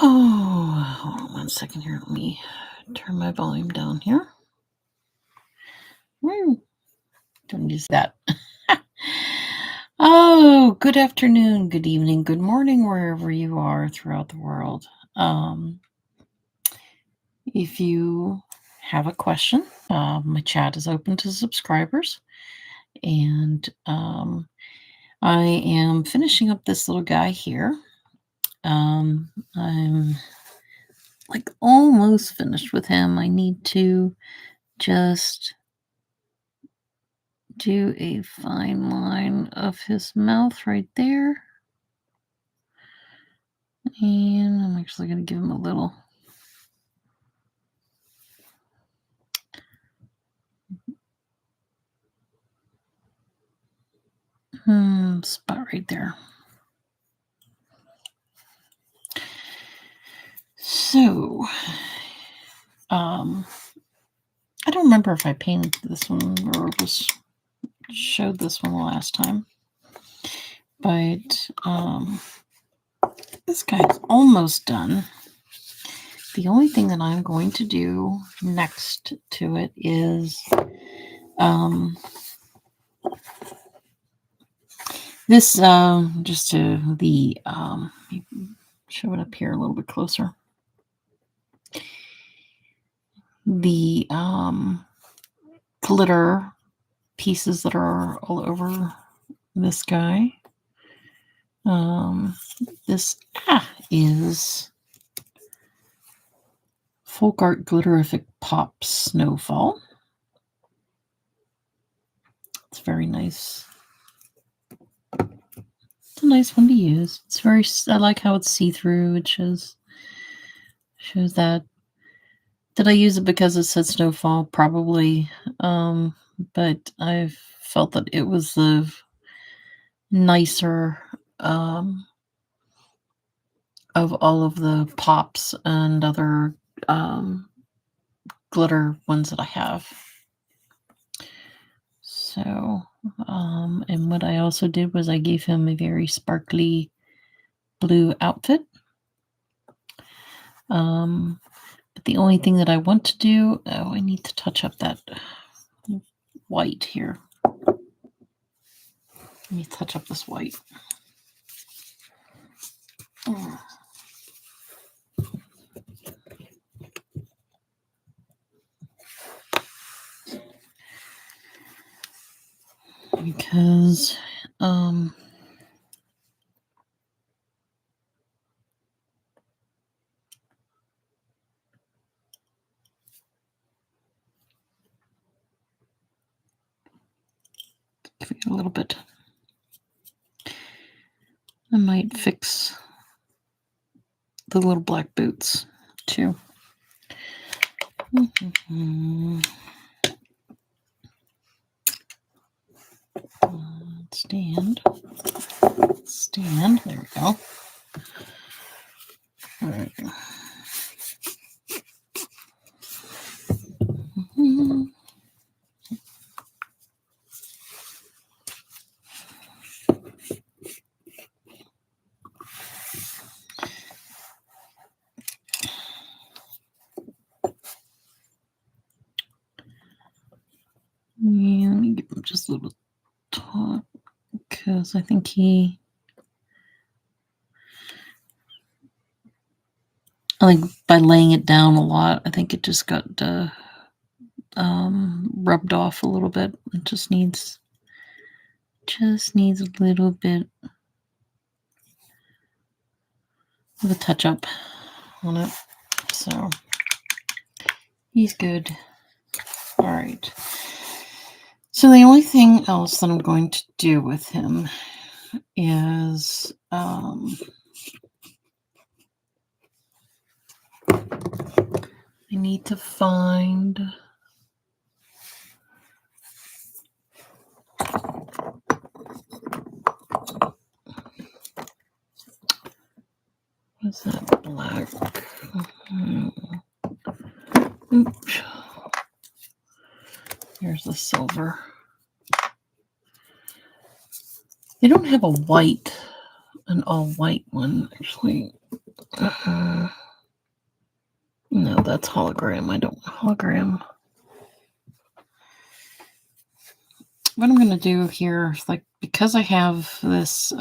Oh, hold on 1 second here. Let me turn my volume down here. Don't use that. Oh, good afternoon, good evening, good morning, wherever you are throughout the world. If you have a question, my chat is open to subscribers, and I am finishing up this little guy here. I'm like almost finished with him. I need to just do a fine line of his mouth right there. And I'm actually going to give him a little spot right there. So, I don't remember if I painted this one or just showed this one the last time, but this guy's almost done. The only thing that I'm going to do next to it is this just to the show it up here a little bit closer. The glitter pieces that are all over this guy. This is Folk Art Glitterific Pop Snowfall. It's very nice. It's a nice one to use. It's very, I like how it's see-through. It shows that. Did I use it because it said snowfall? Probably. But I felt that it was the nicer of all of the pops and other glitter ones that I have. So, and what I also did was I gave him a very sparkly blue outfit. But the only thing that I want to do, I need to touch up that white here. Let me touch up this white. Because give it a little bit. I might fix the little black boots too. Stand. There we go. All right. Yeah, let me give him just a little top because I think by laying it down a lot, I think it just got rubbed off a little bit. It just needs a little bit of a touch up on it. So he's good. All right. So the only thing else that I'm going to do with him is I need to find what's that black? Oops. Here's the silver. They don't have an all white one, actually. No, that's hologram. I don't want hologram. What I'm going to do here, like, because I have this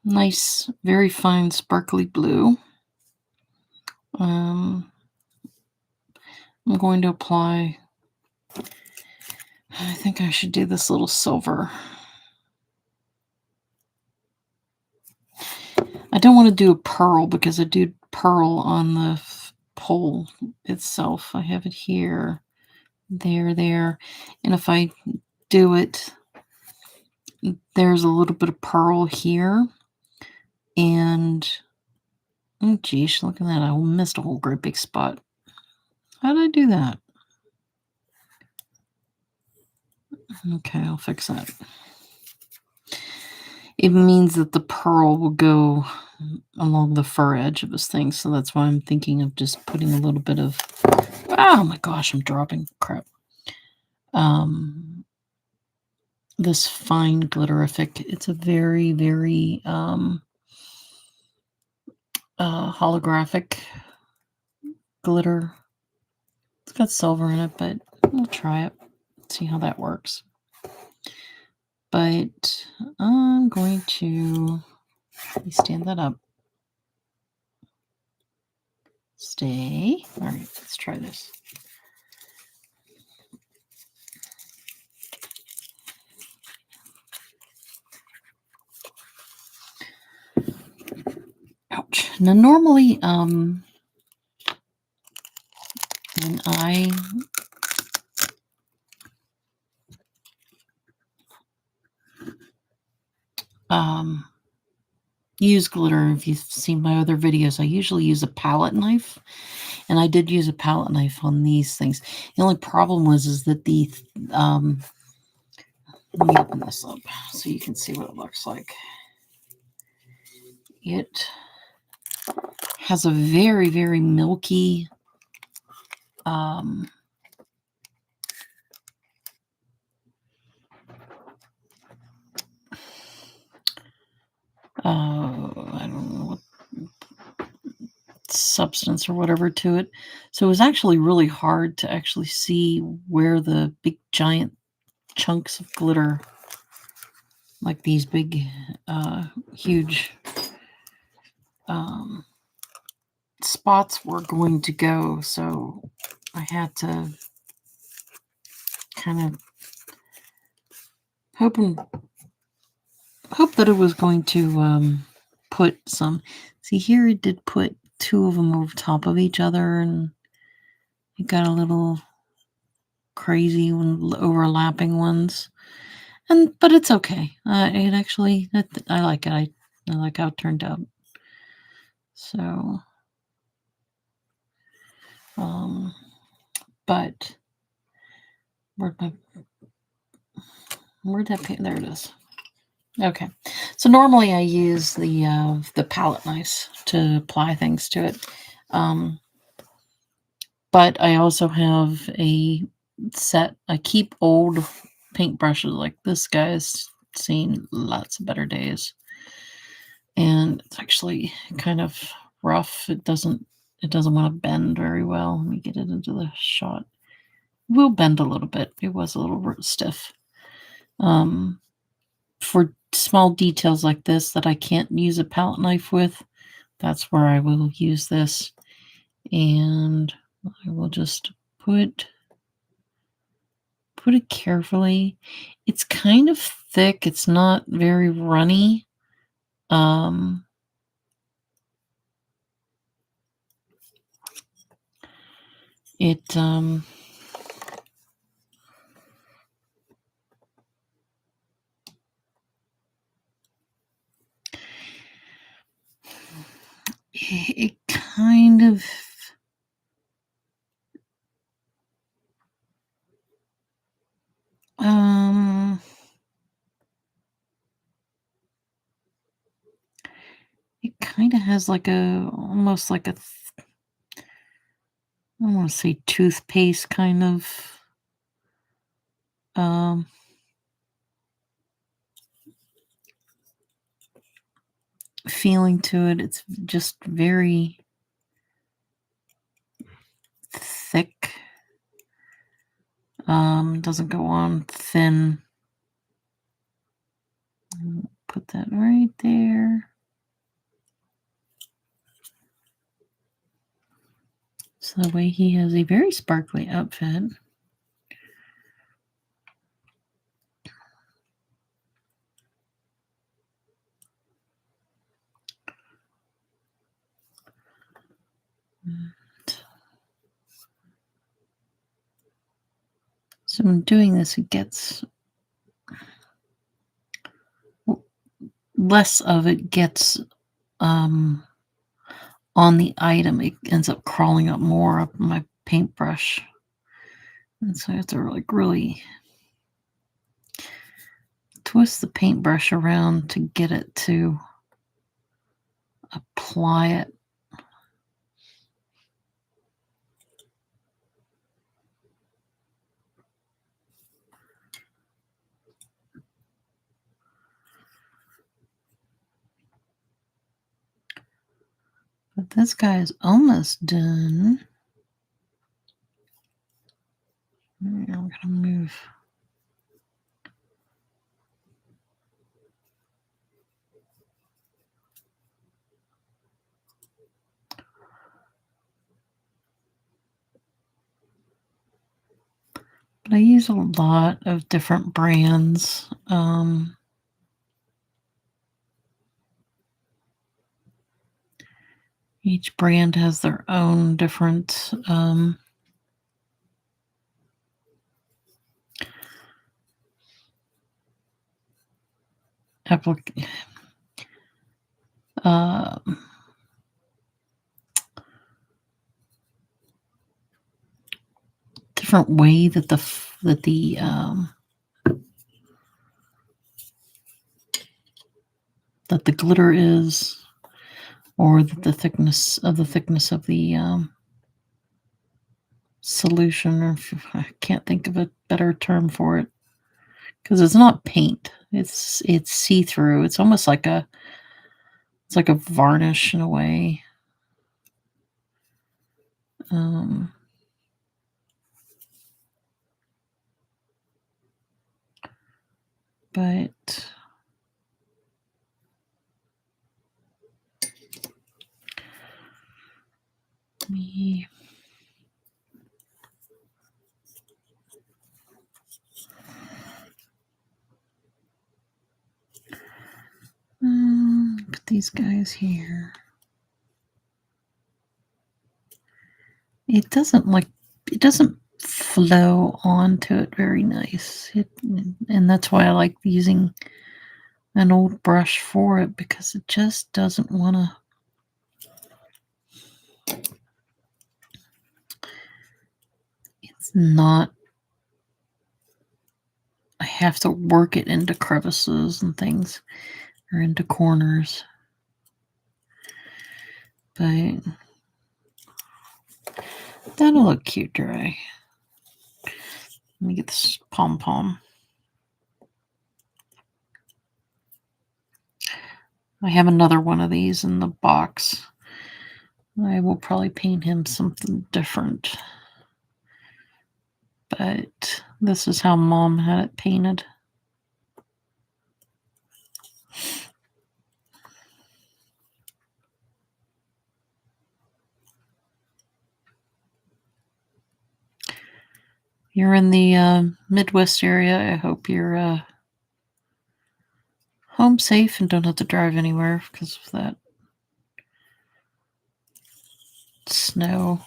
nice, very fine, sparkly blue, I'm going to apply, I think I should do this little silver. I don't want to do a pearl because I do pearl on the pole itself. I have it here, there. And if I do it, there's a little bit of pearl here. And, oh geez, look at that. I missed a whole great big spot. How did I do that? Okay, I'll fix that. It means that the pearl will go along the fur edge of this thing, so that's why I'm thinking of just putting a little bit of, oh my gosh, I'm dropping crap. This fine glitterific. It's a very, very holographic glitter. It's got silver in it, but we'll try it, see how that works. But I'm going to stand that up. Stay. All right, let's try this. Ouch. Now, normally, when I use glitter, if you've seen my other videos, I usually use a palette knife, and I did use a palette knife on these things. The only problem is that the let me open this up so you can see what it looks like. It has a very, very milky I don't know what substance or whatever to it. So it was actually really hard to actually see where the big giant chunks of glitter, like these big huge spots, were going to go. So I had to kind of hope that it was going to put some. See here, it did put two of them over top of each other, and it got a little crazy when overlapping ones. But it's okay. It actually, I like it. I like how it turned out. So, but where'd that paint? There it is. Okay, so normally I use the palette knives to apply things to it, but I also have a set. I keep old paintbrushes, like this guy's seen lots of better days, and it's actually kind of rough. It doesn't want to bend very well. Let me get it into the shot. It will bend a little bit. It was a little stiff. For small details like this that I can't use a palette knife with, that's where I will use this. And I will just put it carefully. It's kind of thick. It's not very runny. It kind of it kind of has like almost like a, I don't want to say toothpaste kind of feeling to it. It's just very thick. Doesn't go on thin. Put that right there. So that way he has a very sparkly outfit. So in doing this, it gets less of it gets on the item. It ends up crawling up more up my paintbrush. And so I have to really twist the paintbrush around to get it to apply it. But this guy is almost done. I'm going to move. But I use a lot of different brands. Each brand has their own different different way that that the glitter is, or that the thickness of the solution, or I can't think of a better term for it, because it's not paint. It's see-through. It's almost like a varnish in a way. But me. Put these guys here. It doesn't flow onto it very nice. And that's why I like using an old brush for it, because it just doesn't want to. It's not. I have to work it into crevices and things, or into corners. But that'll look cute dry. Let me get this pom-pom. I have another one of these in the box. I will probably paint him something different. But this is how Mom had it painted. You're in the Midwest area. I hope you're home safe and don't have to drive anywhere because of that snow.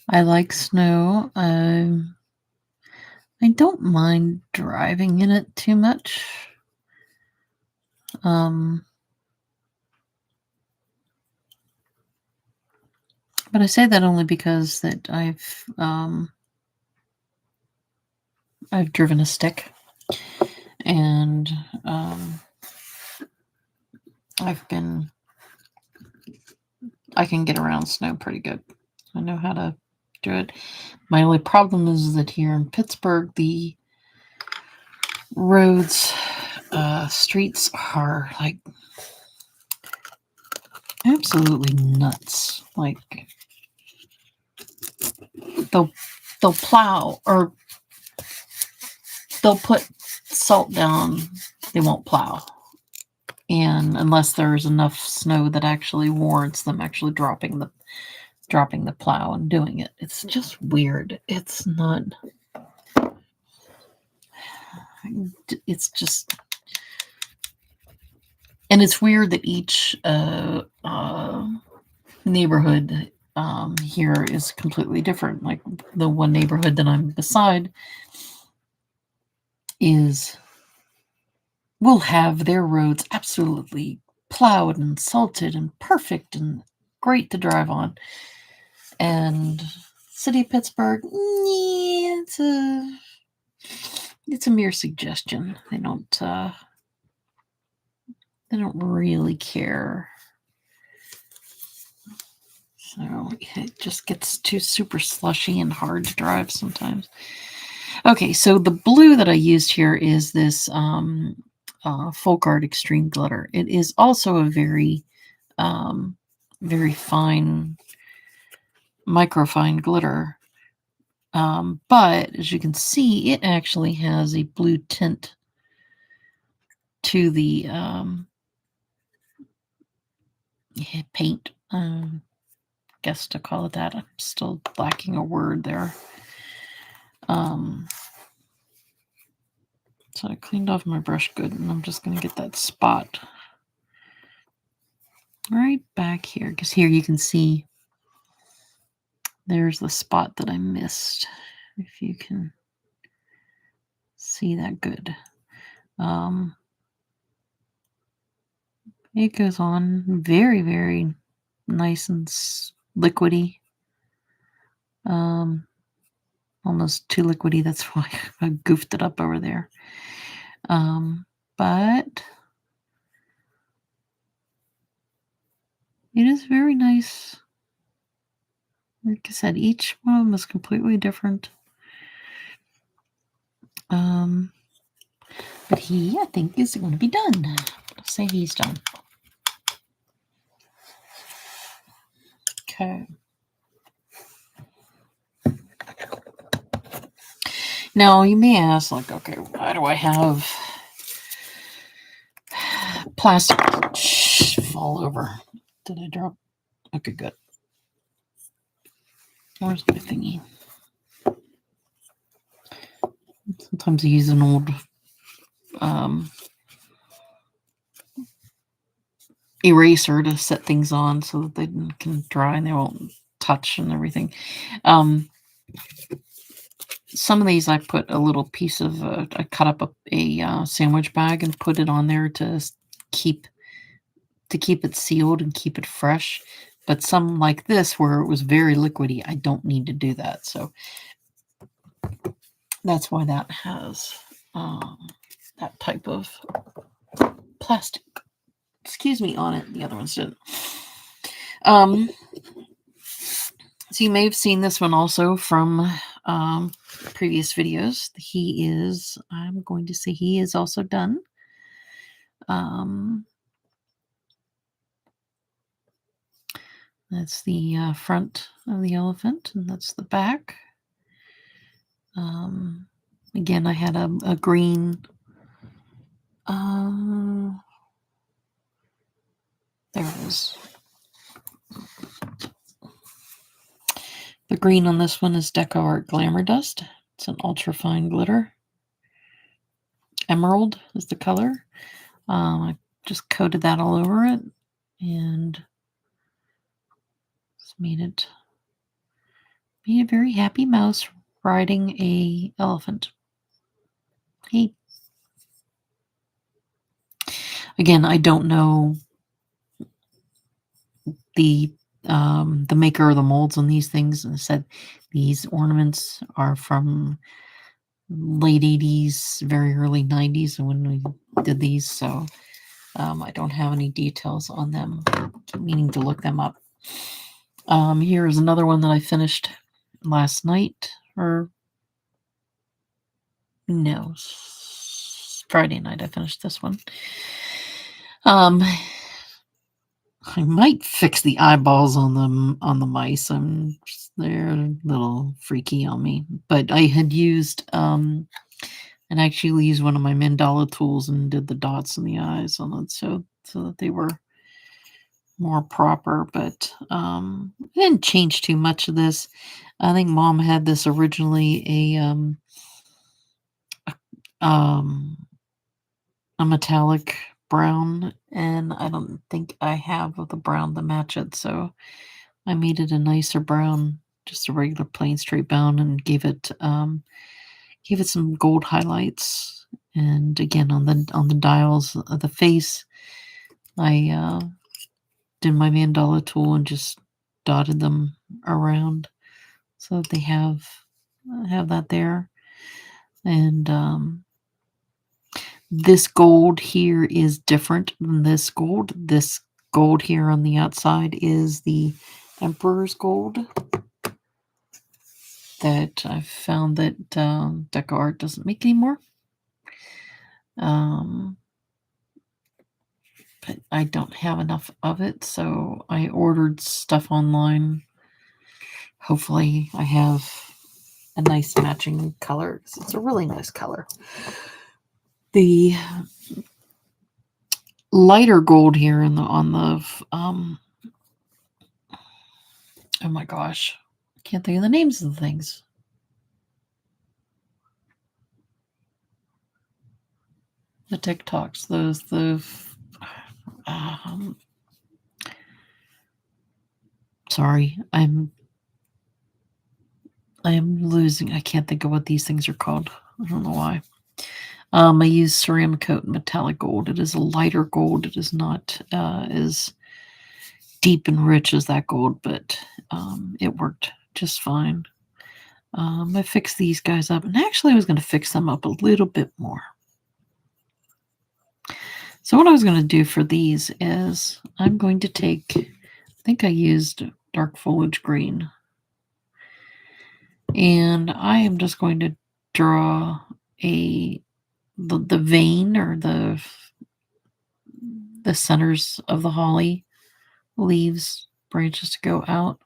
I like snow. I don't mind driving in it too much. But I say that only because that I've driven a stick, and I can get around snow pretty good. I know how to do it. My only problem is that here in Pittsburgh, the roads, streets are like absolutely nuts. Like they'll plow or they'll put salt down. They won't plow. And unless there's enough snow that actually warrants them actually dropping the plow and doing it. It's just weird. It's not. It's just, and it's weird that each neighborhood here is completely different. Like the one neighborhood that I'm beside will have their roads absolutely plowed and salted and perfect and great to drive on. And City of Pittsburgh, it's a mere suggestion. They don't really care. So it just gets too super slushy and hard to drive sometimes. Okay, so the blue that I used here is this Folk Art Extreme Glitter. It is also a very, very fine, microfine glitter. But as you can see, it actually has a blue tint to the paint. Guess to call it that. I'm still lacking a word there. So I cleaned off my brush good, and I'm just going to get that spot right back here, because here you can see there's the spot that I missed, if you can see that good. It goes on very, very nice and liquidy. Almost too liquidy. That's why I goofed it up over there. But it is very nice. Like I said, each one of them is completely different. But he, I think, is going to be done. I'll say he's done. Okay. Now, you may ask, like, okay, why do I have plastic fall over? Did I drop? Okay, good. Where's my thingy? Sometimes I use an old eraser to set things on so that they can dry and they won't touch and everything. Some of these I put a little piece of, I cut up a sandwich bag and put it on there to keep it sealed and keep it fresh. But some like this, where it was very liquidy, I don't need to do that. So that's why that has that type of plastic, excuse me, on it. The other ones didn't. So you may have seen this one also from previous videos. He is, I'm going to say he is also done. That's the front of the elephant, and that's the back. Again, I had a green. There it is. The green on this one is Deco Art Glamour Dust. It's an ultra fine glitter. Emerald is the color. I just coated that all over it and just made it a very happy mouse riding a elephant. Hey. Again, I don't know the maker of the molds on these things. And I said these ornaments are from late 80s, very early 90s when we did these. So I don't have any details on them. I keep meaning to look them up. Here is another one that I finished last night, or no, Friday night I finished this one. I might fix the eyeballs on the mice. They're a little freaky on me. But I had used and actually used one of my mandala tools and did the dots in the eyes on it so that they were more proper. But I didn't change too much of this. I think Mom had this originally a metallic brown, and I don't think I have the brown to match it, so I made it a nicer brown, just a regular plain straight brown, and gave it some gold highlights. And again, on the dials of the face, I did my mandala tool and just dotted them around so that they have that there. And this gold here is different than this gold. This gold here on the outside is the Emperor's gold that I've found that Deco Art doesn't make anymore. But I don't have enough of it, so I ordered stuff online. Hopefully I have a nice matching color. It's a really nice color. The lighter gold here on the oh my gosh, I can't think of the names of the things. The TikToks, sorry, I am losing. I can't think of what these things are called. I don't know why. I use Ceramcoat metallic gold. It is a lighter gold. It is not as deep and rich as that gold, but it worked just fine. I fixed these guys up, and actually I was going to fix them up a little bit more. So what I was going to do for these is I'm going to take, I think I used dark foliage green, and I am just going to draw the vein or the centers of the holly leaves branches to go out.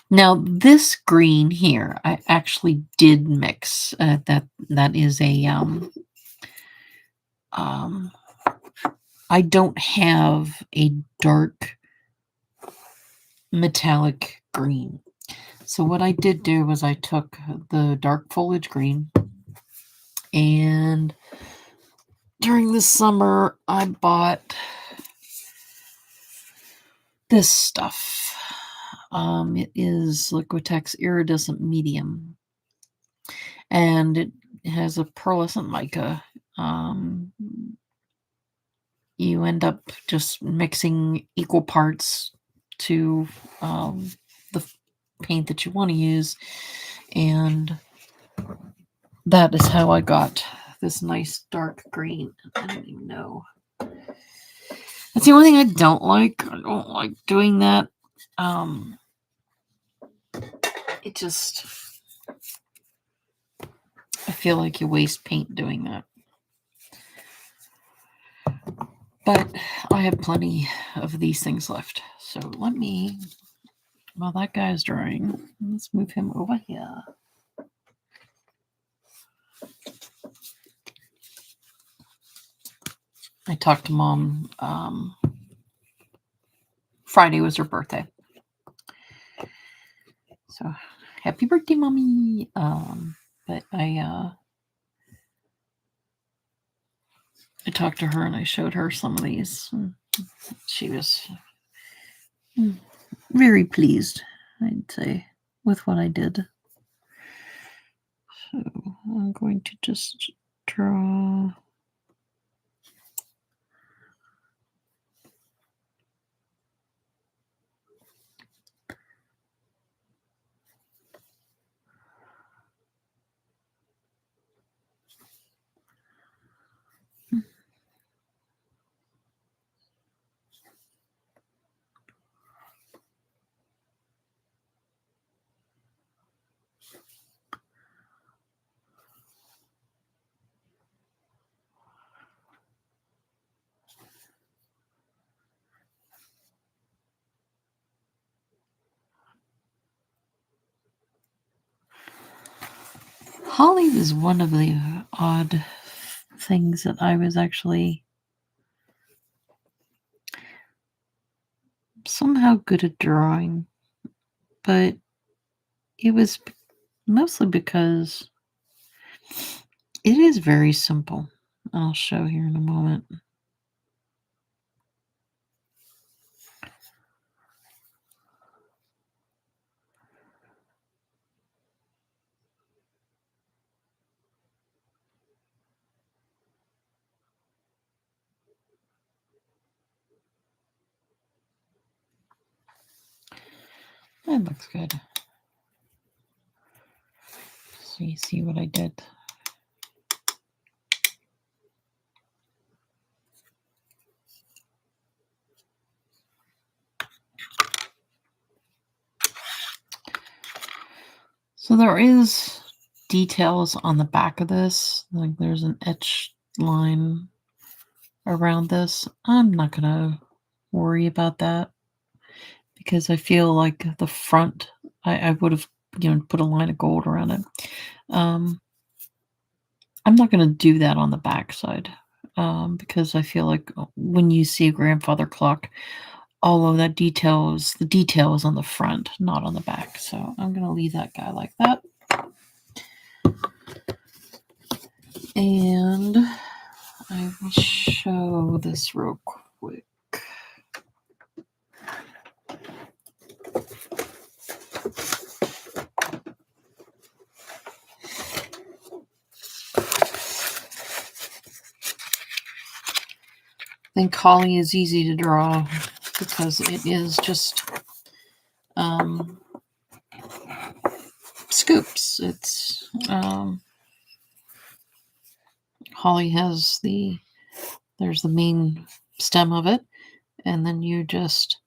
Now this green here I actually did mix. That is a I don't have a dark metallic green. So what I did do was I took the dark foliage green, and during the summer I bought this stuff. It is Liquitex Iridescent Medium, and it has a pearlescent mica. You end up just mixing equal parts to the paint that you want to use, and that is how I got this nice dark green. I don't even know. That's the only thing I don't like. I don't like doing that. It just, I feel like you waste paint doing that. But I have plenty of these things left. So let me, while that guy's drying, let's move him over here. I talked to Mom. Friday was her birthday. So happy birthday, Mommy. But I talked to her and I showed her some of these. And she was very pleased, I'd say, with what I did. So I'm going to just draw. Holly was one of the odd things that I was actually somehow good at drawing, but it was mostly because it is very simple. I'll show here in a moment. That looks good. So you see what I did. So there is details on the back of this. Like there's an etched line around this. I'm not gonna worry about that because I feel like the front, I would have, put a line of gold around it. I'm not gonna do that on the back side because I feel like when you see a grandfather clock, all of that the detail is on the front, not on the back. So I'm gonna leave that guy like that. And I will show this real quick. I think Holly is easy to draw because it is just scoops. It's Holly has there's the main stem of it, and then you just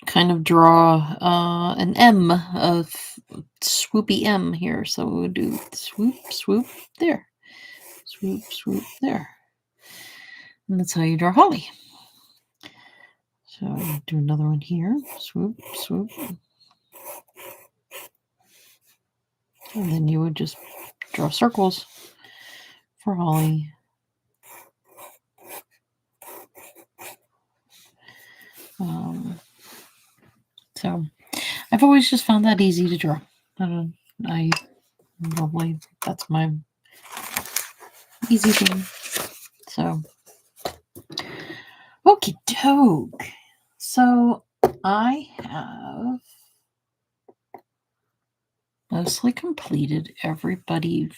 kind of draw an M, of swoopy M here. So we would do swoop, swoop there, swoop, swoop there. And that's how you draw Holly. So do another one here, swoop, swoop. And then you would just draw circles for Holly. So I've always just found that easy to draw. I normally, that's my easy thing. So, okie doke. So I have mostly completed everybody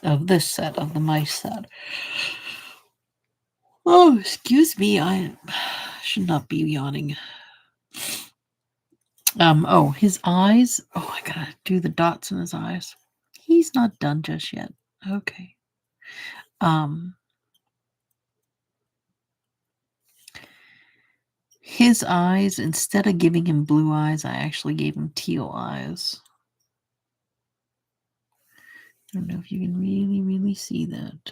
of this set, of the mice set. Oh, excuse me, I should not be yawning. Oh, his eyes. Oh, I gotta do the dots in his eyes. He's not done just yet. Okay. His eyes, instead of giving him blue eyes, I actually gave him teal eyes. I don't know if you can really, really see that.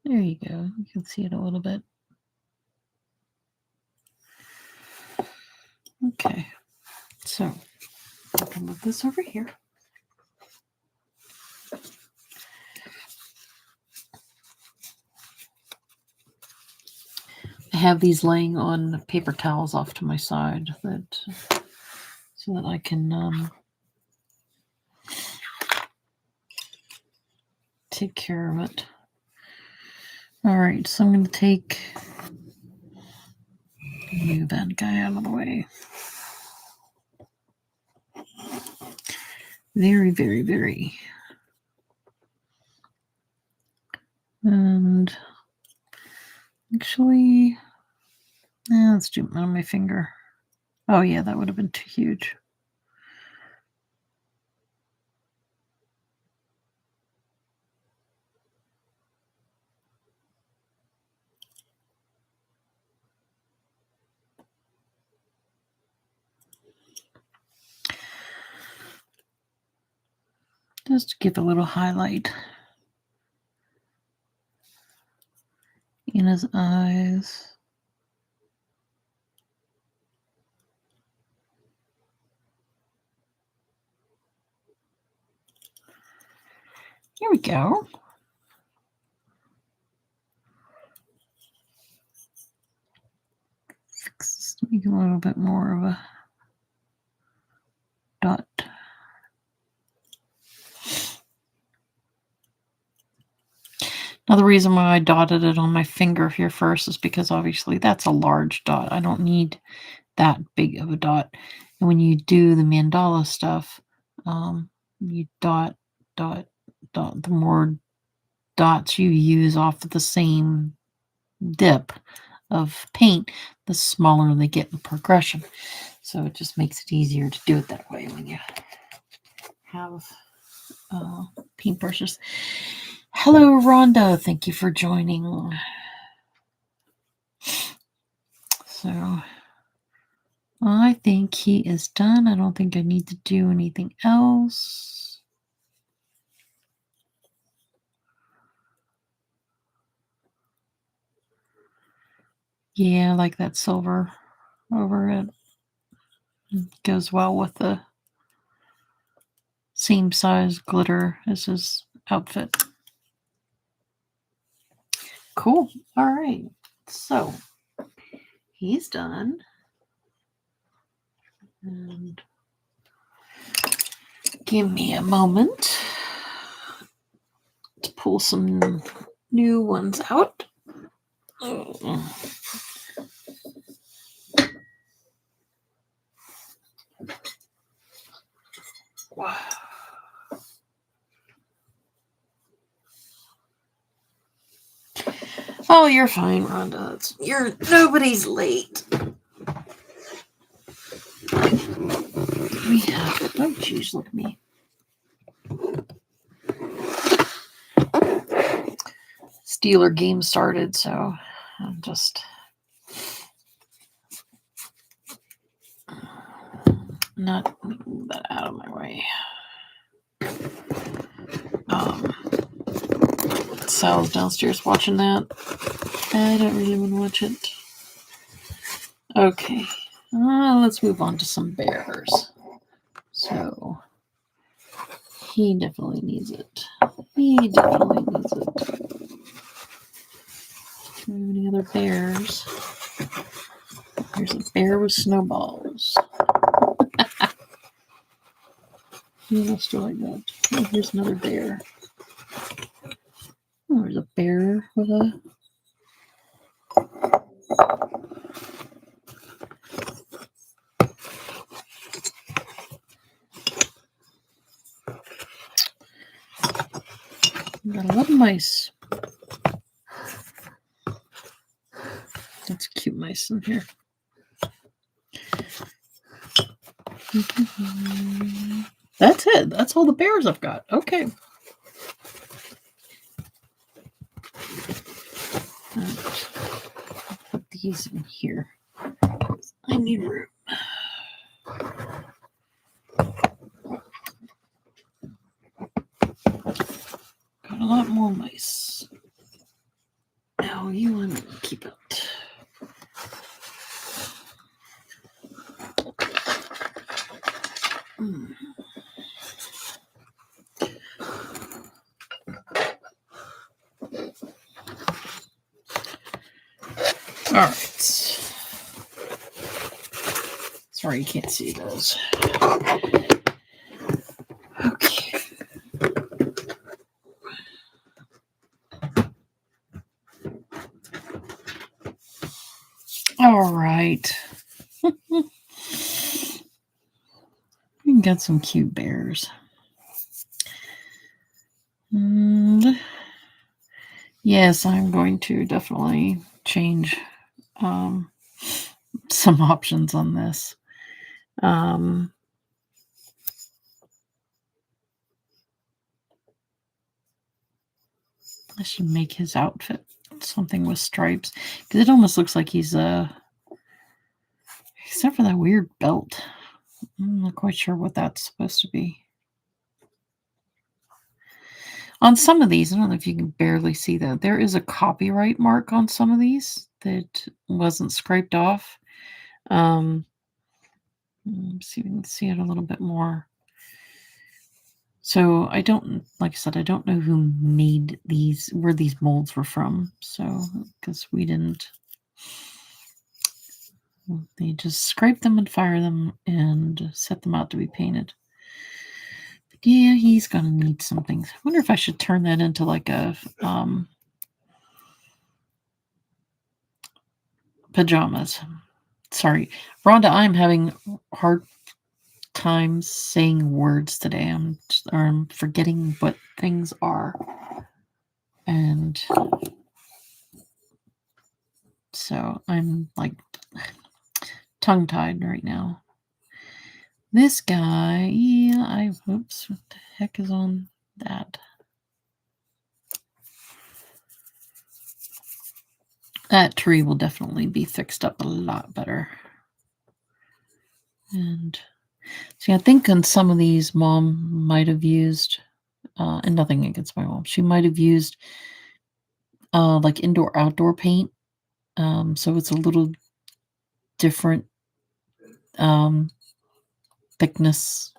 There you go. You can see it a little bit. Okay. So, I can move this over here. I have these laying on paper towels off to my side so that I can take care of it. All right, so I'm going to move that guy out of the way. Very, very, very. And actually, let's do it on my finger. Oh yeah, that would have been too huge. Just to give a little highlight in his eyes. Here we go. Let's make a little bit more of a dot. Now, the reason why I dotted it on my finger here first is because obviously that's a large dot. I don't need that big of a dot. And when you do the mandala stuff, you dot, dot, dot. The more dots you use off of the same dip of paint, the smaller they get in the progression. So it just makes it easier to do it that way when you have paintbrushes. Hello, Rhonda. Thank you for joining. So I think he is done. I don't think I need to do anything else. Yeah, I like that silver over it. It goes well with the same size glitter as his outfit. Cool. All right. So he's done. And give me a moment to pull some new ones out. Wow. Oh, you're fine, Rhonda. Nobody's late. We have. Oh, geez, look at me. Steeler game started, so I'm just not move that out of my way. Sal's downstairs watching that. I don't really want to watch it. Okay, let's move on to some bears. So he definitely needs it. He definitely needs it. Do we have any other bears? There's a bear with snowballs. Who else do I got? Oh, here's another bear. Oh, there's a bear with a... Got a lot of mice. That's cute mice in here. That's it. That's all the bears I've got. Okay. Right. Put these in here. I need room. Got a lot more mice. Now you want to keep it. All right. Sorry, you can't see those. Okay. All right. We got some cute bears. And yes, I'm going to definitely change some options on this. I should make his outfit something with stripes because it almost looks like he's except for that weird belt. I'm not quite sure what that's supposed to be. On some of these, I don't know if you can barely see that. There is a copyright mark on some of these that wasn't scraped off. Let's see if we can see it a little bit more. So I don't, like I said, I don't know who made these, where these molds were from. So, because we didn't, they just scrape them and fire them and set them out to be painted. But yeah, he's gonna need something. I wonder if I should turn that into like a pajamas. Sorry, Rhonda, I'm having hard time saying words today. I'm forgetting what things are. And so I'm like tongue-tied right now. This guy, yeah, whoops, what the heck is on that? That tree will definitely be fixed up a lot better. And see, I think on some of these, Mom might have used, and nothing against my mom, she might have used like indoor-outdoor paint. So it's a little different thickness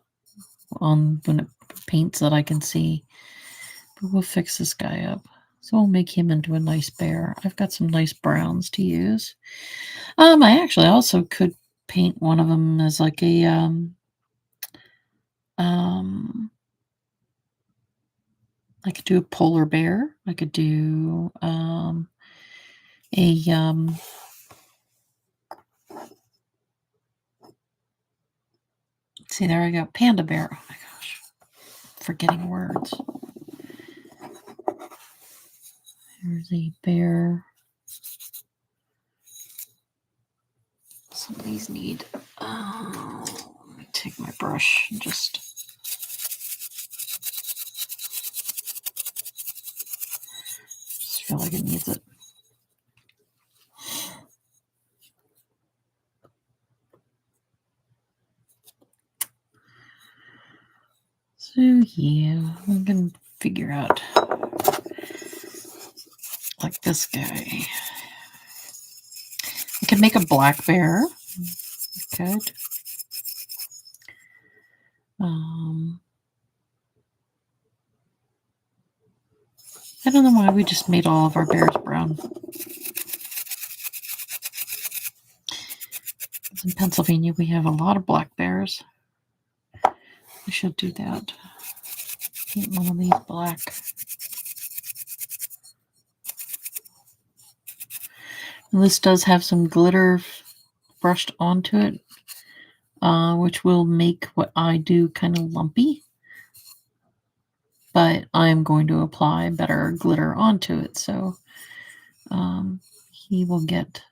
on when it paints that I can see. But we'll fix this guy up. So we'll make him into a nice bear. I've got some nice browns to use. I actually also could paint one of them as like a I could do a polar bear. I could do a see, there I go, panda bear. Oh my gosh, forgetting words. There's a bear. Some of these need. Let me take my brush and just. Feel like it needs it. So yeah, we can figure out like this guy. We could make a black bear. We could. I don't know why we just made all of our bears brown. In Pennsylvania, we have a lot of black bears. We should do that. Paint one of these black. And this does have some glitter brushed onto it, which will make what I do kind of lumpy. But I'm going to apply better glitter onto it, so he will get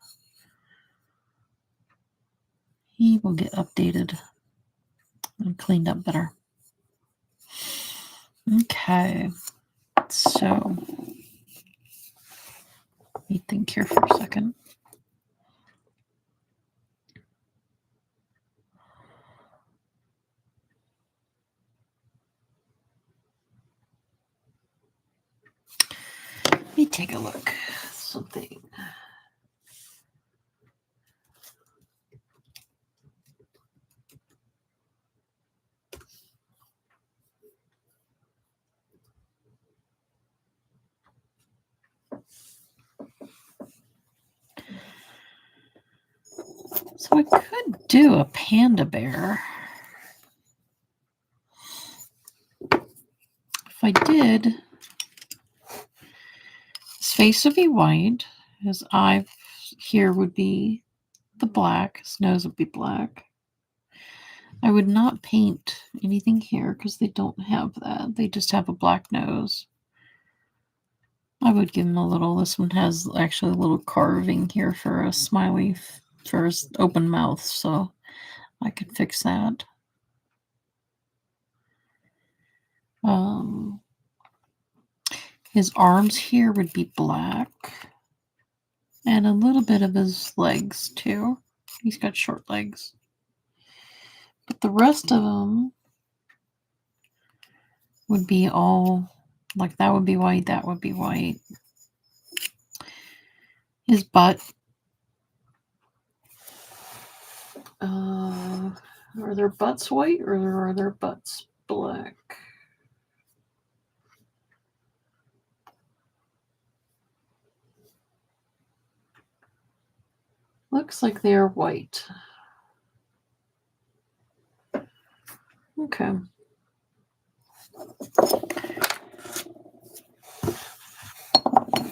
updated and cleaned up better. Okay, so let me think here for a second. Let me take a look. Something. So I could do a panda bear. If I did, his face would be white. His eye here would be the black. His nose would be black. I would not paint anything here because they don't have that. They just have a black nose. I would give him a little, this one has actually a little carving here for a smiley, for his open mouth, so I could fix that. His arms here would be black. And a little bit of his legs, too. He's got short legs. But the rest of them would be all, like that would be white, that would be white. His butt. Are their butts white or are their butts black? Looks like they are white. Okay.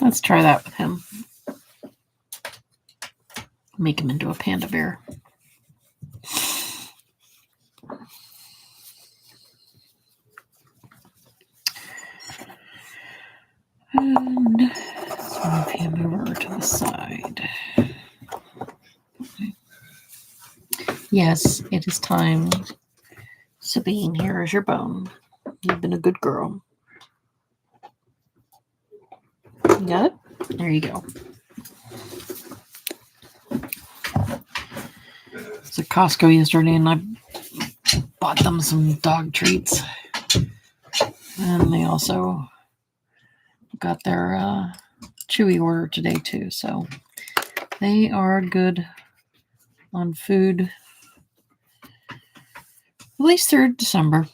Let's try that with him. Make him into a panda bear. And let's move him over to the side. Yes, it is time. Sabine, here is your bone. You've been a good girl. You got it? There you go. I was at Costco yesterday and I bought them some dog treats. And they also got their Chewy order today too. So they are good on food. At least through December.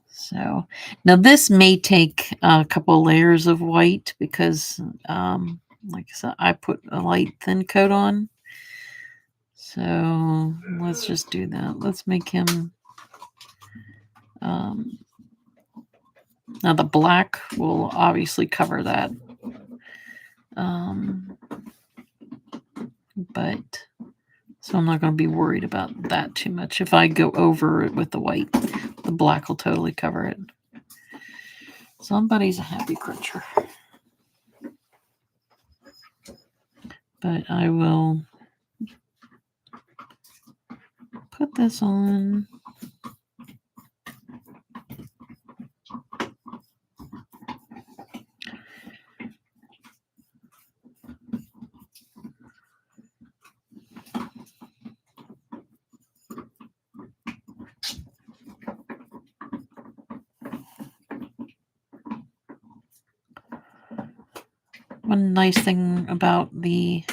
So now this may take a couple layers of white because, like I said, I put a light thin coat on. So let's just do that. Let's make him. Now the black will obviously cover that. But so I'm not going to be worried about that too much. If I go over it with the white, the black will totally cover it. Somebody's a happy cruncher. But I will put this on. One nice thing about the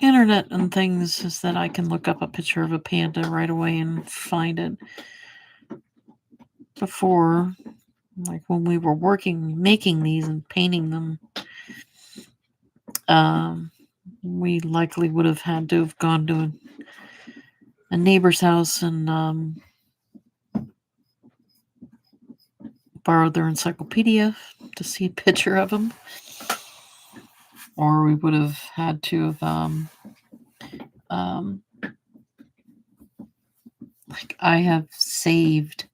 internet and things is that I can look up a picture of a panda right away and find it. Before, like when we were making these and painting them, we likely would have had to have gone to a neighbor's house and borrowed their encyclopedia to see a picture of them. Or we would have had to have, like I have saved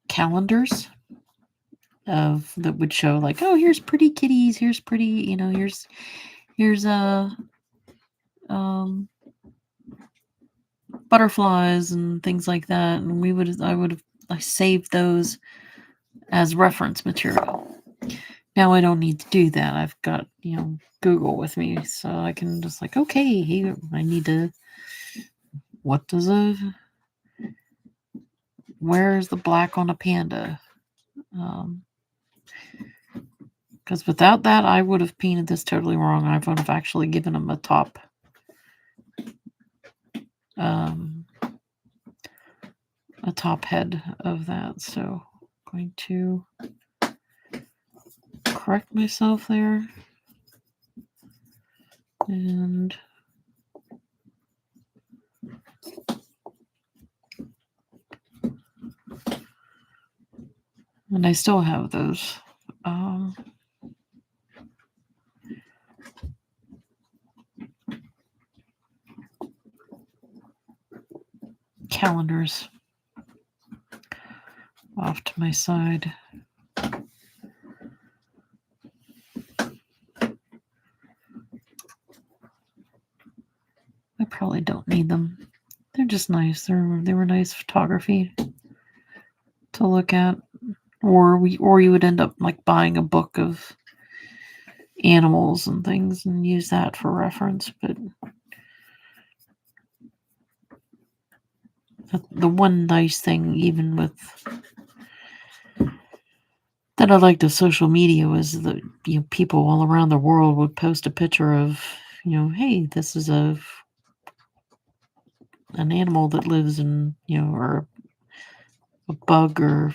calendars that would show like, oh, here's pretty kitties, here's pretty, here's butterflies and things like that, and I saved those as reference material. Now I don't need to do that. I've got Google with me, so I can just like, okay, here I need to. Where's the black on a panda? Because without that, I would have painted this totally wrong. I would have actually given him a top. A top head of that. So I'm going to correct myself there. And I still have those calendars off to my side. I probably don't need them. They're just nice. They were nice photography to look at. Or you would end up like buying a book of animals and things and use that for reference. But the one nice thing, even with that I liked of social media, was that people all around the world would post a picture of hey, this is a an animal that lives in, or a bug or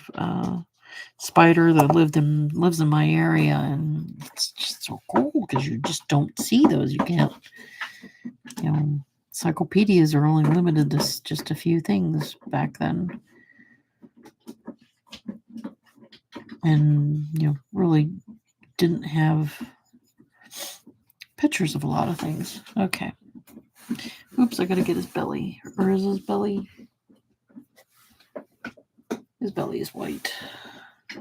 spider that lives in my area, and it's just so cool because you just don't see those. You can't, encyclopedias are only limited to just a few things back then, and really didn't have pictures of a lot of things. Okay. Oops, I gotta get his belly. Or is his belly? His belly is white. I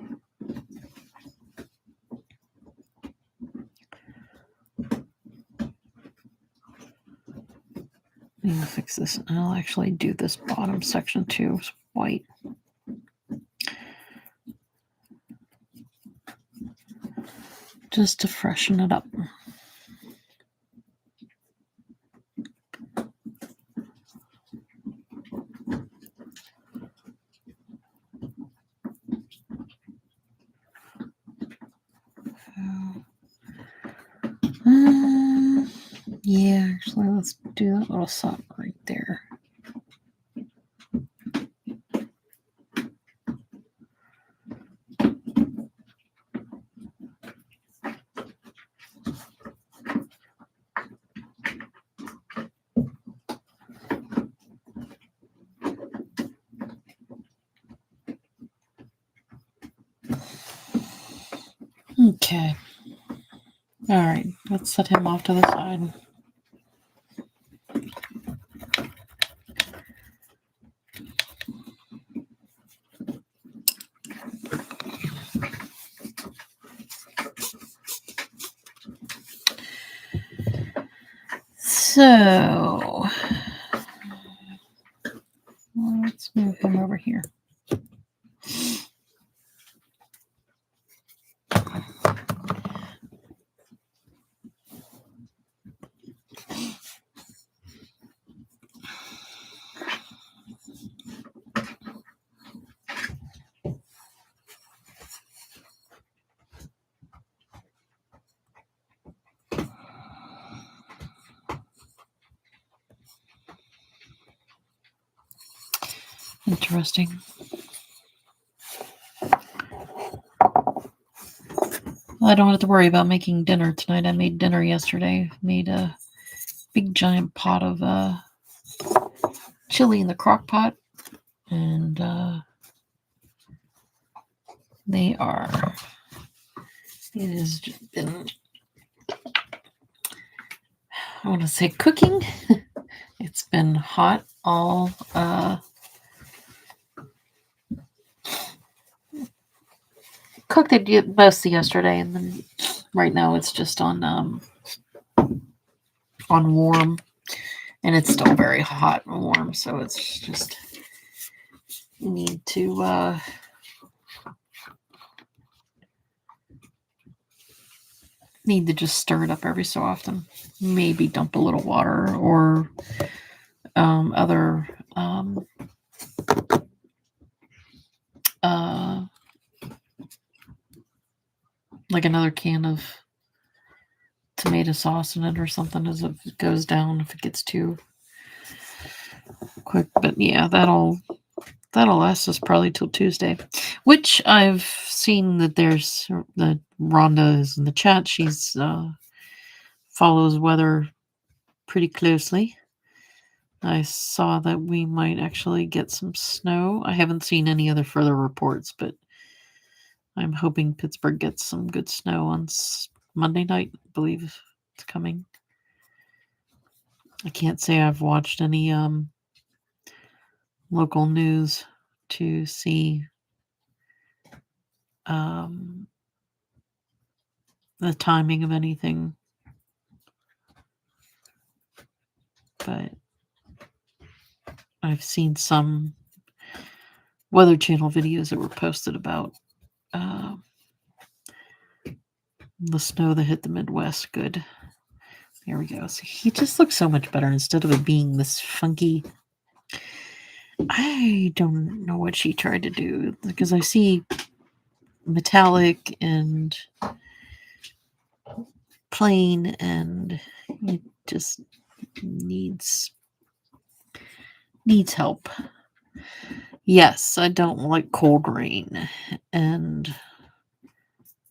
need to fix this. I'll actually do this bottom section too. It's white. Just to freshen it up. Yeah, actually, let's do that little something right there. Okay. All right, let's set him off to the side. So, let's move him over here. Interesting. Well, I don't have to worry about making dinner tonight. I made dinner yesterday. Made a big giant pot of chili in the crock pot, and they are. It has been, I want to say, cooking. It's been hot all cooked it mostly yesterday, and then right now it's just on warm, and it's still very hot and warm, so it's just need to just stir it up every so often. Maybe dump a little water or other like another can of tomato sauce in it or something as it goes down if it gets too quick. But yeah, that'll last us probably till Tuesday, which I've seen that there's that Rhonda is in the chat. She's follows weather pretty closely. I saw that we might actually get some snow. I haven't seen any other further reports, but I'm hoping Pittsburgh gets some good snow on Monday night. I believe it's coming. I can't say I've watched any local news to see the timing of anything, but I've seen some Weather Channel videos that were posted about the snow that hit the Midwest. Good. There we go. So he just looks so much better instead of it being this funky. I don't know what she tried to do because I see metallic and plain, and it just needs needs help. Yes, I don't like cold rain, and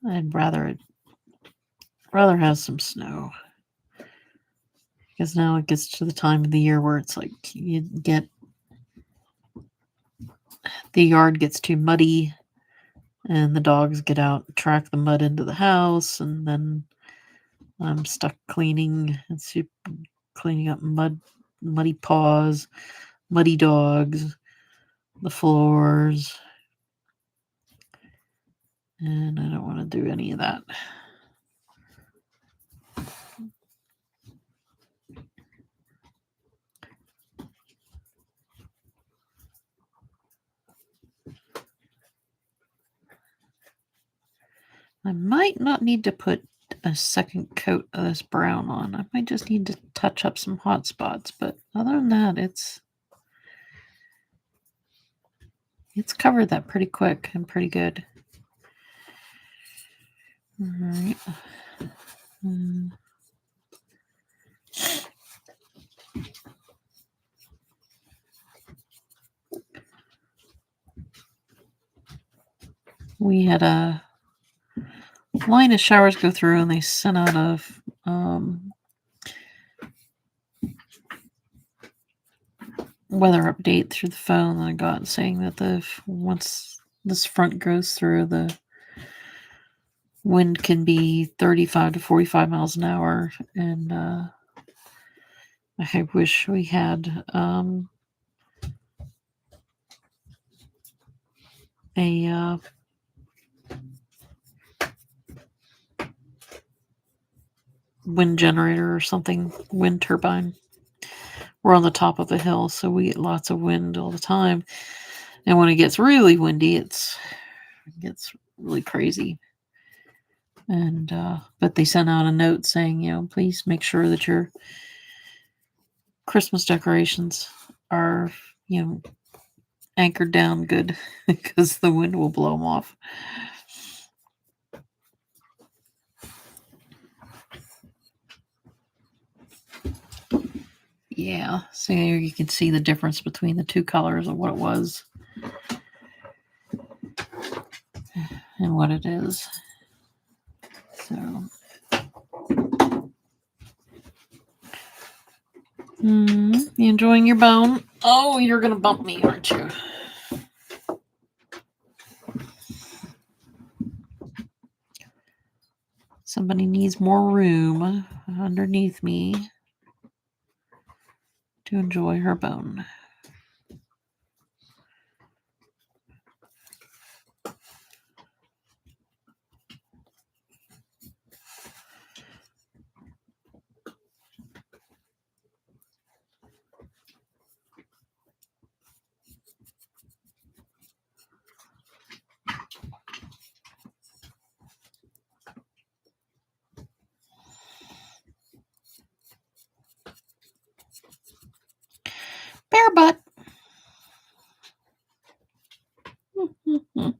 I'd rather have some snow, because now it gets to the time of the year where it's like the yard gets too muddy, and the dogs get out and track the mud into the house, and then I'm stuck cleaning up muddy paws, muddy dogs, the floors, and I don't want to do any of that. I might not need to put a second coat of this brown on. I might just need to touch up some hot spots, but other than that, it's covered that pretty quick and pretty good. All right. We had a line of showers go through, and they sent out a weather update through the phone that I got, saying that once this front goes through, the wind can be 35 to 45 miles an hour, and I wish we had a wind generator or something, wind turbine. We're on the top of a hill, so we get lots of wind all the time. And when it gets really windy, it gets really crazy. And but they sent out a note saying, please make sure that your Christmas decorations are, anchored down good, because the wind will blow them off. Yeah, so here you can see the difference between the two colors of what it was and what it is. So, you enjoying your bone? Oh, you're gonna bump me, aren't you? Somebody needs more room underneath me to enjoy her bone. Bear butt. Oh,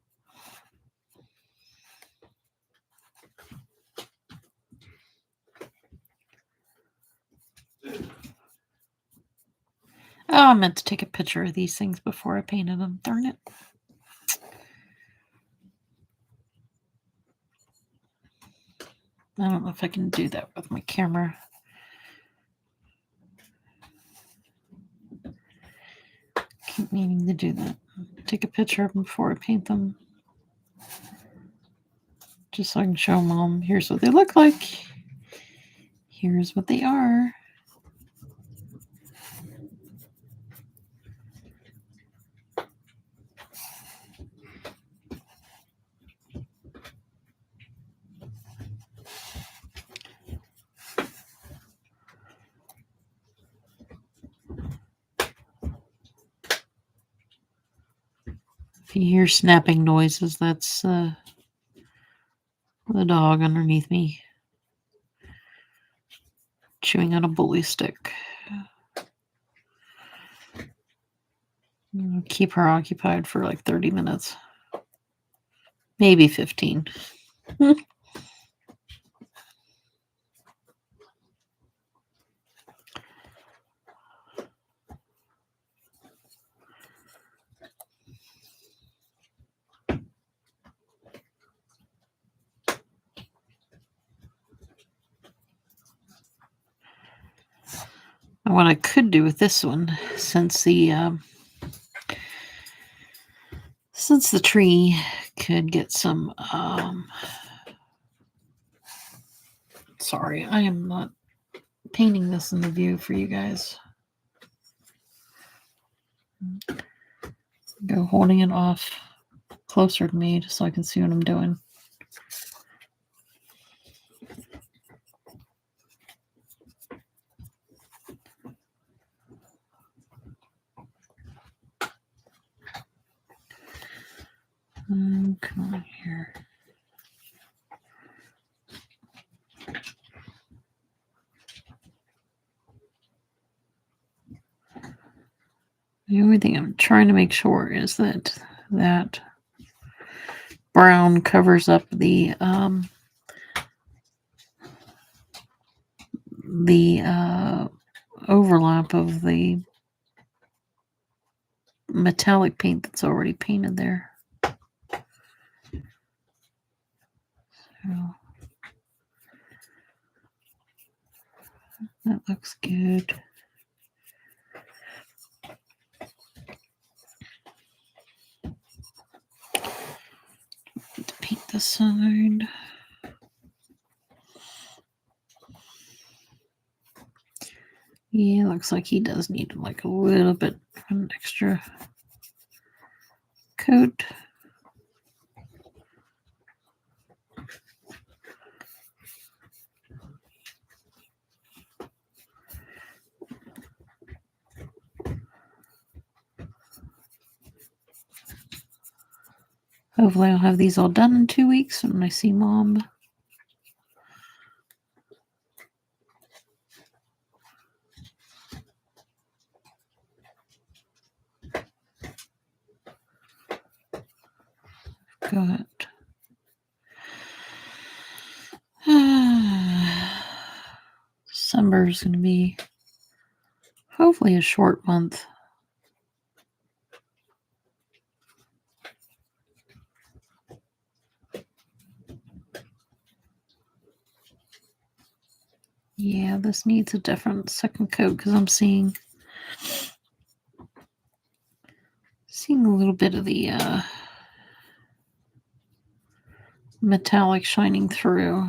I meant to take a picture of these things before I painted them. Darn it. I don't know if I can do that with my camera. Keep meaning to do that. Take a picture of them before I paint them. Just so I can show Mom, here's what they look like. Here's what they are. If you hear snapping noises, that's the dog underneath me chewing on a bully stick. Keep her occupied for like 30 minutes. Maybe 15. what I could do with this one, since the tree could get some, sorry, I am not painting this in the view for you guys. Go holding it off closer to me just so I can see what I'm doing. Come on here. The only thing I'm trying to make sure is that that brown covers up the overlap of the metallic paint that's already painted there. So that looks good. To paint the side. Yeah, looks like he does need like a little bit of an extra coat. Hopefully I'll have these all done in 2 weeks when I see Mom. Got December is going to be hopefully a short month. Yeah, this needs a different second coat because I'm seeing a little bit of the metallic shining through.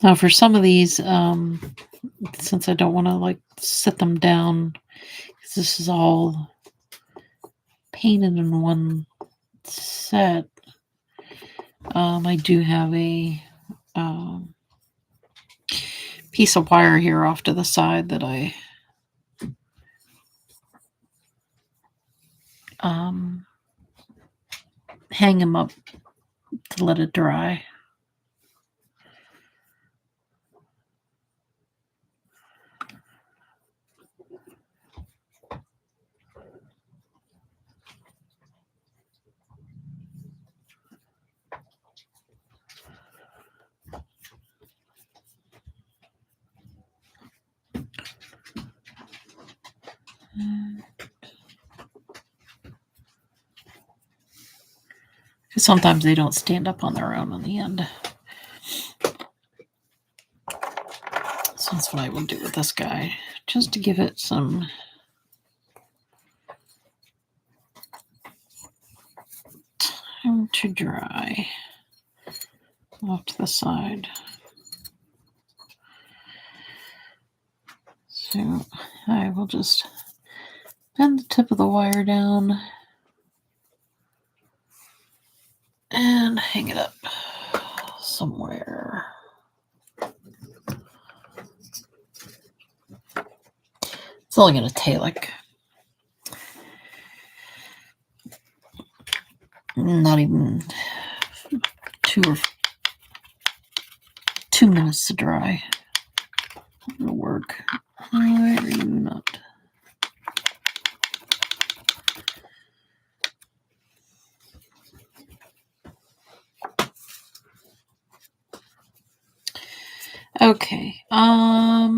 Now for some of these, since I don't want to like set them down, because this is all painted in one set, I do have a piece of wire here off to the side that I hang them up to let it dry. Because sometimes they don't stand up on their own in the end. So that's what I will do with this guy, just to give it some time to dry off to the side. So I will just bend the tip of the wire down hang it up somewhere. It's only going to take like not even 2 minutes to dry. It'll work. Why are you not? Okay. I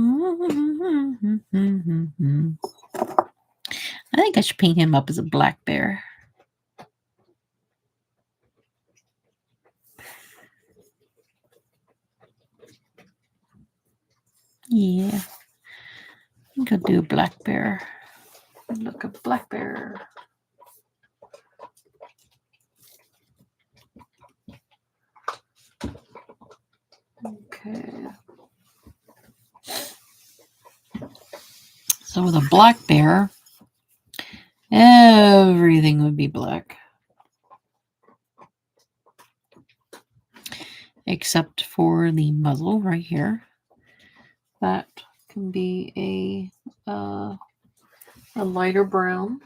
think I should paint him up as a black bear. Yeah. I think I'll do a black bear. Look, a black bear. Okay. So with a black bear, everything would be black. Except for the muzzle right here. That can be a lighter brown.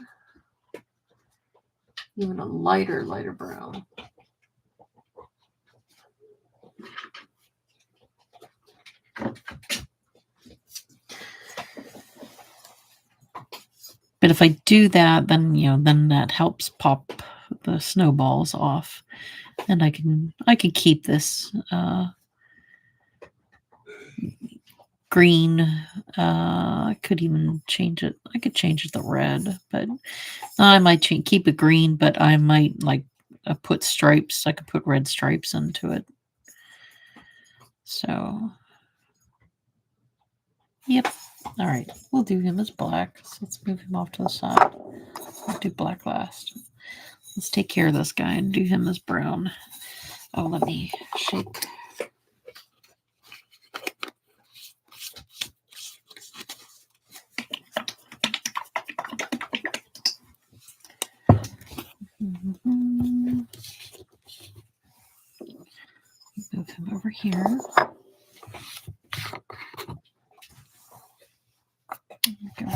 Even a lighter brown. But if I do that, then then that helps pop the snowballs off, and I can keep this green. I could even change it. I could change it to red, but I might keep it green. But I might like put stripes. I could put red stripes into it. So, yep. All right, we'll do him as black. So let's move him off to the side. I'll do black last. Let's take care of this guy and do him as brown. Oh, let me shake. Move him over here. There we go.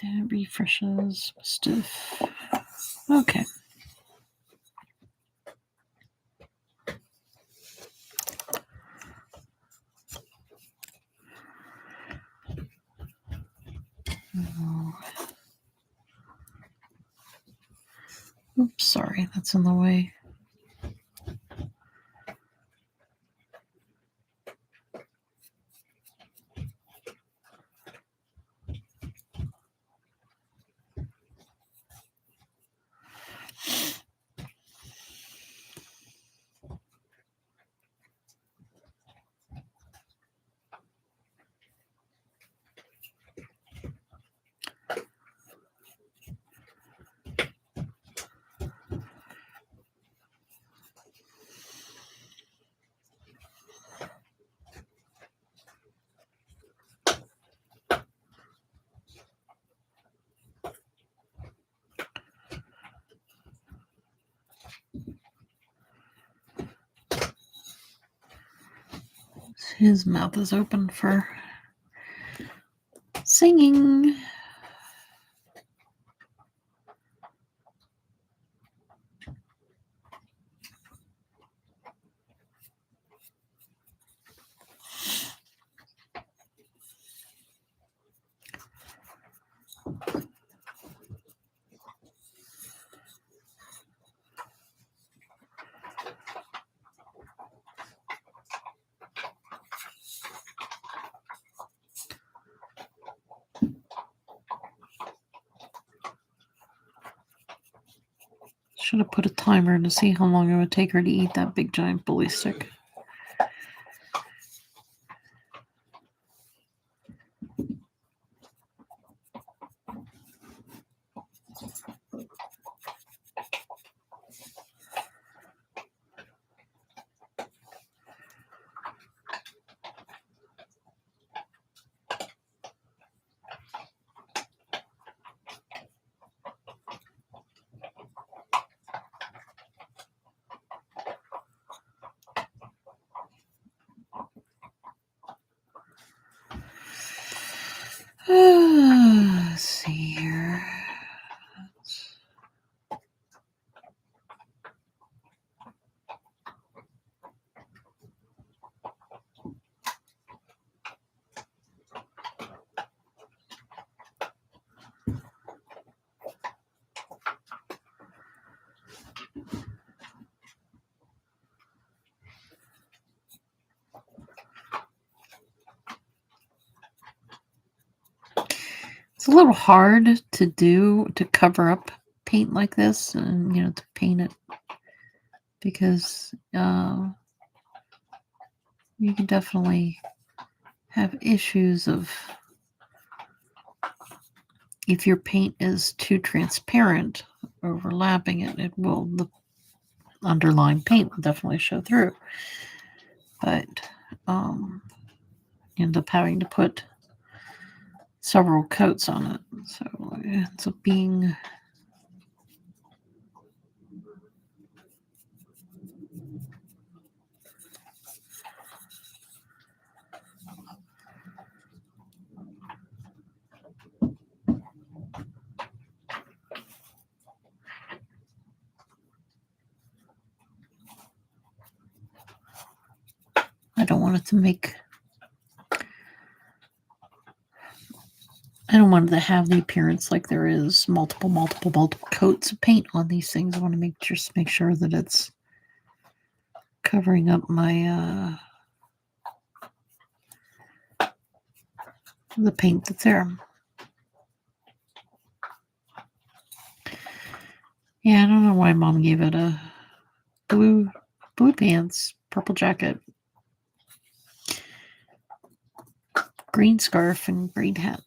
Then it refreshes. Stiff. Okay. Oops, sorry, that's in the way. His mouth is open for singing. Should have put a timer to see how long it would take her to eat that big giant bully stick. Let's see here. It's a little hard to do, to cover up paint like this and, to paint it, because you can definitely have issues of, if your paint is too transparent, overlapping it, the underlying paint will definitely show through. But you end up having to put several coats on it, so it ends up being I don't want it to have the appearance like there is multiple coats of paint on these things. I want to make sure that it's covering up my the paint that's there. Yeah, I don't know why Mom gave it a blue pants, purple jacket, green scarf, and green hat.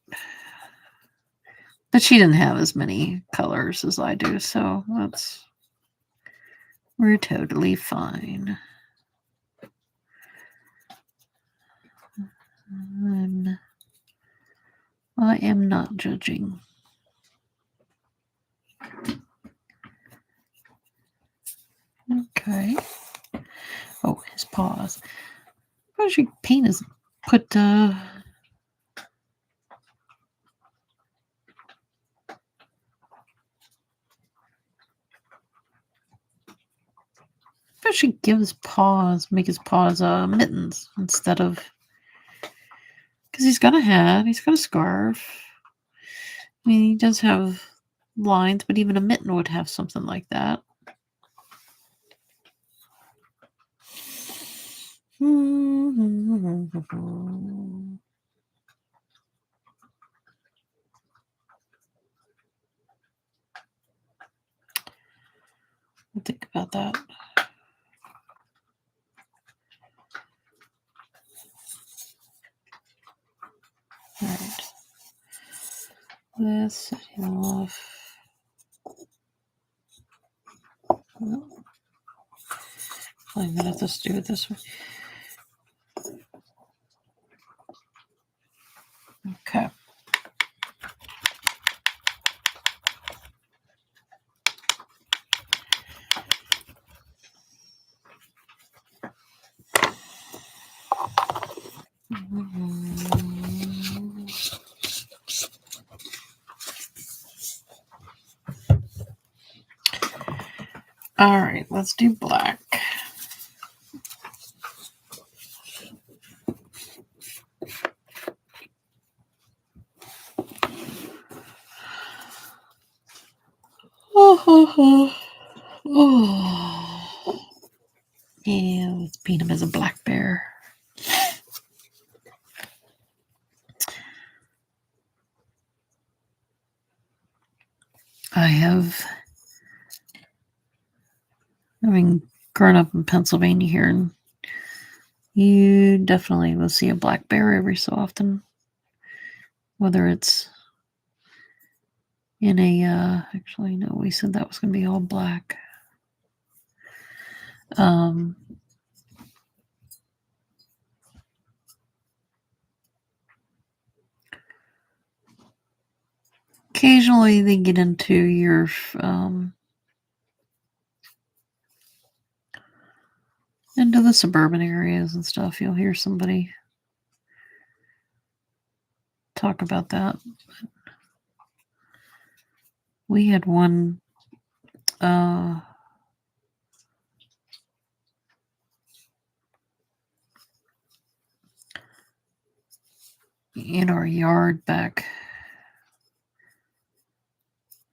But she didn't have as many colors as I do, so we're totally fine. I am not judging. Okay. Oh, his paws. Why don't you paint his put I should make his paws mittens instead of, because he's got a hat, he's got a scarf. I mean, he does have lines, but even a mitten would have something like that. I'll think about that. All right. Let's set him off. I'm gonna have to do it this way. Okay. All right, let's do black. Yeah, let's paint him as a black bear. Having grown up in Pennsylvania here, and you definitely will see a black bear every so often, whether it's in a, actually, no, we said that was going to be all black. Occasionally they get into your, into the suburban areas and stuff. You'll hear somebody talk about that. We had one in our yard back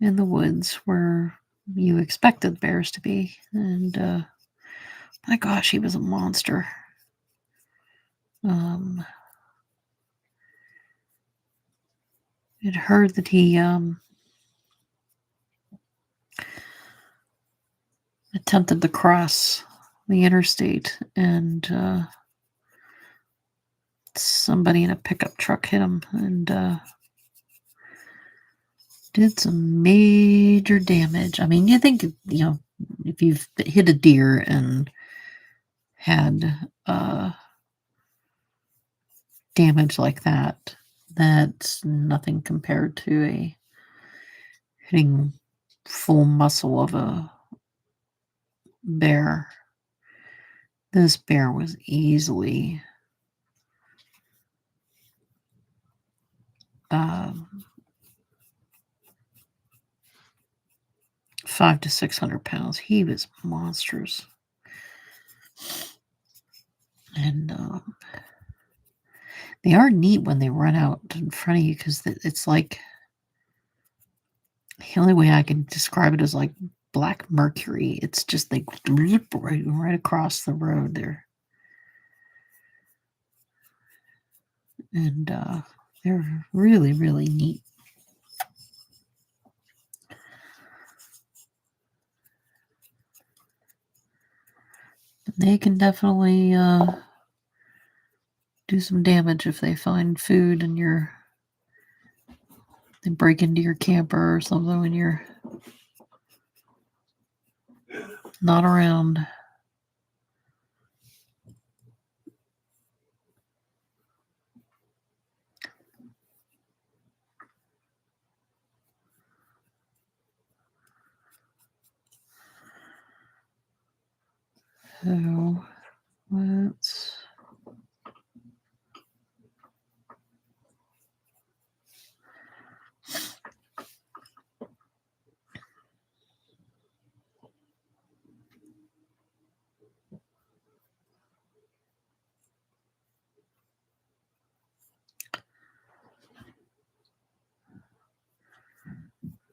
in the woods where you expected bears to be. And my gosh, he was a monster. It heard that he attempted to cross the interstate, and somebody in a pickup truck hit him and did some major damage. I mean, you think, if you've hit a deer and had damage like that, that's nothing compared to hitting full muscle of a bear. This bear was easily 500 to 600 pounds. He was monstrous. And they are neat when they run out in front of you, because it's like, the only way I can describe it is like black mercury. It's just like right across the road there. And they're really, really neat. They can definitely do some damage if they find food and they break into your camper or something when you're not around. So let's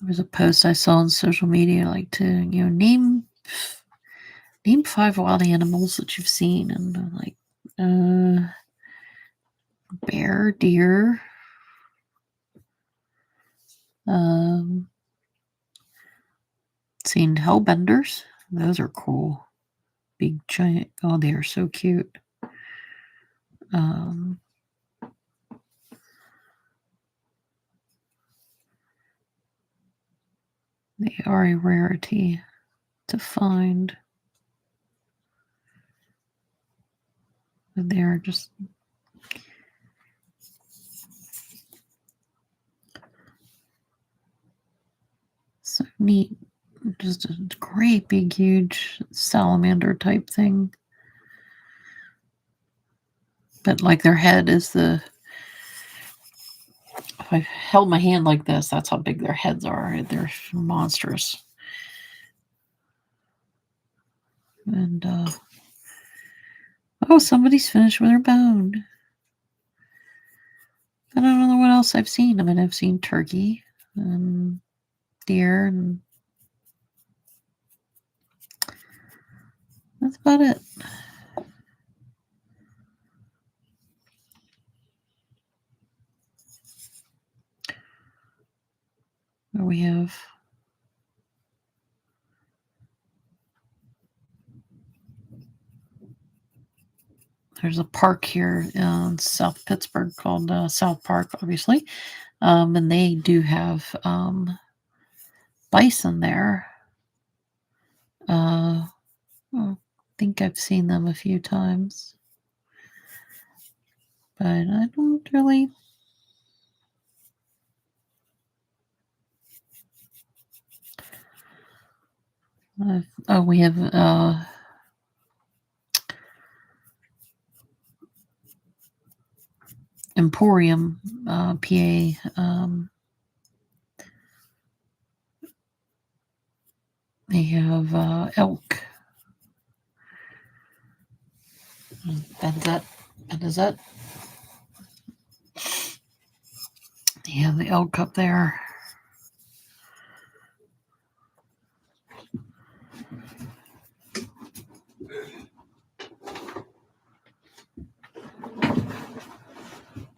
there was a post I saw on social media, like, to name 5 wild animals that you've seen, and I'm like, bear, deer, seen hellbenders. Those are cool. Big giant. Oh, they are so cute. They are a rarity to find. They are just so neat. Just a great big huge salamander type thing. But like their head is if I held my hand like this, that's how big their heads are. They're monstrous. And somebody's finished with their bone. I don't know what else I've seen. I mean, I've seen turkey and deer, and that's about it. We have there's a park here in South Pittsburgh called South Park, obviously, and they do have bison there. I think I've seen them a few times, but I don't really. We have Emporium, PA. They have elk. Benzet. They have the elk up there.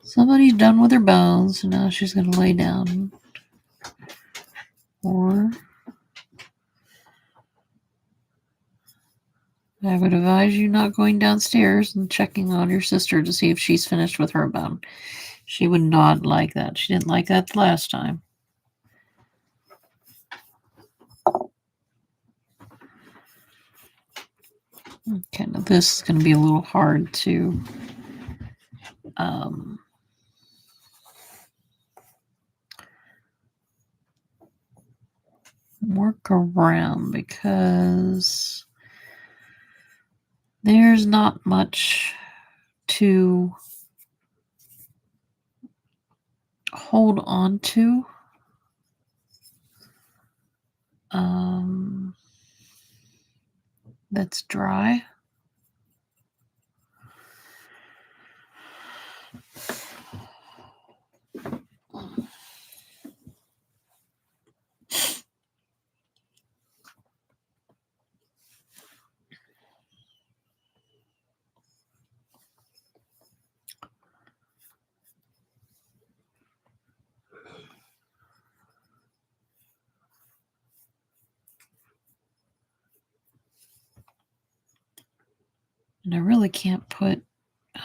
Somebody's done with her bones, so now she's going to lay down. Or I would advise you not going downstairs and checking on your sister to see if she's finished with her bone. She would not like that. She didn't like that the last time. Okay, now this is going to be a little hard to work around because there's not much to hold on to. That's dry. And I really can't put,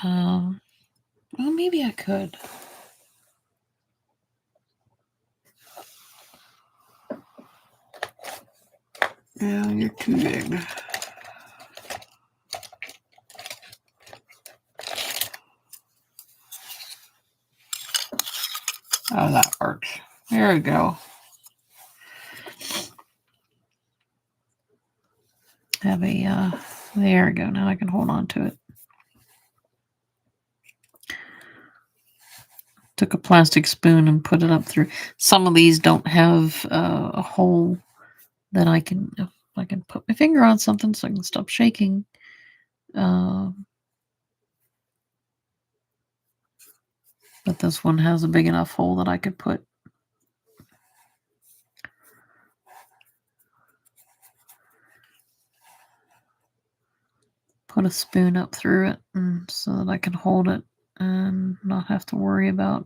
well, maybe I could. Yeah, you're too big. Oh, that works. There we go. Have a, there we go. Now I can hold on to it. Took a plastic spoon and put it up through. Some of these don't have a hole that I can put my finger on something so I can stop shaking. But this one has a big enough hole that I could put a spoon up through it so that I can hold it and not have to worry about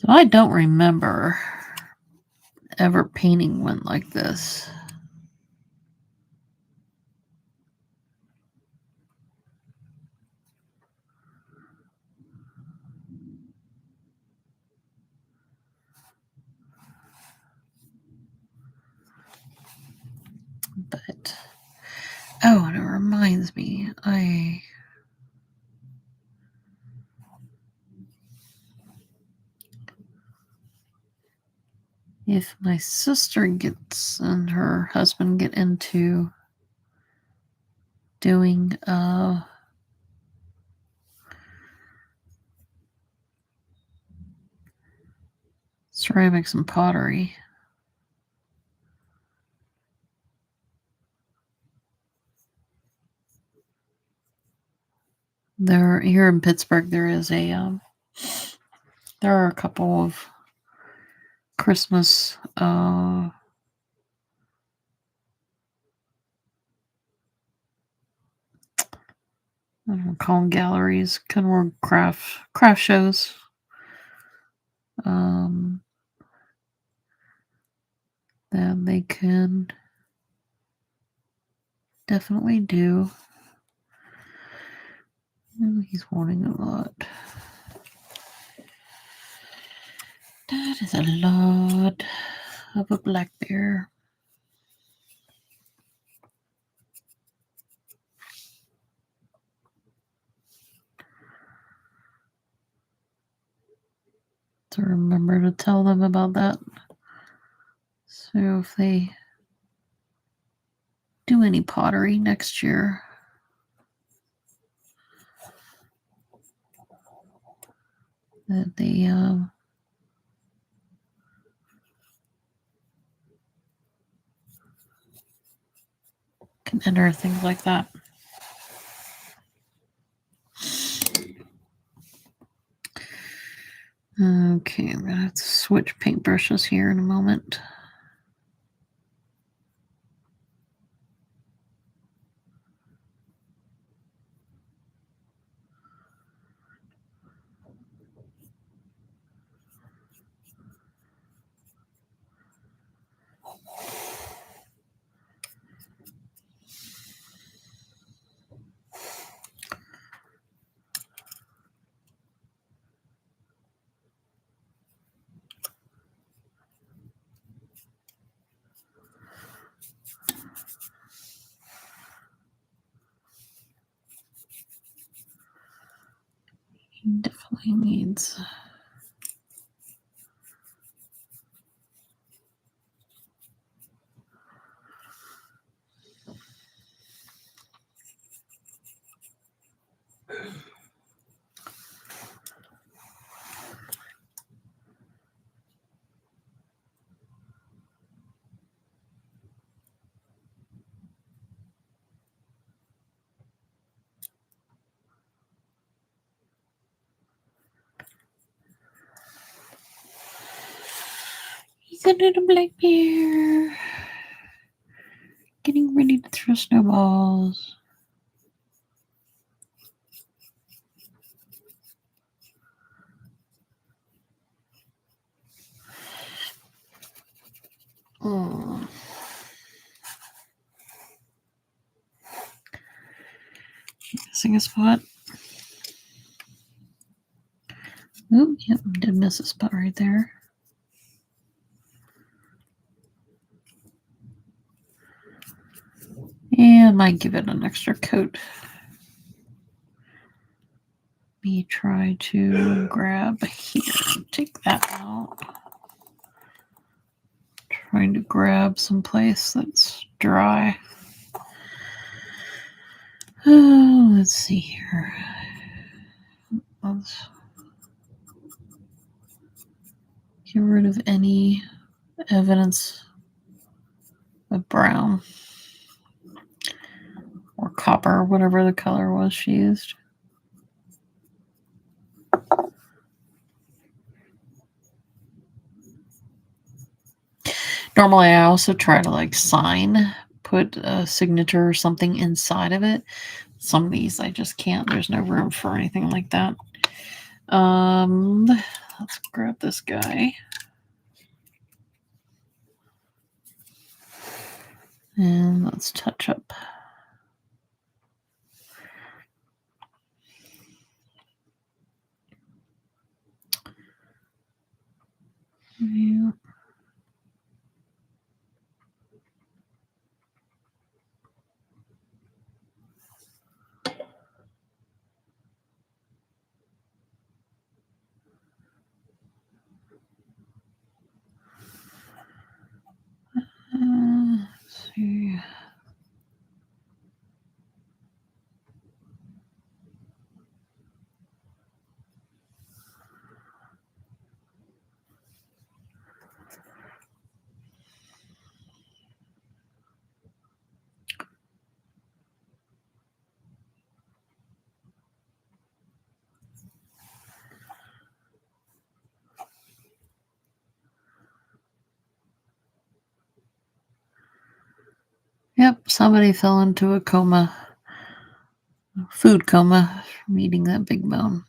So I don't remember ever painting one like this. But, oh, and it reminds me, if my sister gets and her husband get into doing ceramics and pottery, there here in Pittsburgh there is a there are a couple of Christmas I don't know, call them galleries, kind of more craft shows. That they can definitely do. Oh, he's wanting a lot. That is a lot of a black bear. So remember to tell them about that. So if they do any pottery next year, that they can enter things like that. Okay, I'm gonna have to switch paintbrushes here in a moment. He definitely needs. He's a little black bear. Getting ready to throw snowballs. Missing a spot. Oop, yep, did miss a spot right there. And might give it an extra coat. Me try to grab here. Take that out. Trying to grab some place that's dry. Oh, let's see here. Let's get rid of any evidence of brown or copper, whatever the color was she used. Normally, I also try to put a signature or something inside of it. Some of these I just can't. There's no room for anything like that. Let's grab this guy. And let's touch up. Yeah. Let's see. Yep, somebody fell into a coma, food coma, from eating that big bone.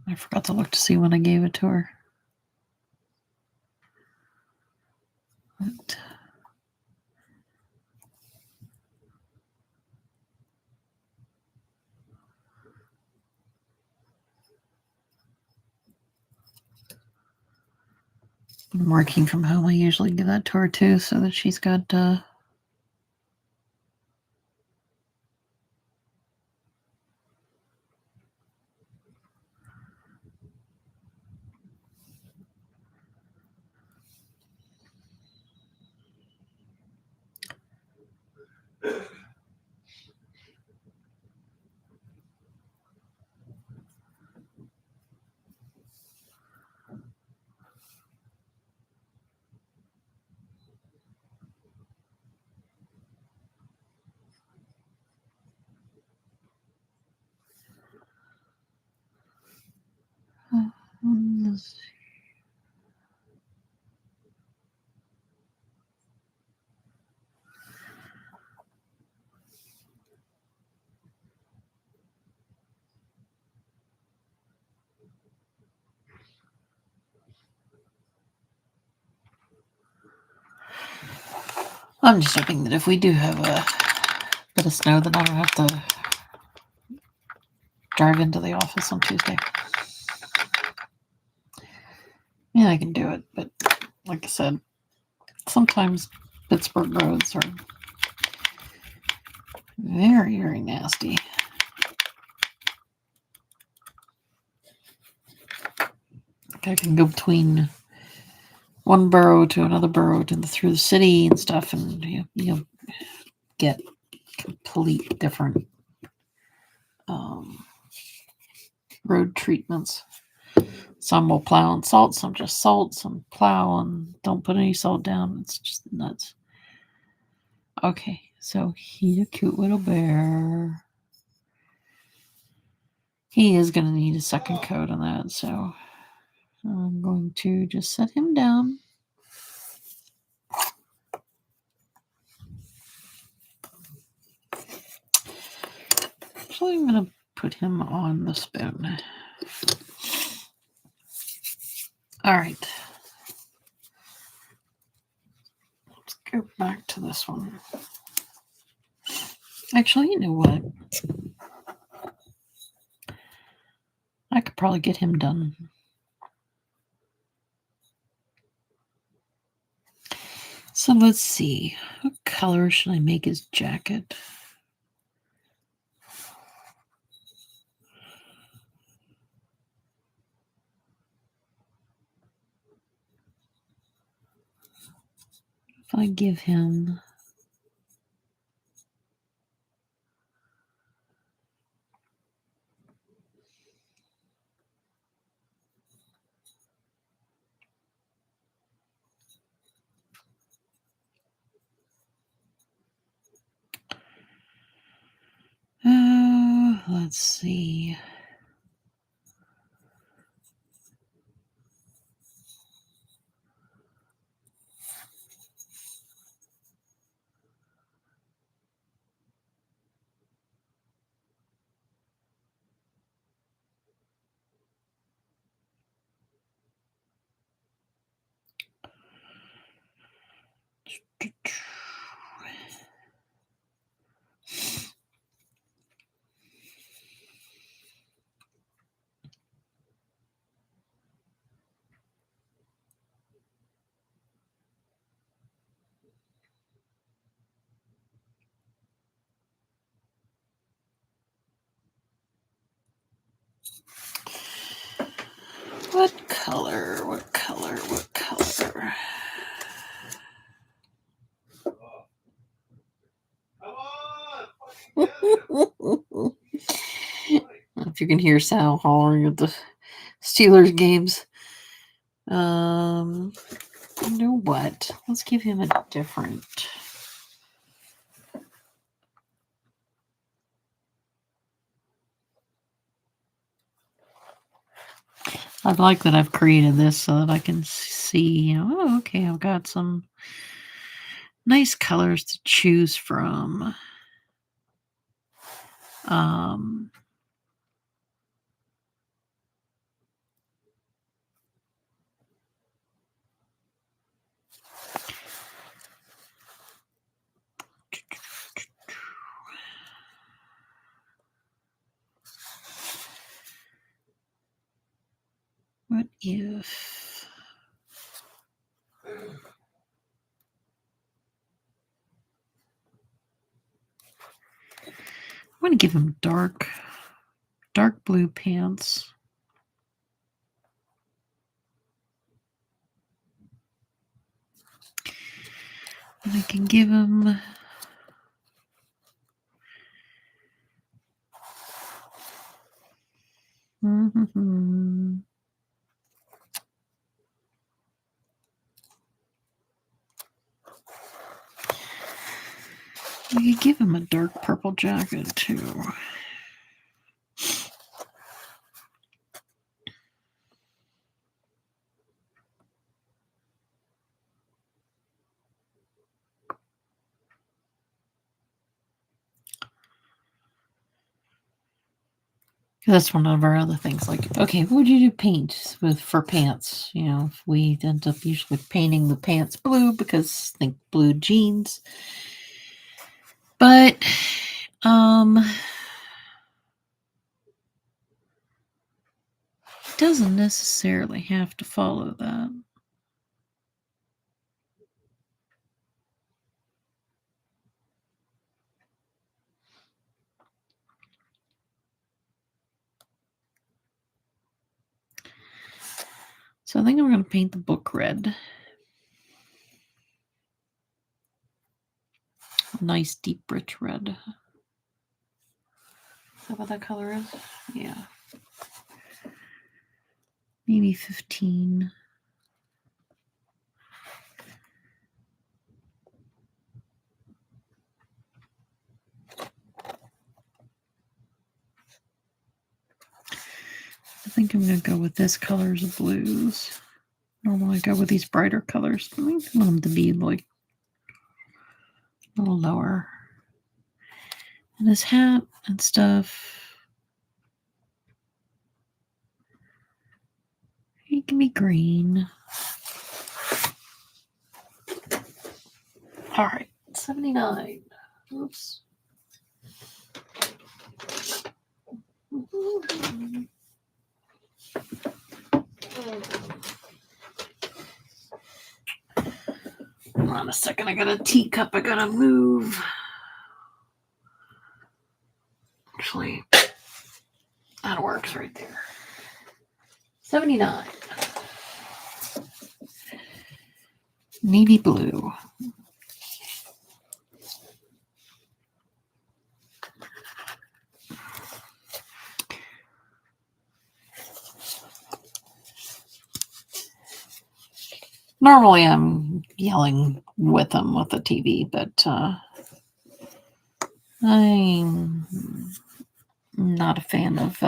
I forgot to look to see when I gave it to her. But I'm working from home. I usually give that to her too, so that she's got Let's see. I'm just hoping that if we do have a bit of snow, then I don't have to drive into the office on Tuesday. Yeah, I can do it, but like I said, sometimes Pittsburgh roads are very, very nasty. I can go between one borough to another borough through the city and stuff, and you get complete different road treatments. Some will plow and salt, some just salt, some plow and don't put any salt down. It's just nuts. Okay, so he's a cute little bear. He is going to need a second coat on that, so I'm going to just set him down. Actually, I'm going to put him on the spoon. All right. Let's go back to this one. Actually, you know what? I could probably get him done. So let's see. What color should I make his jacket? If I give him let's see. What color? What color? What color? If you can hear Sal hollering at the Steelers games. You know what? Let's give him a different. I like that I've created this so that I can see, oh, okay, I've got some nice colors to choose from. What if I'm going to give him dark blue pants. And I can give him We could give him a dark purple jacket too. That's one of our other things. Like, okay, what would you do paint with for pants? You know, if we end up usually painting the pants blue because think blue jeans. But it doesn't necessarily have to follow that. So I think I'm going to paint the book red. A nice deep rich red. Is that what that color is? Yeah. Maybe 15. I think I'm going to go with this colors of blues. Normally I go with these brighter colors. I want them to be like a little lower. And his hat and stuff. It can be green. All right, 79. Oops. Hold on a second. I got a teacup I gotta move. Actually, that works right there. 79. Navy blue. Normally I'm yelling with them with the TV, but I'm not a fan of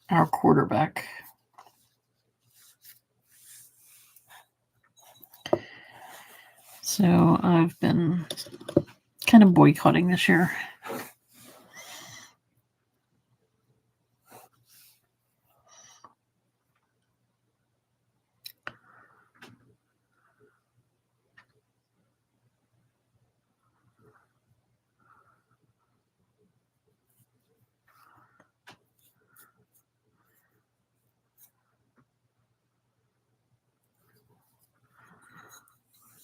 our quarterback. So I've been kind of boycotting this year.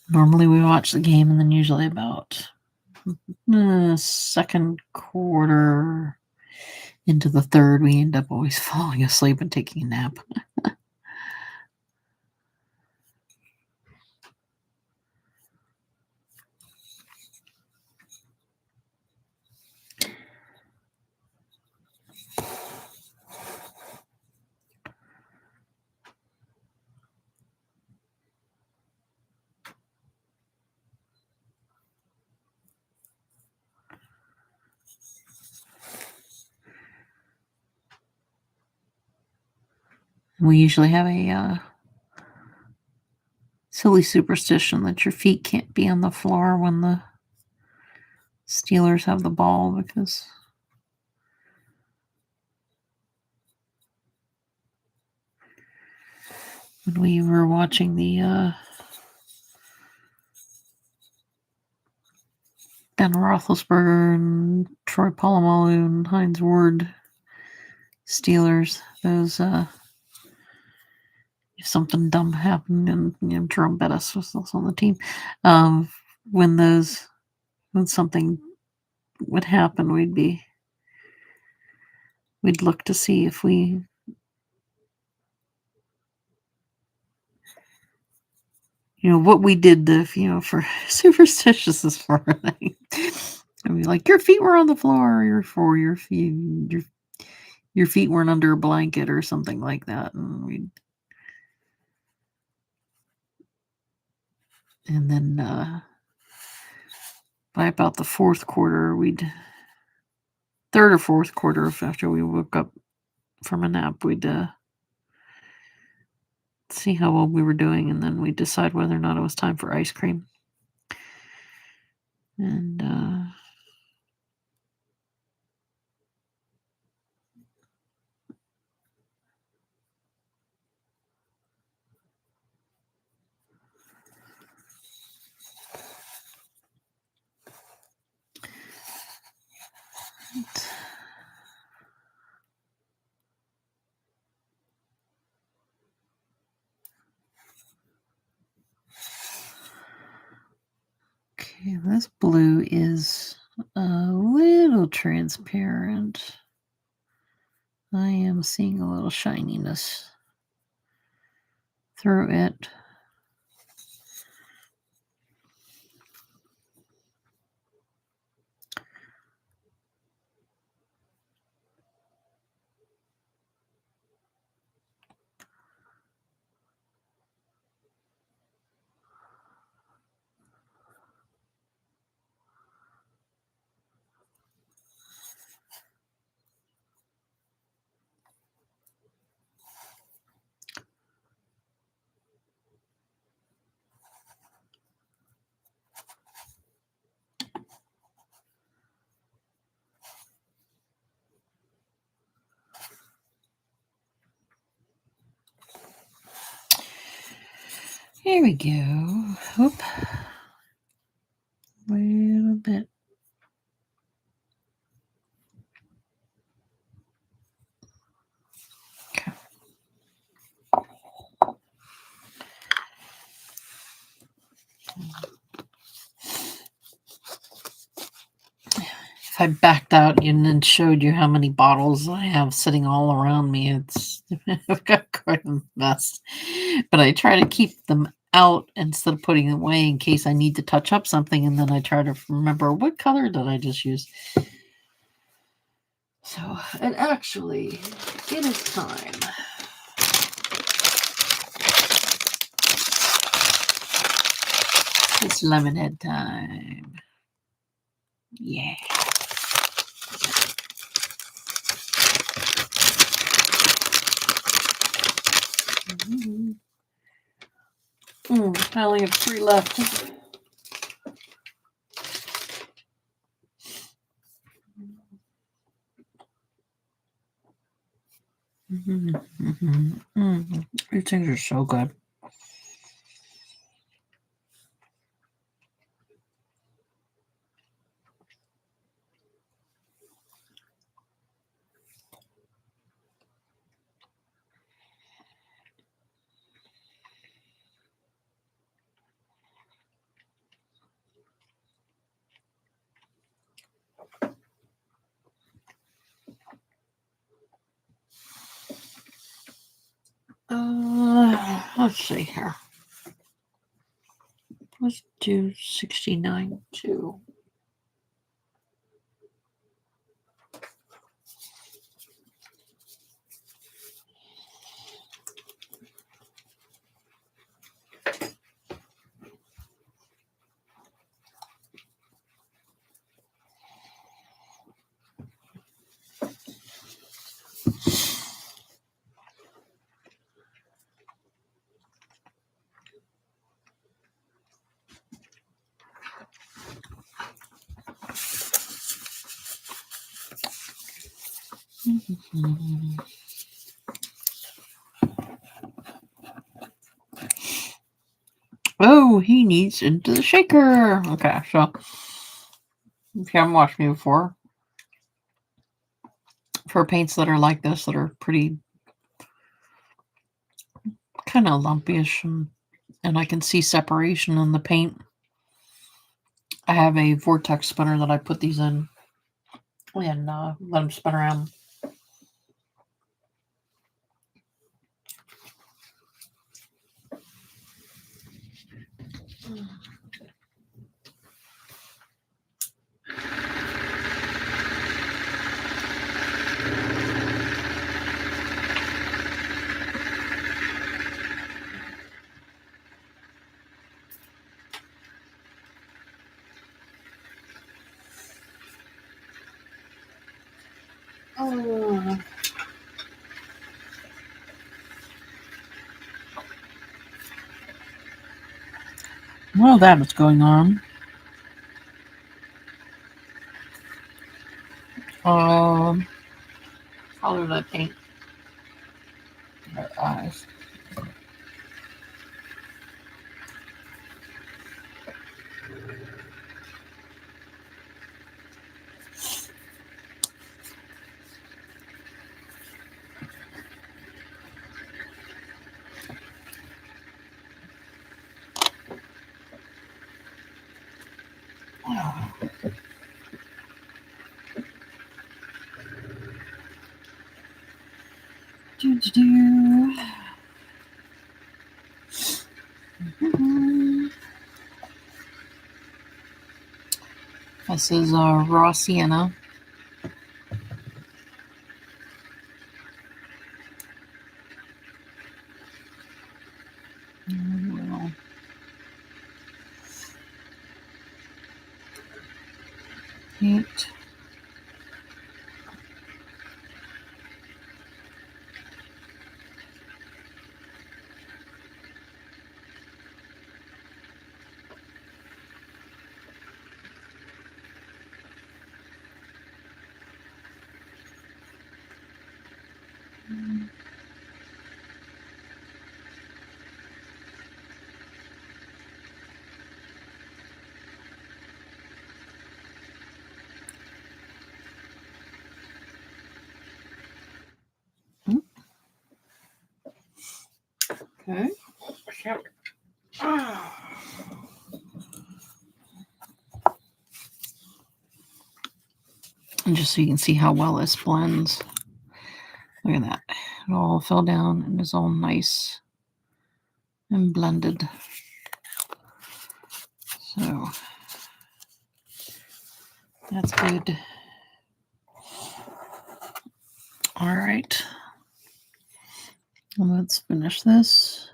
Normally we watch the game and then usually about the second quarter into the third, we end up always falling asleep and taking a nap. We usually have a silly superstition that your feet can't be on the floor when the Steelers have the ball because when we were watching the Ben Roethlisberger and Troy Polamalu and Heinz Ward Steelers, those if something dumb happened and Jerome Bettis was also on the team, when something would happen, we'd look to see if we what we did to for superstitious is for thing. And be like, your feet were on the floor, your feet weren't under a blanket or something like that, and And then by about the fourth quarter, third or fourth quarter after we woke up from a nap, we'd see how well we were doing, and then we'd decide whether or not it was time for ice cream. And okay, this blue is a little transparent. I am seeing a little shininess through it. Here we go. Oop. A little bit. Okay. If I backed out and then showed you how many bottles I have sitting all around me, I've got quite a mess. But I try to keep them out instead of putting them away in case I need to touch up something, and then I try to remember what color did I just use. So, and actually, it is time. It's Lemonhead time. Yeah. I only have 3 left. These things are so good. Let's see here. Let's do 69 too. Oh, he needs into the shaker. Okay, so if you haven't watched me before, for paints that are like this, that are pretty kind of lumpyish, and I can see separation in the paint, I have a vortex spinner that I put these in and let them spin around. Oh. Well, that is going on. Color that paint. Her eyes. Do. This is raw sienna. Paint. Okay. And just so you can see how well this blends. Look at that. It all fell down and is all nice and blended. So that's good. All right. Let's finish this.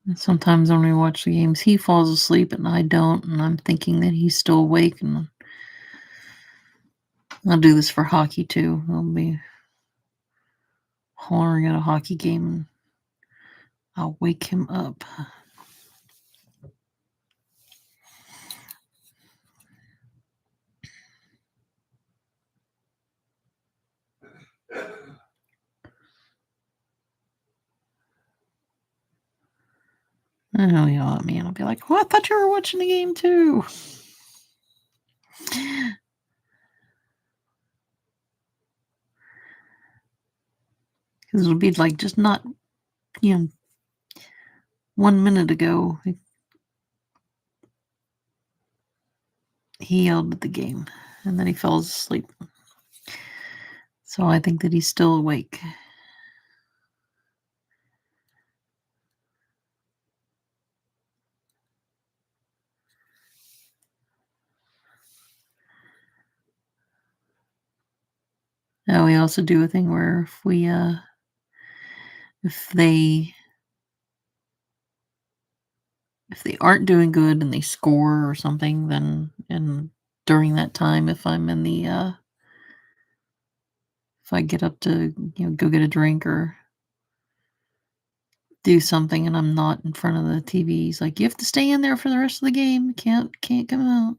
And sometimes when we watch the games, he falls asleep and I don't, and I'm thinking that he's still awake. And I'll do this for hockey too. I'll be hollering at a hockey game and I'll wake him up. And he'll yell at me and I'll be like, "Oh, I thought you were watching the game too." Because it'll be like just not, 1 minute ago, he yelled at the game and then he fell asleep. So I think that he's still awake. Now we also do a thing where if they aren't doing good and they score or something, then and during that time, if I'm in the if I get up to go get a drink or do something and I'm not in front of the TV, he's like, "You have to stay in there for the rest of the game. Can't come out."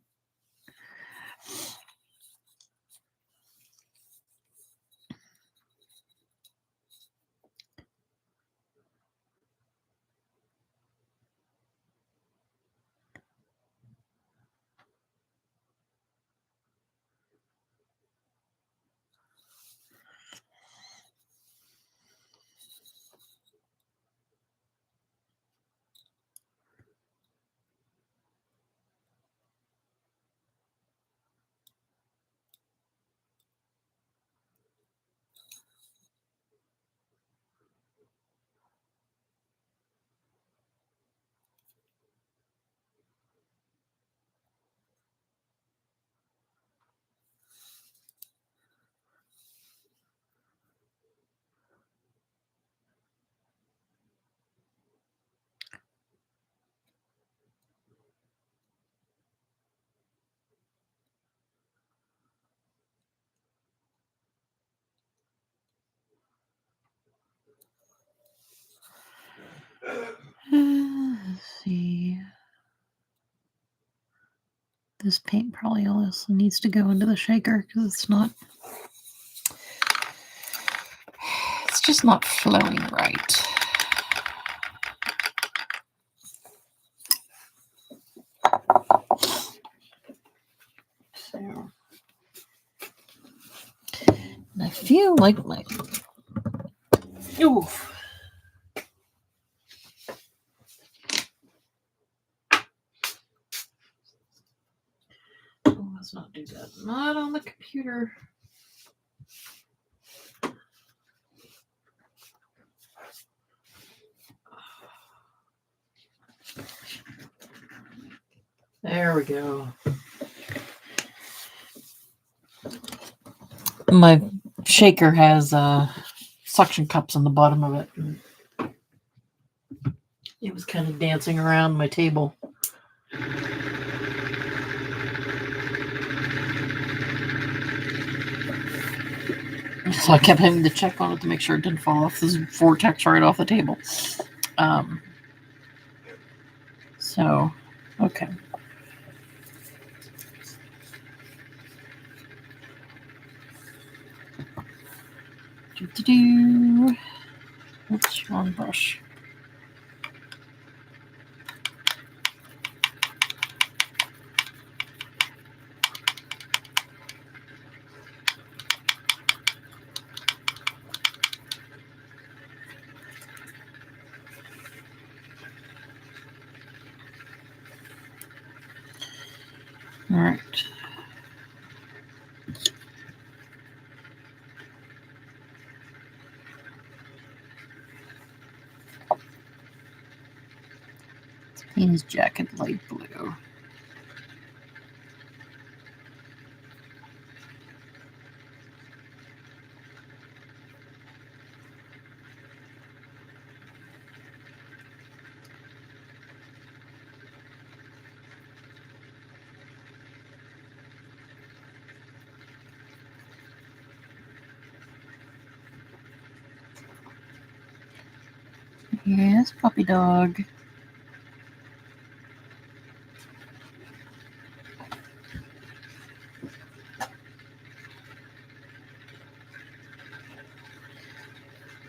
Let's see. This paint probably also needs to go into the shaker because it's just not flowing right. So, and I feel like my let's not do that. Not on the computer. There we go. My shaker has suction cups on the bottom of it. It was kind of dancing around my table. So I kept having to check on it to make sure it didn't fall off this vortex right off the table. So, okay. Oops, wrong brush. All right. His jacket light blue. Yes, puppy dog.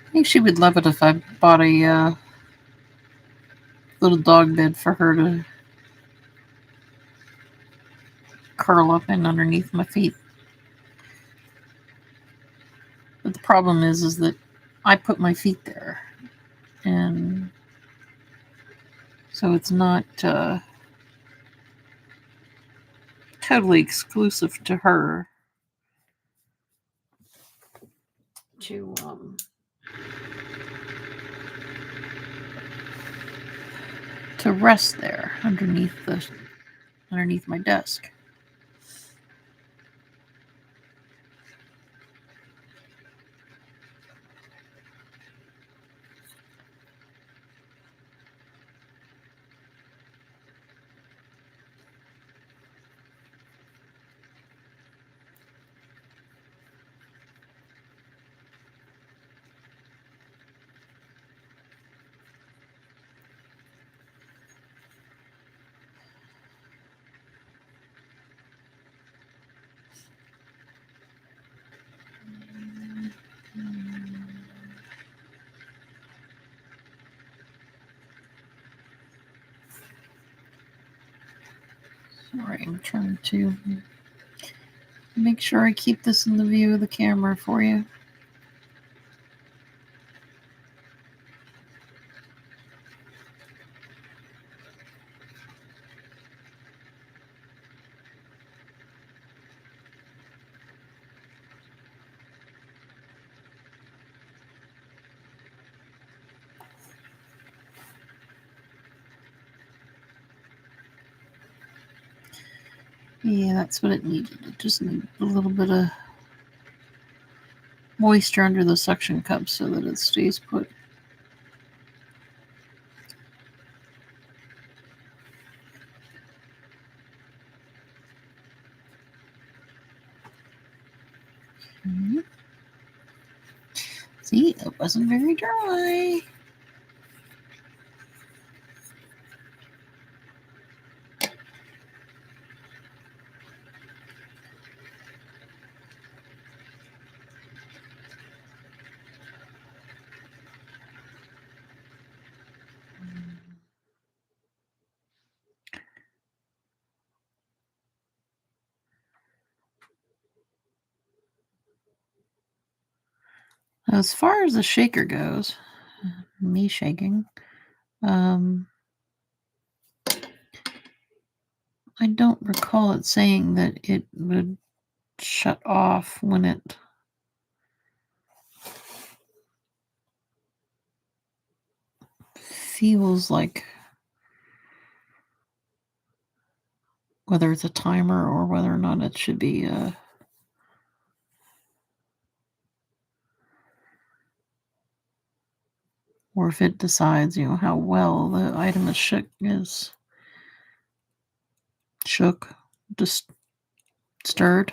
I think she would love it if I bought a little dog bed for her to curl up in underneath my feet. But the problem is that I put my feet there, and so it's not totally exclusive to her to rest there underneath my desk. Sorry, I'm trying to make sure I keep this in the view of the camera for you. Yeah, that's what it needed. It just needed a little bit of moisture under the suction cup so that it stays put. Okay. See, it wasn't very dry. As far as the shaker goes, me shaking, I don't recall it saying that it would shut off when it feels like, whether it's a timer or whether or not it should be or if it decides, how well the item is shook, just stirred.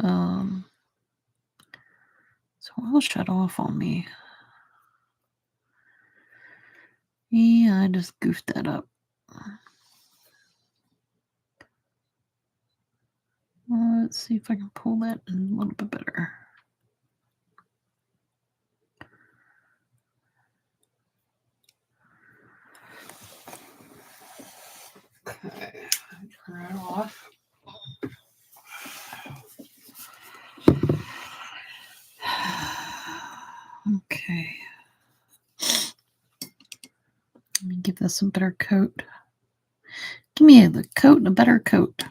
So it will shut off on me. Yeah, I just goofed that up. Let's see if I can pull that in a little bit better. Okay, turn it off. Okay. Let me give this a better coat. Give me the coat and a better coat.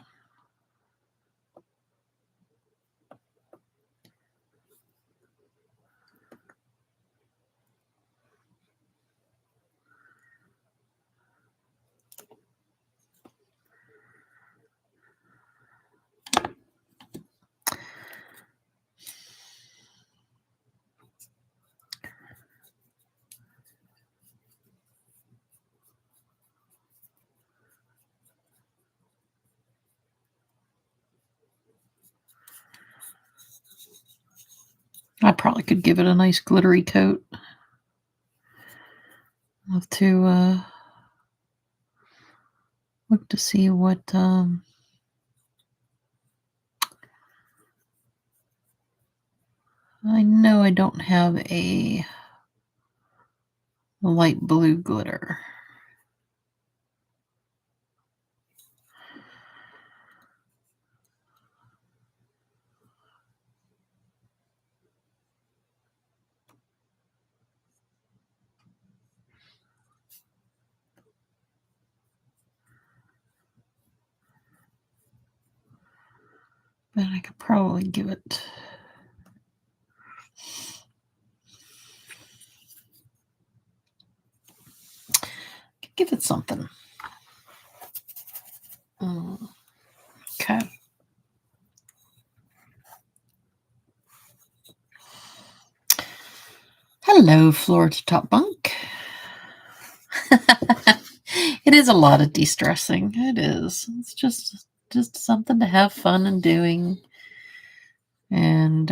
I probably could give it a nice glittery coat. I'll have to look to see what I know I don't have a light blue glitter. But I could probably give it. Give it something. Okay. Hello, floor to top bunk. It is a lot of de-stressing. It is. It's just something to have fun in doing. And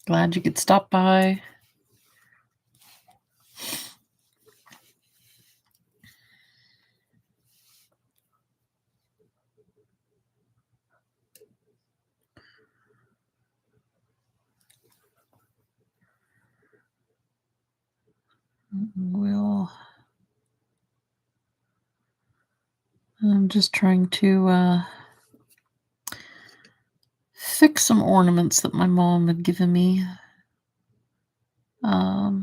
glad you could stop by. I'm just trying to fix some ornaments that my mom had given me. I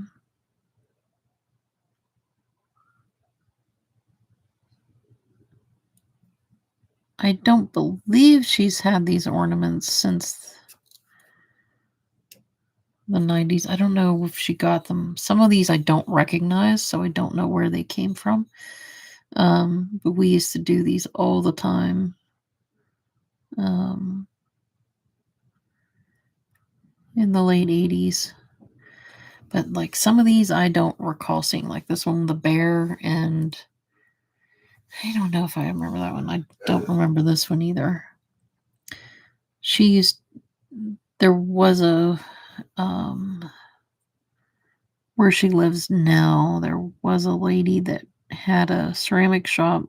don't believe she's had these ornaments since the 90s. I don't know if she got them. Some of these I don't recognize, so I don't know where they came from. But we used to do these all the time. In the late 80s. But like some of these I don't recall seeing, like this one with the bear, and I don't know if I remember that one. I don't remember this one either. There was a where she lives now, there was a lady that had a ceramic shop.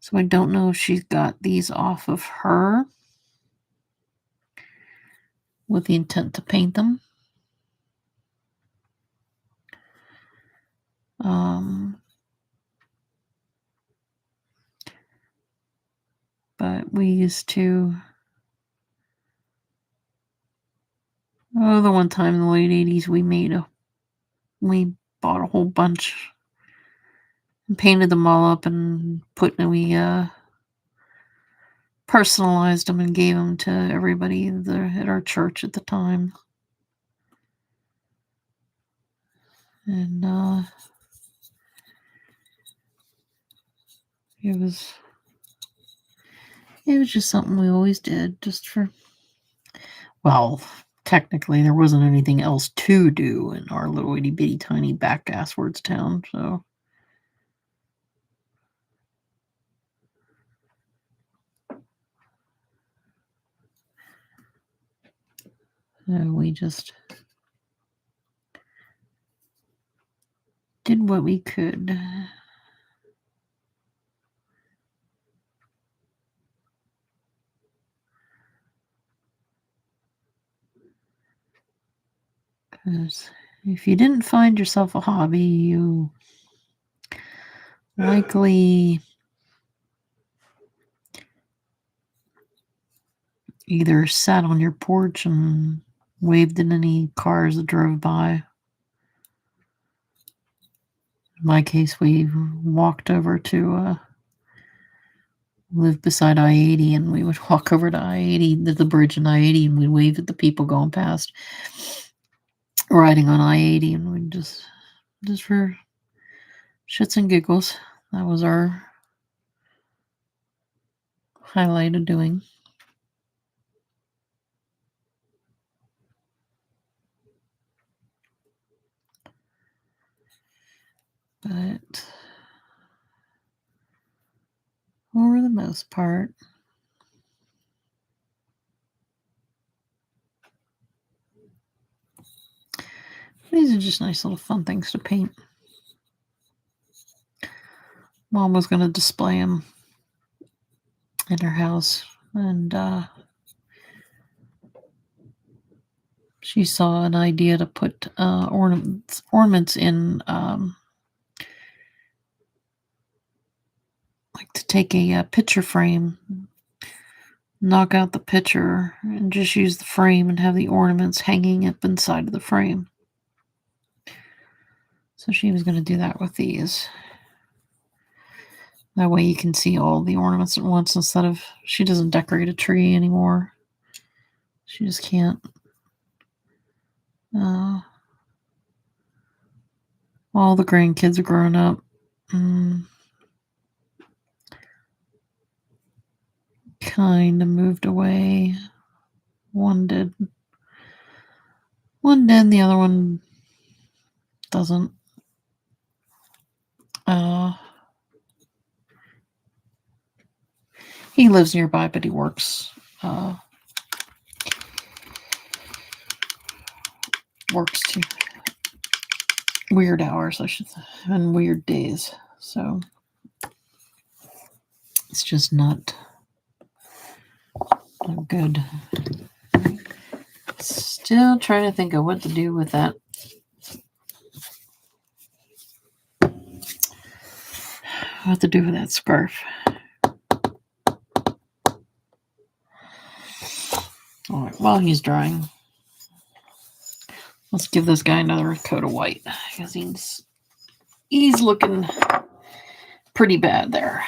So I don't know if she's got these off of her with the intent to paint them. But we used to, the one time in the late 80s we bought a whole bunch and painted them all up and we personalized them and gave them to everybody at our church at the time. And it was just something we always did, just for, well, technically there wasn't anything else to do in our little itty bitty tiny back asswards town, so we just did what we could. Because if you didn't find yourself a hobby, you likely either sat on your porch and waved at any cars that drove by. In my case, we walked over to live beside I-80, and we would walk over to I-80, the bridge in I-80, and we'd wave at the people going past, riding on I-80, and we'd just for shits and giggles. That was our highlight of doing. But for the most part, these are just nice little fun things to paint. Mom was going to display them in her house, and she saw an idea to put ornaments in, like to take a picture frame, knock out the picture, and just use the frame and have the ornaments hanging up inside of the frame. So she was going to do that with these. That way you can see all the ornaments at once, instead of, she doesn't decorate a tree anymore. She just can't. All the grandkids are growing up. Kind of moved away. One did, the other one doesn't. He lives nearby, but he works to weird hours, I should say, and weird days. So it's just not good. Still trying to think of what to do with that. What to do with that scarf. All right, while he's drying, let's give this guy another coat of white, because he's looking pretty bad there.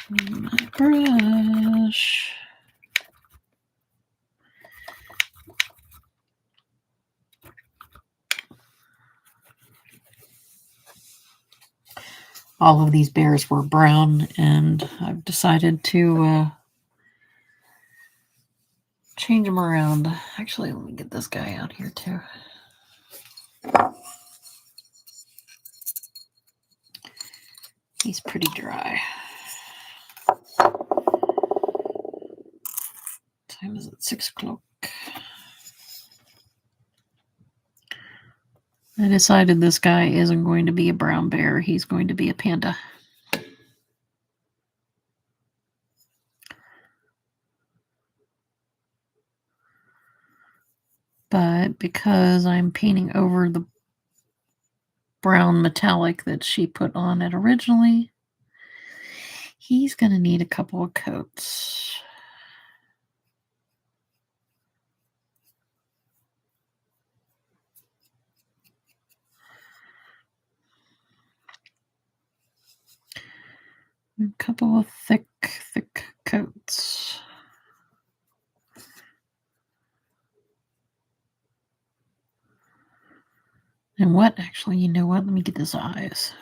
My brush. All of these bears were brown, and I've decided to change them around. Actually, let me get this guy out here too. He's pretty dry. Time is it? 6 o'clock. I decided this guy isn't going to be a brown bear. He's going to be a panda. But because I'm painting over the brown metallic that she put on it originally, he's going to need a couple of coats. A couple of thick coats. And what? Actually, you know what? Let me get his eyes.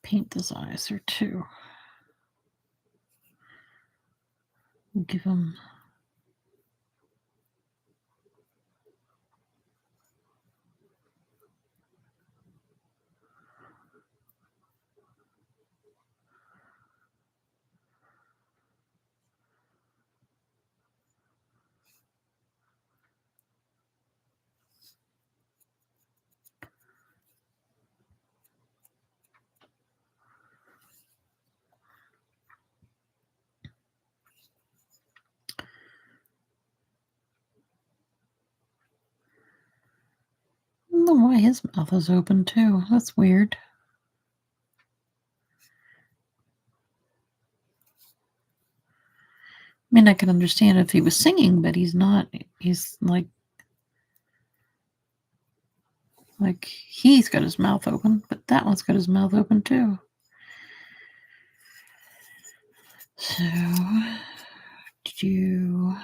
Paint his eyes there too. Give him. I don't know why his mouth is open too. That's weird. I mean, I could understand if he was singing, but he's not. He's like he's got his mouth open, but that one's got his mouth open too. So, do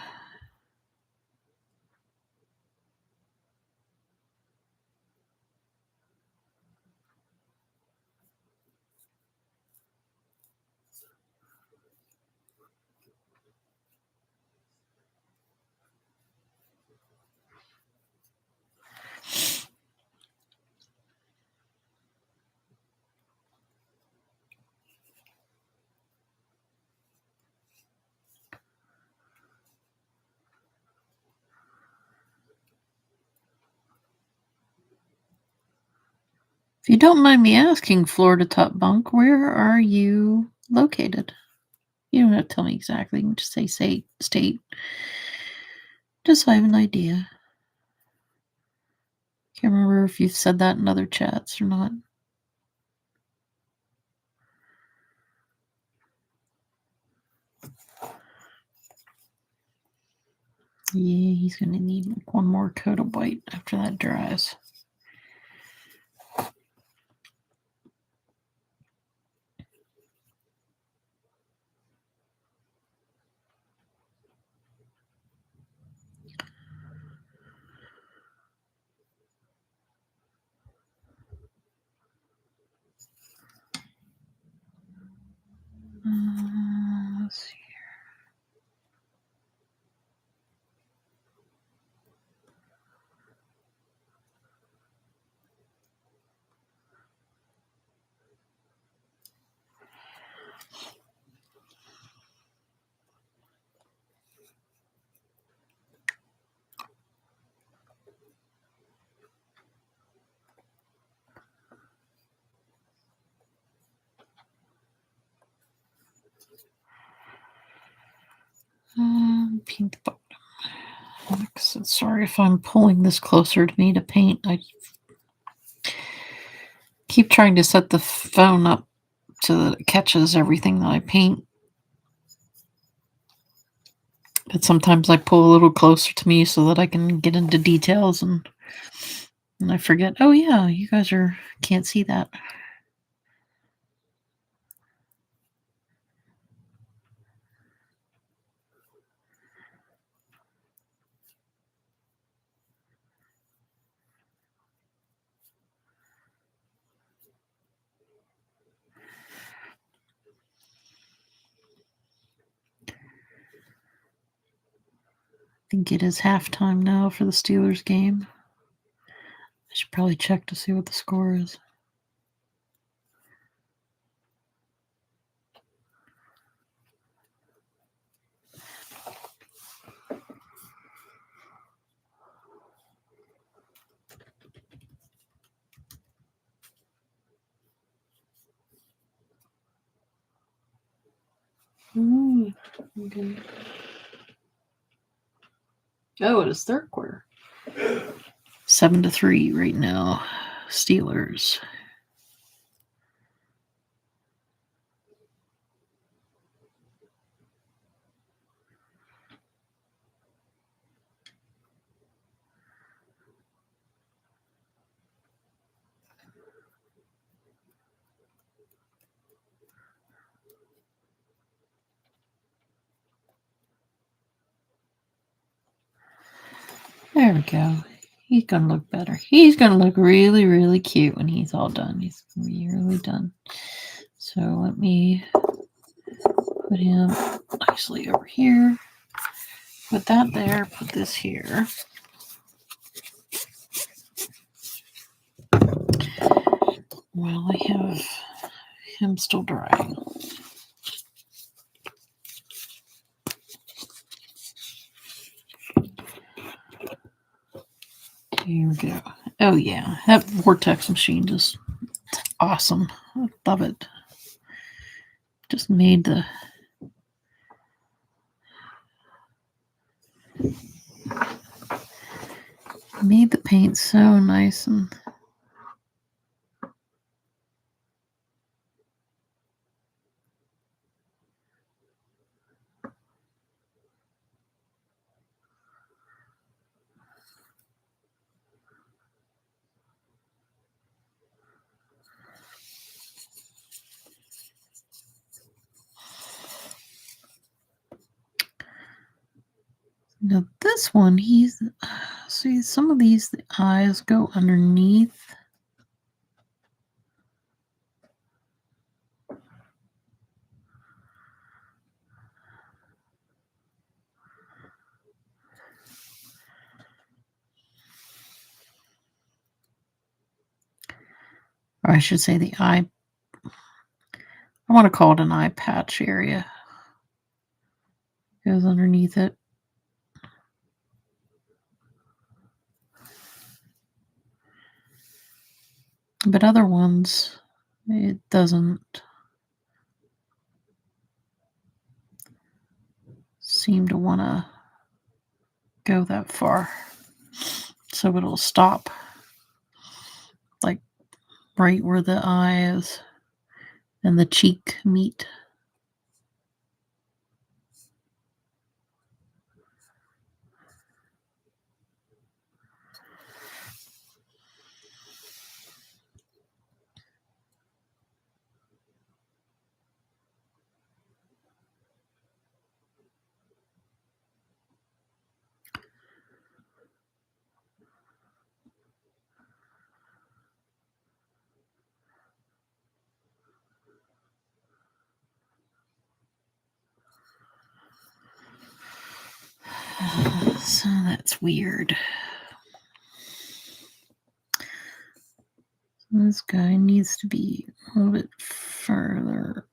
if you don't mind me asking, Florida Top Bunk, where are you located? You don't have to tell me exactly. You can just say state. Just so I have an idea. Can't remember if you've said that in other chats or not. Yeah, he's going to need one more coat of white after that dries. Let's see. Paint the bottom. Sorry if I'm pulling this closer to me to paint. I keep trying to set the phone up so that it catches everything that I paint. But sometimes I pull a little closer to me so that I can get into details and I forget, oh yeah, you guys can't see that. I think it is halftime now for the Steelers game. I should probably check to see what the score is. Okay. Oh, it is third quarter. 7-3 right now. Steelers. There we go. He's going to look better. He's going to look really, really cute when he's all done. He's going to be really done. So let me put him nicely over here. Put that there. Put this here. While I have him still drying. Here we go. Oh yeah, that vortex machine just awesome. I love it. Just made the paint so nice and now this one, he's see some of these the eyes go underneath. Or I should say the eye. I want to call it an eye patch area. Goes underneath it. But other ones, it doesn't seem to want to go that far. So it'll stop like right where the eye is and the cheek meet. So that's weird. This guy needs to be a little bit further.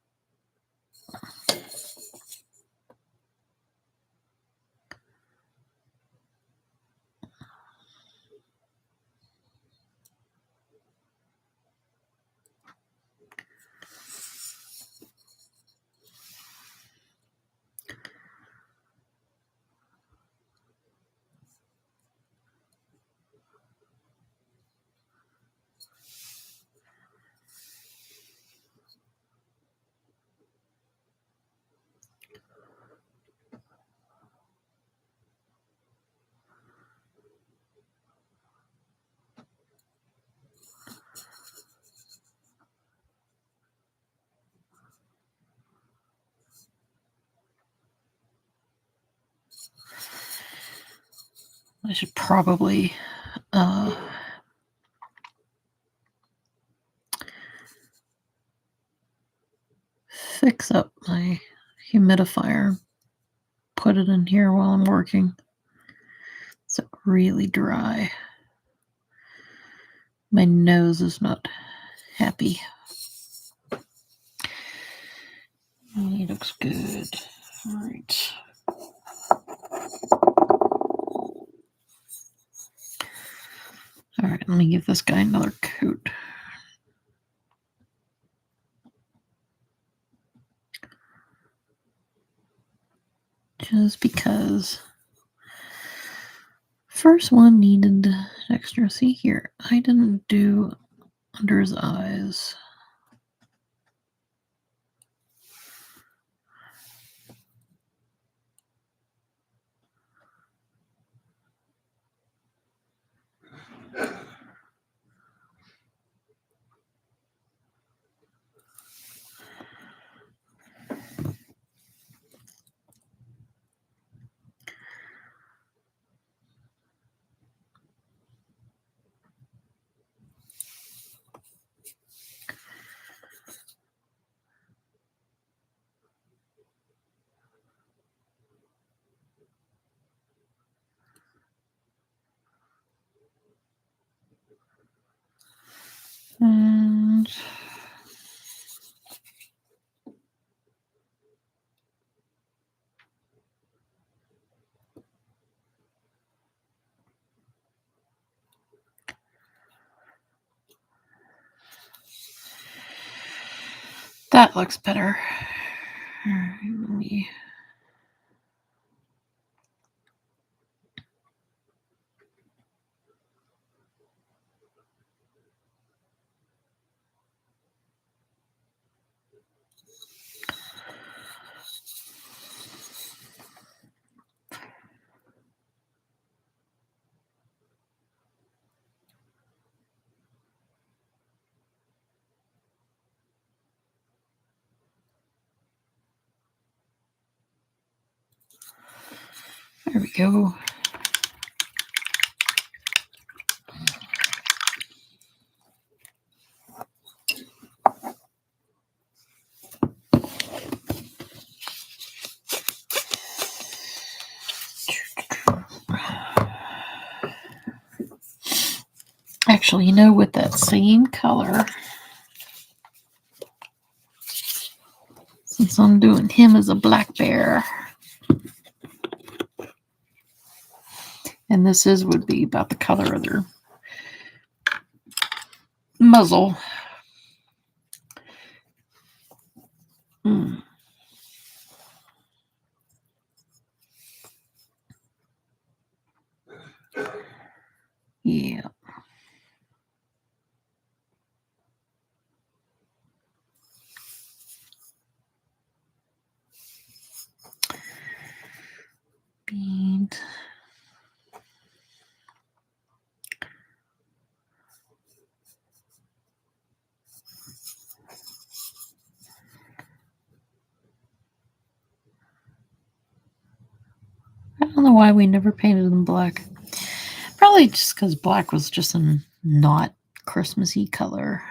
I should probably fix up my humidifier. Put it in here while I'm working. It's really dry. My nose is not happy. He looks good. All right. All right, let me give this guy another coat. Just because first one needed extra. See here, I didn't do under his eyes. And that looks better. All right, let me. There we go. Actually, you know, with that same color, since I'm doing him as a black bear, and this would be about the color of their muzzle. Yeah. Bead. I don't know why we never painted them black. Probably just because black was just a not Christmassy color.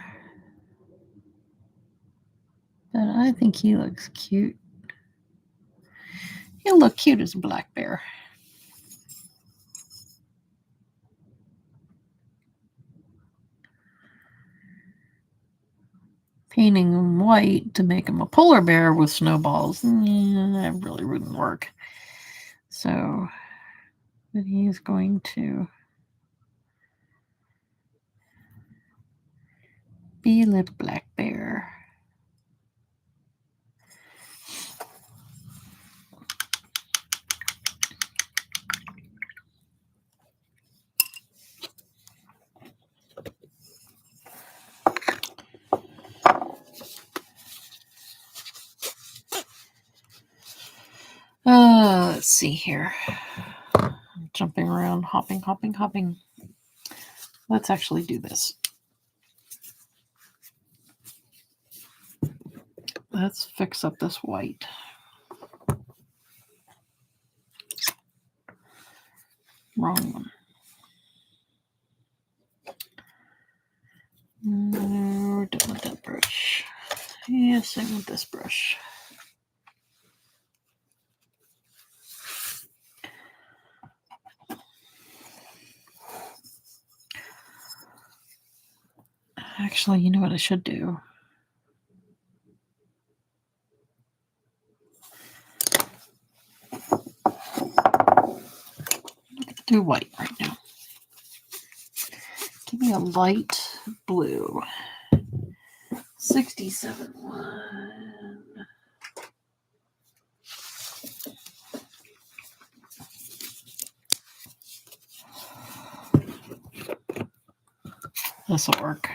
But I think he looks cute. He'll look cute as a black bear. Painting him white to make him a polar bear with snowballs, that really wouldn't work. So, but he's going to be a little black bear. Let's see here. I'm jumping around, hopping. Let's actually do this. Let's fix up this white. Wrong one. No, don't want that brush. Yes, I want this brush. Actually, you know what I should do? Do white right now. Give me a light blue. 67 one. This will work.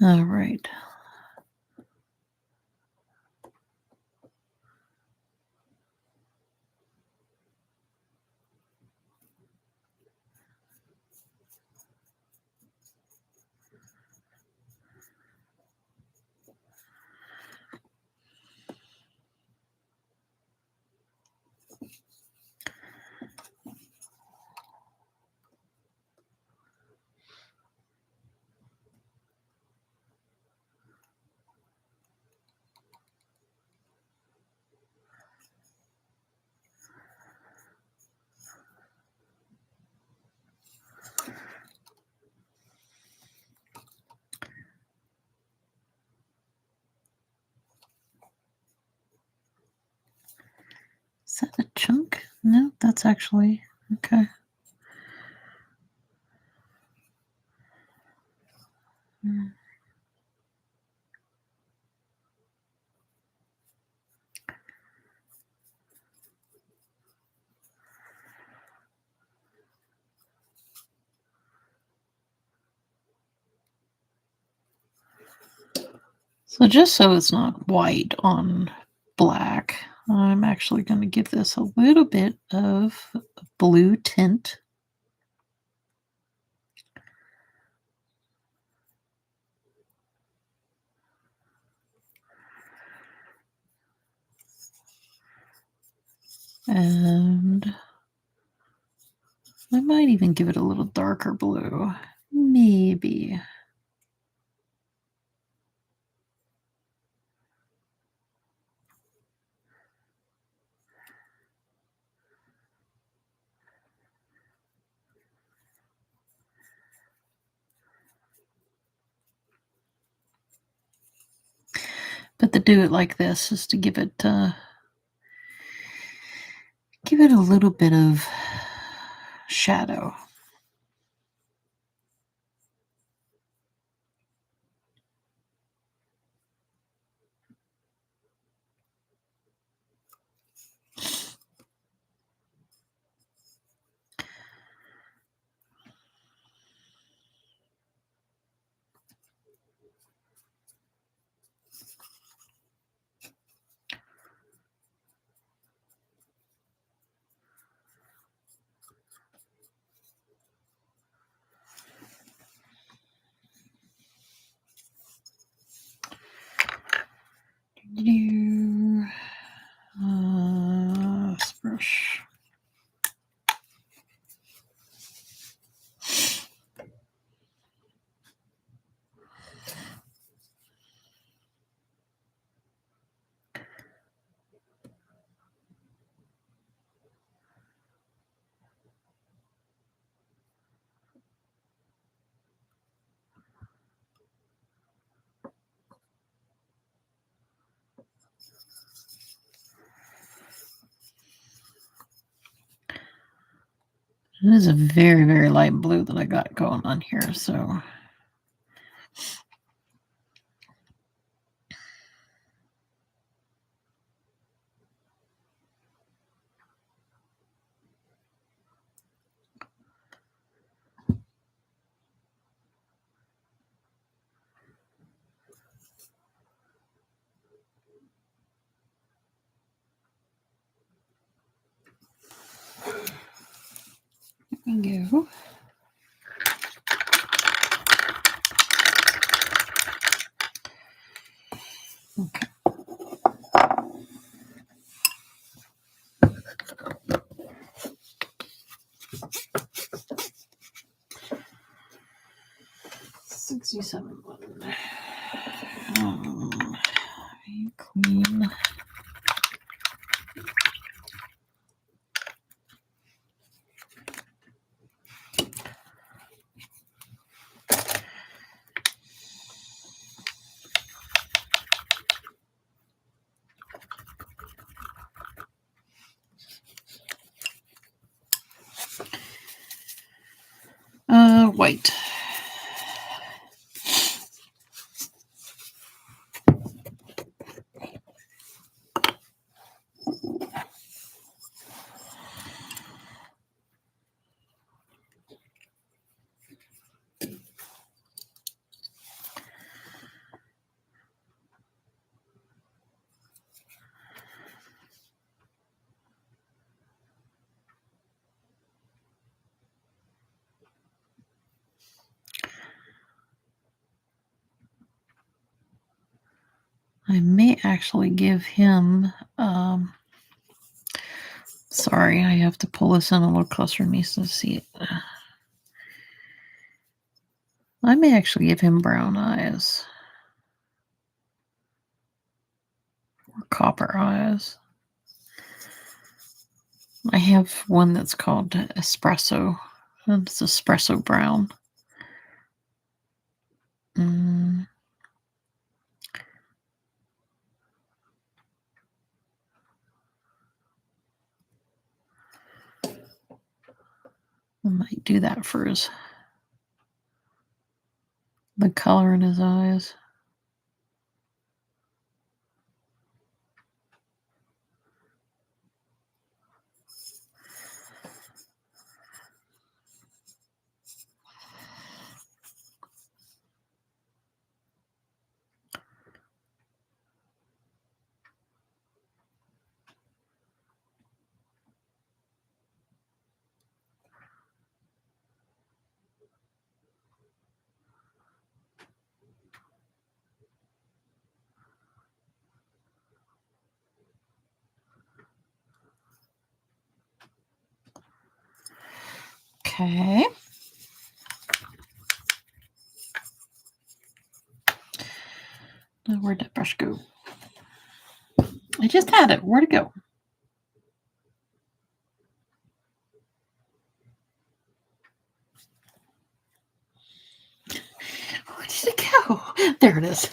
All right. Is that a chunk? No, that's actually okay. So just so it's not white on black, I'm actually going to give this a little bit of blue tint. And I might even give it a little darker blue. Maybe. But to do it like this is to give it a little bit of shadow. Brush. It is a very, very light blue that I got going on here, so. There we go. Okay. $67 button. Clean. White. I may actually give him, sorry, I have to pull this in a little closer to me so to see it. I may actually give him brown eyes. Or copper eyes. I have one that's called espresso. It's espresso brown. I might do that for the color in his eyes. Okay. Now where'd that brush go? I just had it. Where'd it go? Where did it go? There it is.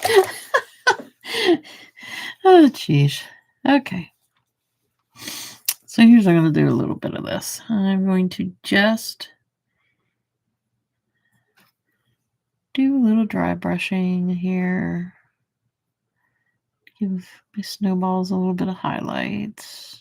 Oh, geez. Okay. So here's what I'm going to do a little bit of this. I'm going to just do a little dry brushing here. Give my snowballs a little bit of highlights.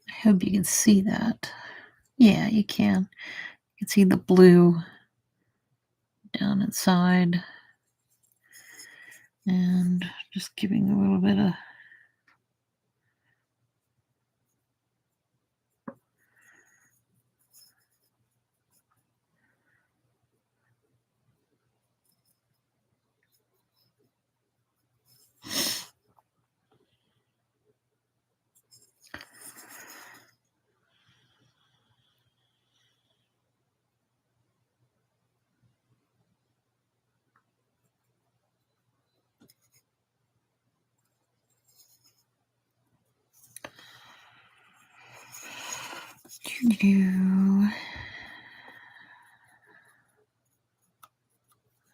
I hope you can see that. Yeah, you can. You can see the blue down inside. And just giving a little bit of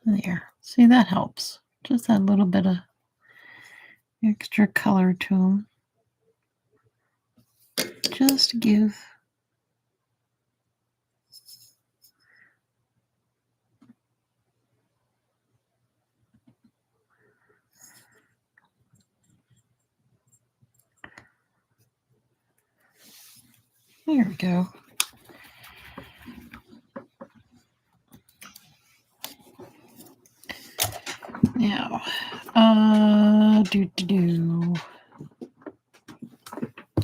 there. See, that helps. Just that little bit of extra color to them. Just to give there we go. Now,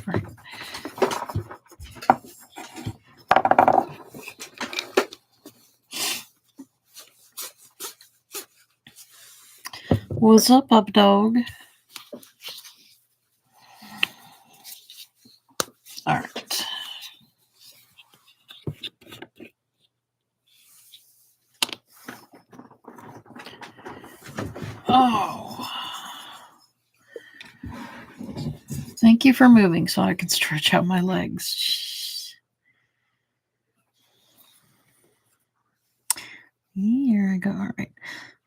Right. What's up, dog? All right. Oh. Thank you for moving so I can stretch out my legs. Here I go. All right.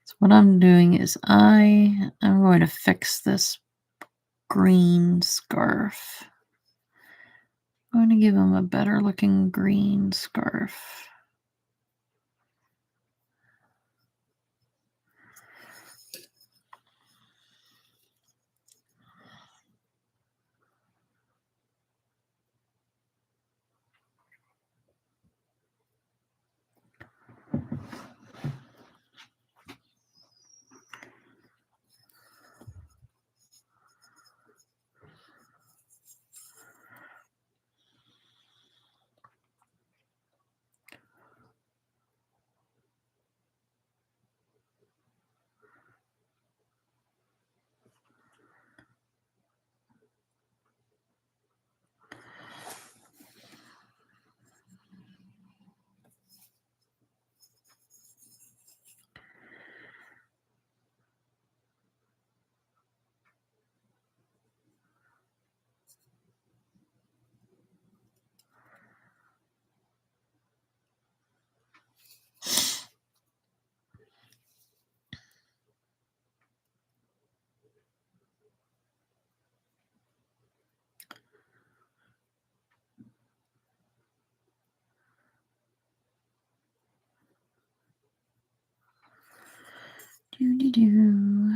So what I'm doing is I'm going to fix this green scarf. I'm going to give him a better looking green scarf. Do-do-do.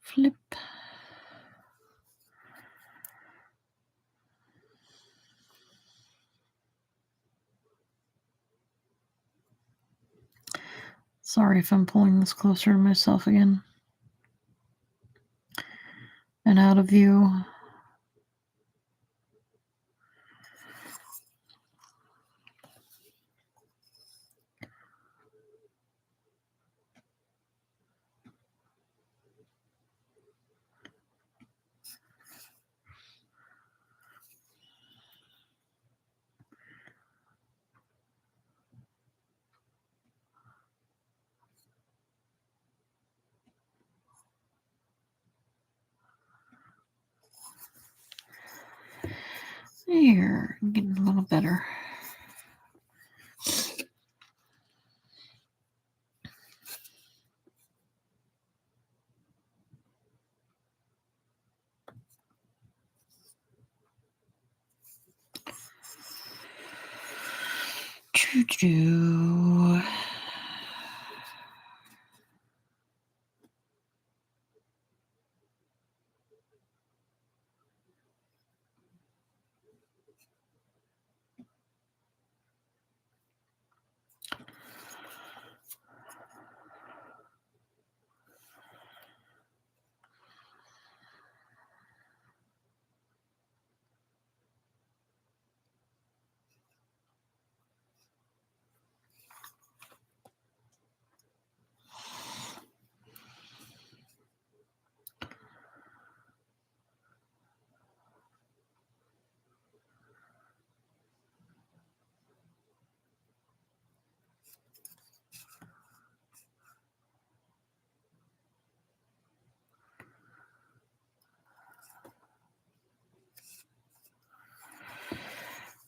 Flip. Sorry if I'm pulling this closer to myself again. And out of view. There, getting a little better. Choo-choo.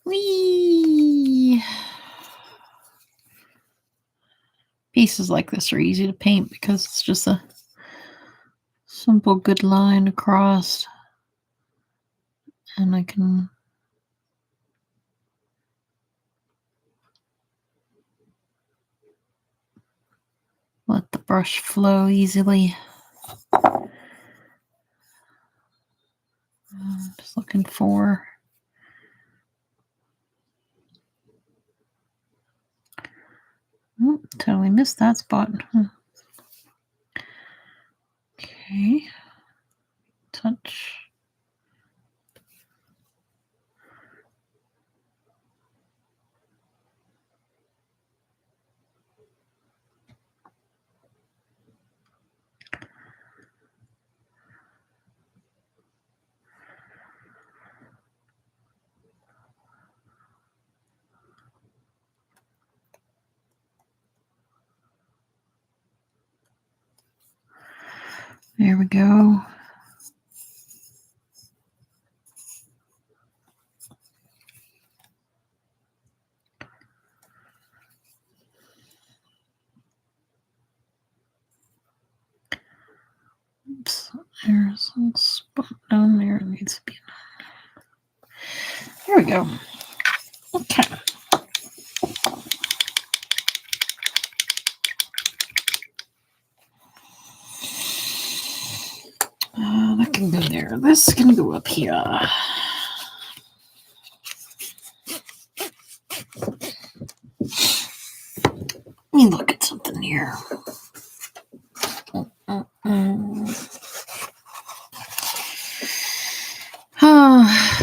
Whee! Pieces like this are easy to paint because it's just a simple good line across, and I can let the brush flow easily. Just looking for totally missed that spot. Okay. Touch. There we go. Oops, there's a spot down there. It needs to be. There we go. Okay. That can go there. This can go up here. Let me look at something here.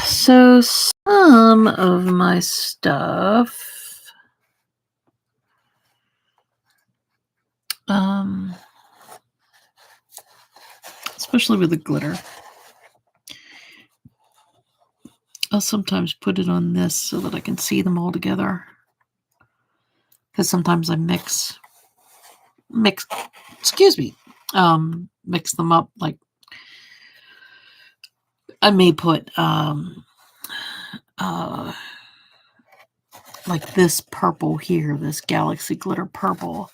So some of my stuff, especially with the glitter, I'll sometimes put it on this so that I can see them all together. Because sometimes I mix, excuse me, mix them up. Like I may put like this purple here, this Galaxy Glitter Purple,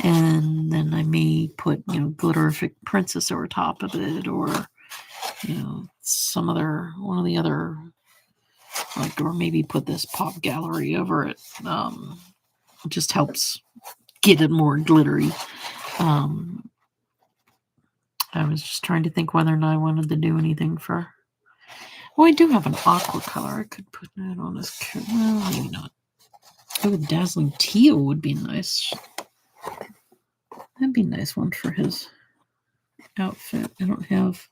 and then I may put, Glitterific Princess over top of it, or, some other, one of the other, like, or maybe put this Pop Gallery over it. It just helps get it more glittery. I was just trying to think whether or not I wanted to do anything for... Well, I do have an aqua color. I could put that on this. Well, maybe not. Oh, Dazzling Teal would be nice. That'd be a nice one for his outfit. I don't have...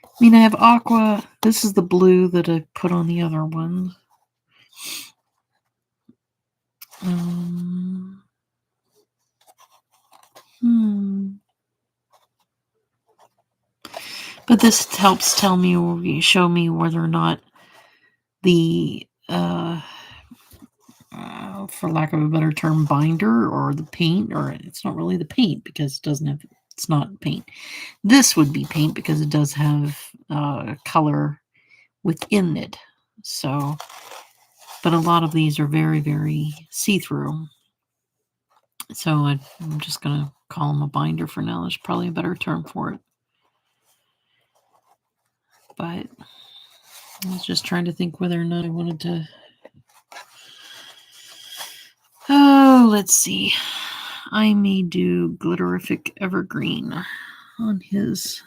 I mean, I have aqua. This is the blue that I put on the other one. But this helps tell me, or show me whether or not the, for lack of a better term, binder or the paint, or it's not really the paint because it doesn't have, it's not paint. This would be paint because it does have color within it. So, but a lot of these are very, very see-through. So I'm just going to call them a binder for now. There's probably a better term for it. But I was just trying to think whether or not I wanted to... Oh, let's see. I may do Glitterific Evergreen on his...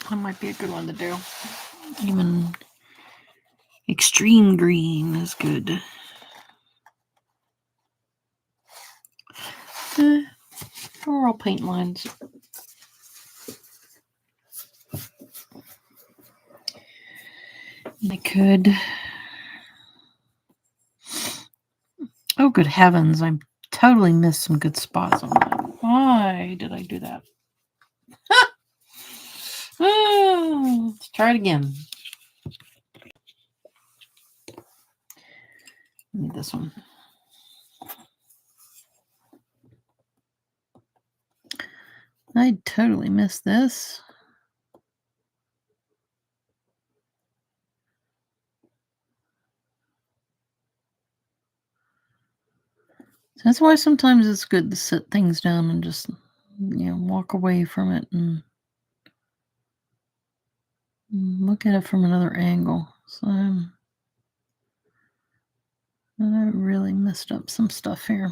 That might be a good one to do. Even Extreme Green is good. Or I'll paint lines. I could. Oh, good heavens. I totally missed some good spots on that. Why did I do that? Let's try it again. I need this one. I totally missed this. So that's why sometimes it's good to sit things down and just, walk away from it and look at it from another angle. So I really messed up some stuff here.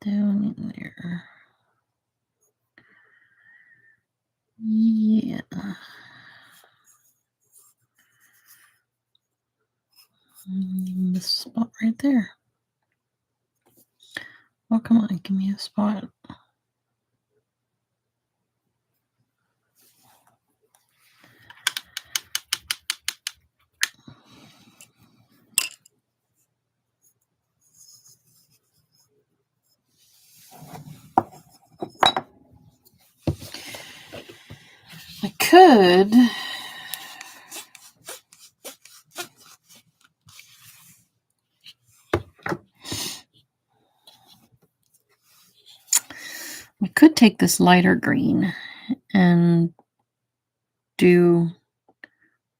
Down in there. Yeah. This spot right there. Oh, come on, give me a spot. I could. I could take this lighter green and do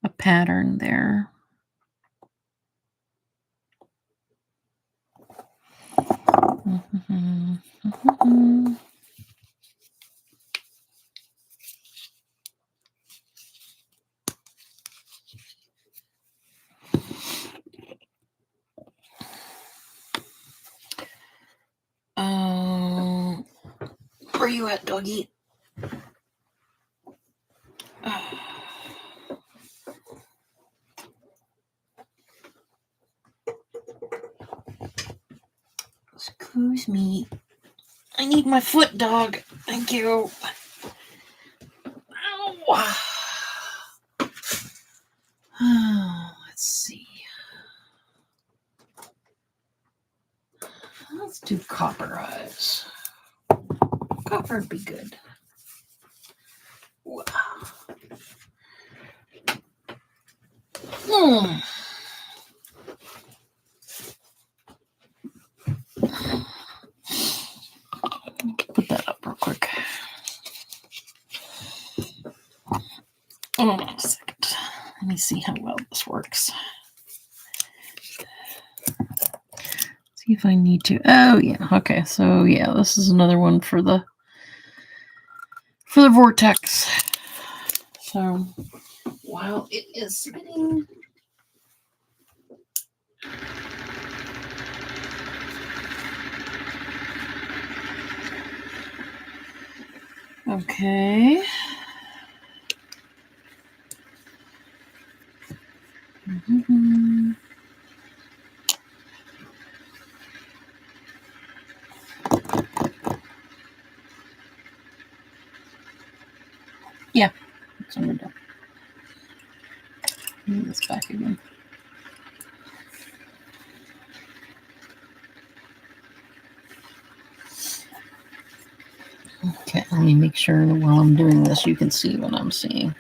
a pattern there. Where you at, doggy? I need my foot, dog. Thank you. Ow. Let's see. Let's do copper eyes. Copper would be good. Wow. Put that up real quick. Hold on a second. Let me see how well this works. See if I need to. Oh yeah. Okay. So yeah, this is another one for the vortex. So while it is spinning, okay. Mm-hmm. Yeah, that's what I'm gonna do. Move this back again. Okay, let me make sure while I'm doing this you can see what I'm seeing.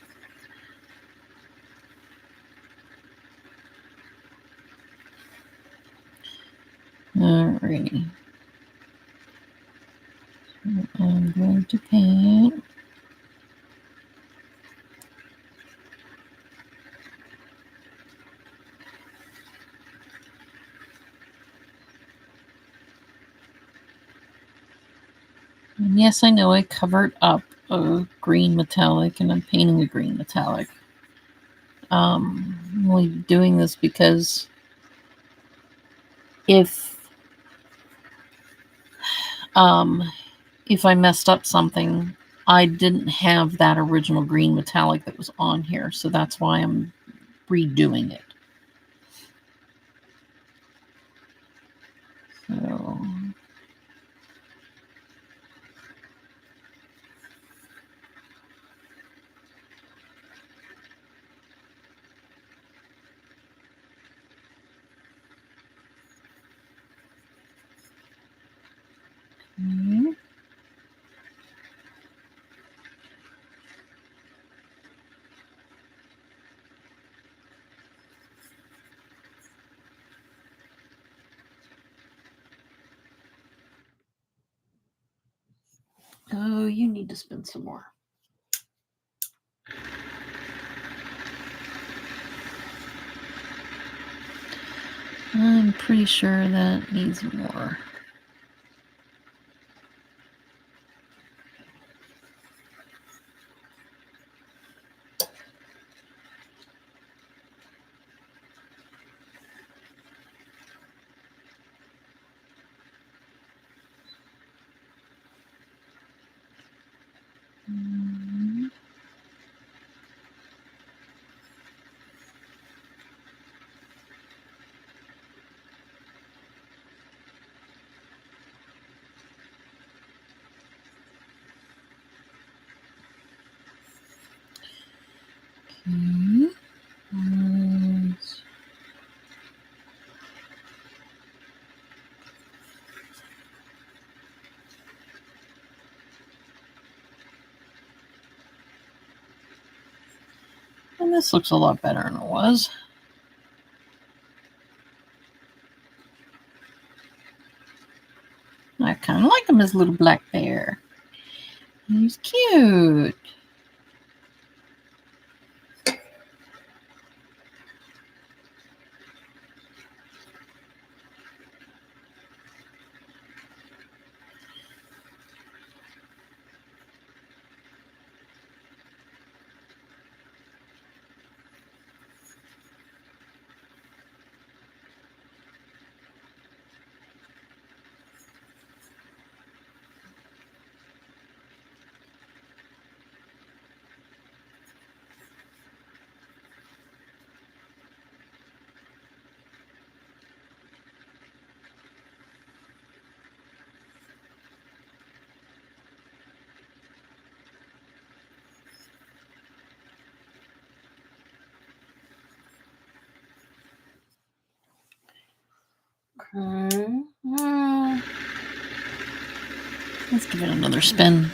Alrighty. So I'm going to paint. And yes, I know I covered up a green metallic and I'm painting a green metallic. I'm only doing this because if I messed up something, I didn't have that original green metallic that was on here, so that's why I'm redoing it. So okay. Oh, you need to spin some more. I'm pretty sure that needs more. Okay. And this looks a lot better than it was. I kind of like him as a little black bear. He's cute. Let's give it another spin.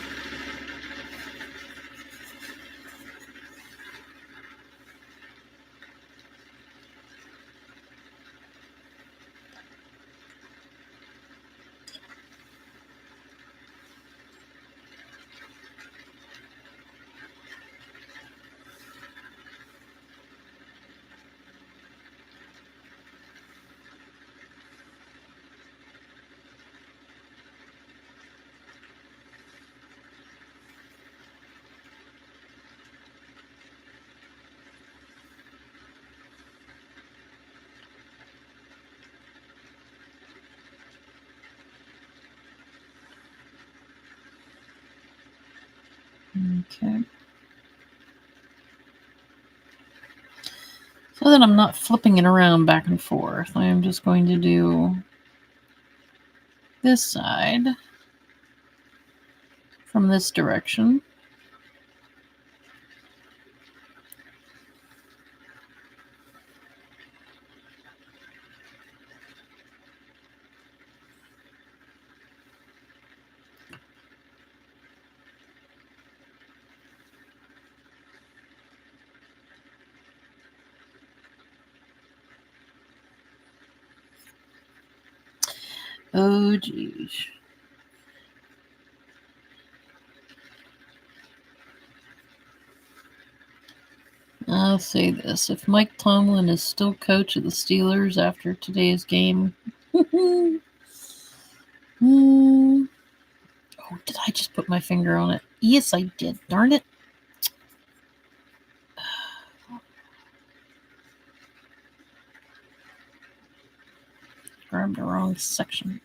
Okay. So that I'm not flipping it around back and forth, I am just going to do this side from this direction. Oh, geez. I'll say this. If Mike Tomlin is still coach of the Steelers after today's game... Oh, did I just put my finger on it? Yes, I did. Darn it. Grabbed the wrong section.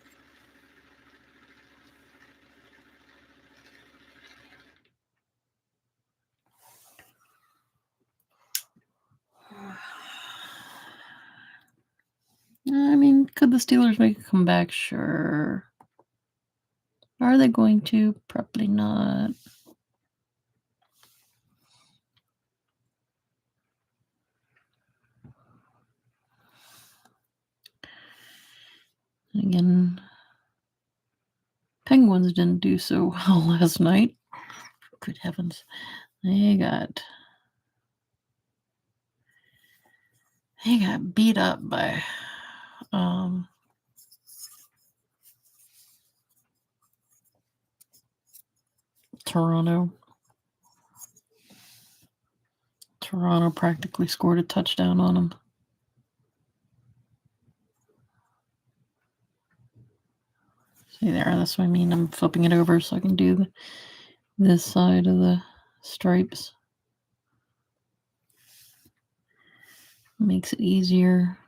I mean, could the Steelers make a comeback? Sure. Are they going to? Probably not. Again, Penguins didn't do so well last night. Good heavens. They got beat up by Toronto. Toronto practically scored a touchdown on them. See there, that's what I mean. I'm flipping it over so I can do this side of the stripes. Makes it easier.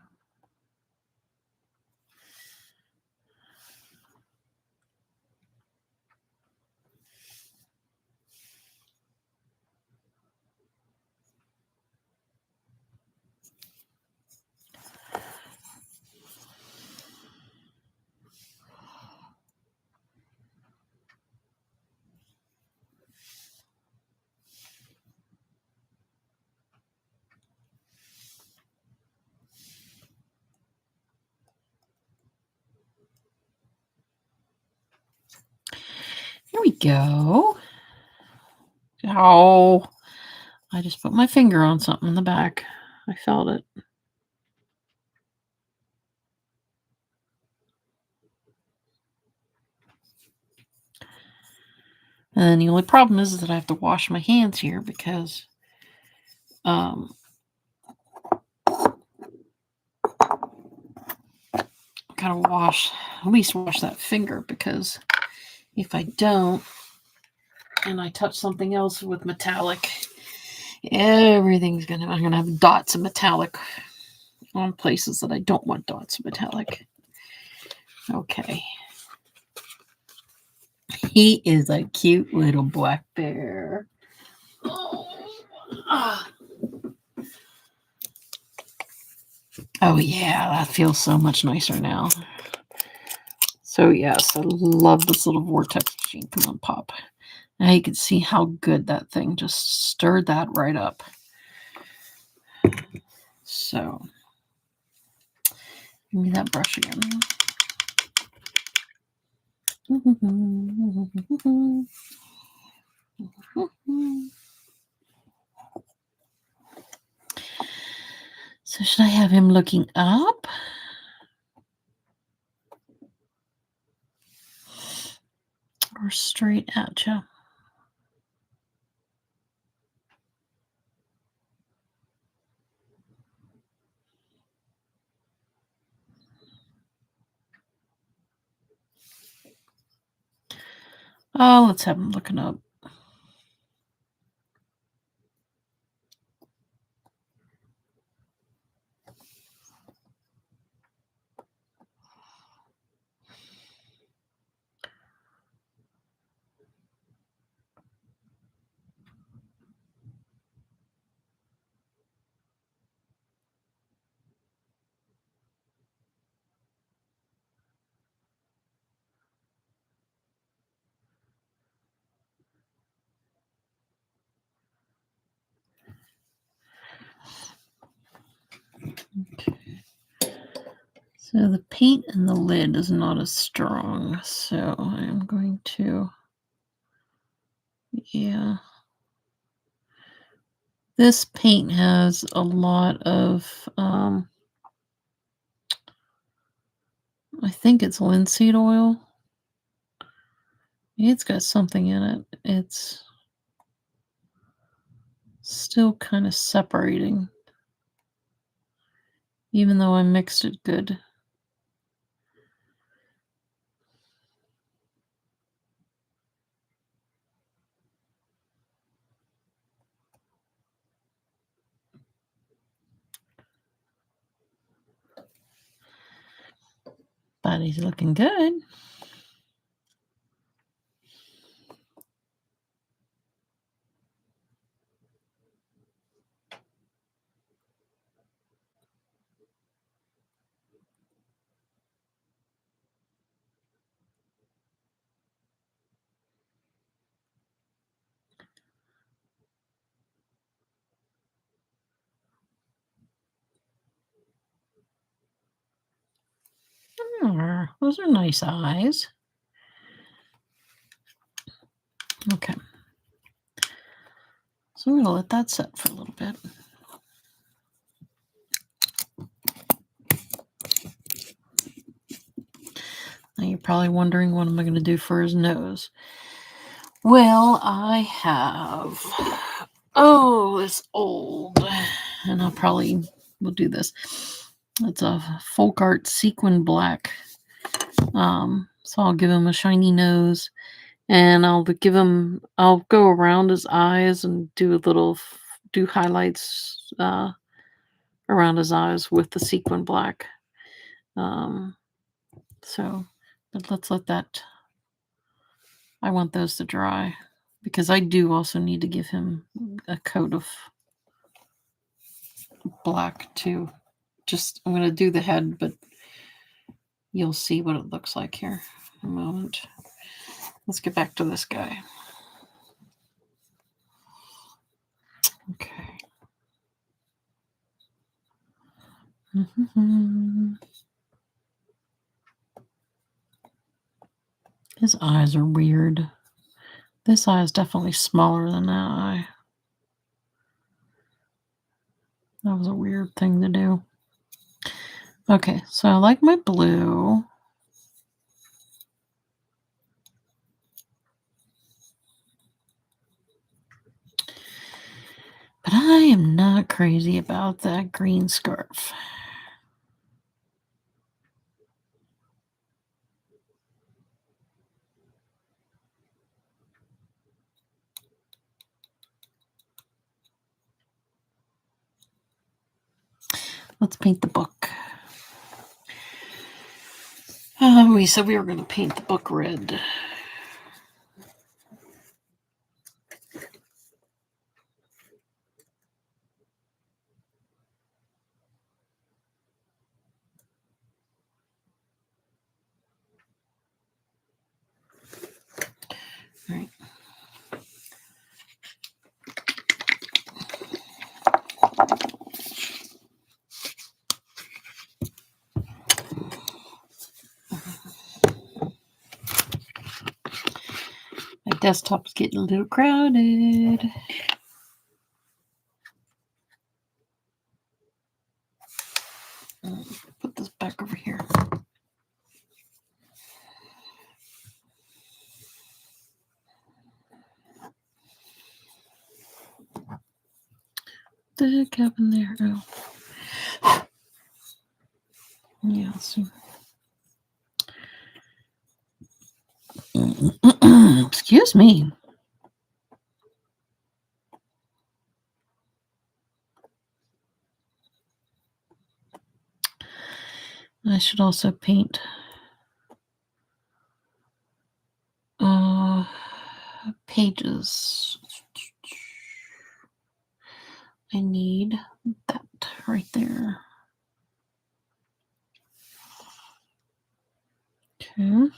Here we go. Oh, I just put my finger on something in the back. I felt it. And the only problem is that I have to wash my hands here because gotta at least wash that finger, because if I don't and I touch something else with metallic, I'm gonna have dots of metallic on places that I don't want dots of metallic. Okay. He is a cute little black bear. Oh yeah, that feels so much nicer now. So yes, I love this little vortex machine. Come on, Pop. Now you can see how good that thing just stirred that right up. So, give me that brush again. So should I have him looking up? Or straight at you? Oh, let's have him looking up. Okay. So the paint in the lid is not as strong, so I'm going to, yeah. This paint has a lot of, I think it's linseed oil. It's got something in it. It's still kind of separating, even though I mixed it good. But he's looking good. Oh, those are nice eyes. Okay. So I'm going to let that set for a little bit. Now you're probably wondering what am I going to do for his nose. Well, I have, this old, and I probably will do this. It's a folk art sequin black. So I'll give him a shiny nose, and I'll go around his eyes and do highlights around his eyes with the sequin black. But let's let that, I want those to dry because I do also need to give him a coat of black too. I'm going to do the head, but you'll see what it looks like here in a moment. Let's get back to this guy. Okay. His eyes are weird. This eye is definitely smaller than that eye. That was a weird thing to do. Okay, so I like my blue. But I am not crazy about that green scarf. Let's paint the book. We said we were going to paint the book red. All right. desktop's getting a little crowded. Put this back over here. The heck happened there? Oh. Yeah, so. Excuse me. I should also paint pages. I need that right there. Okay.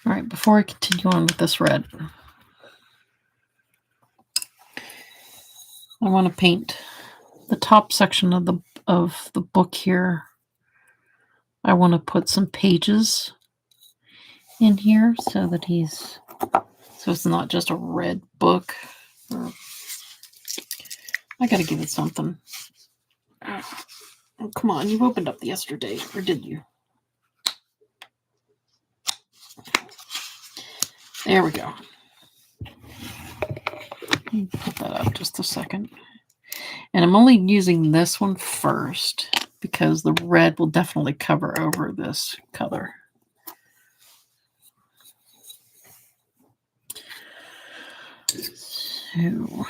All right, before I continue on with this red, I want to paint the top section of the book here. I want to put some pages in here so that so it's not just a red book. I gotta give it something. Oh, come on, you opened up yesterday, or did you? There we go. Put that up just a second. And I'm only using this one first because the red will definitely cover over this color. So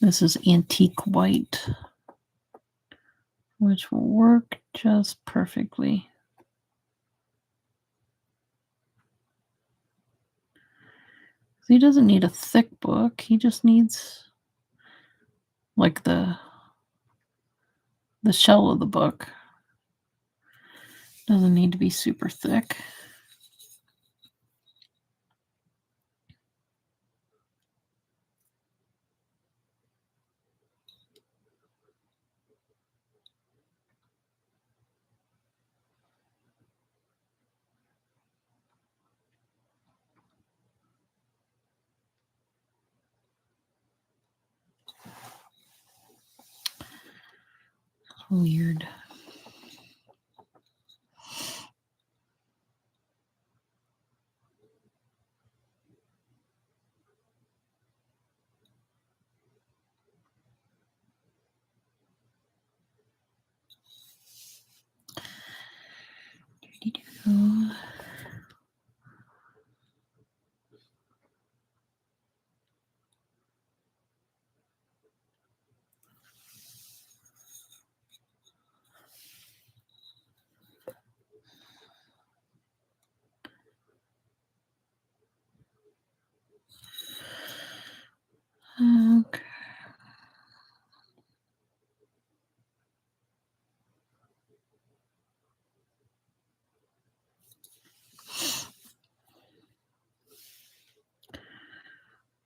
this is antique white, which will work just perfectly. He doesn't need a thick book. He just needs like the shell of the book. Doesn't need to be super thick. Weird. Okay.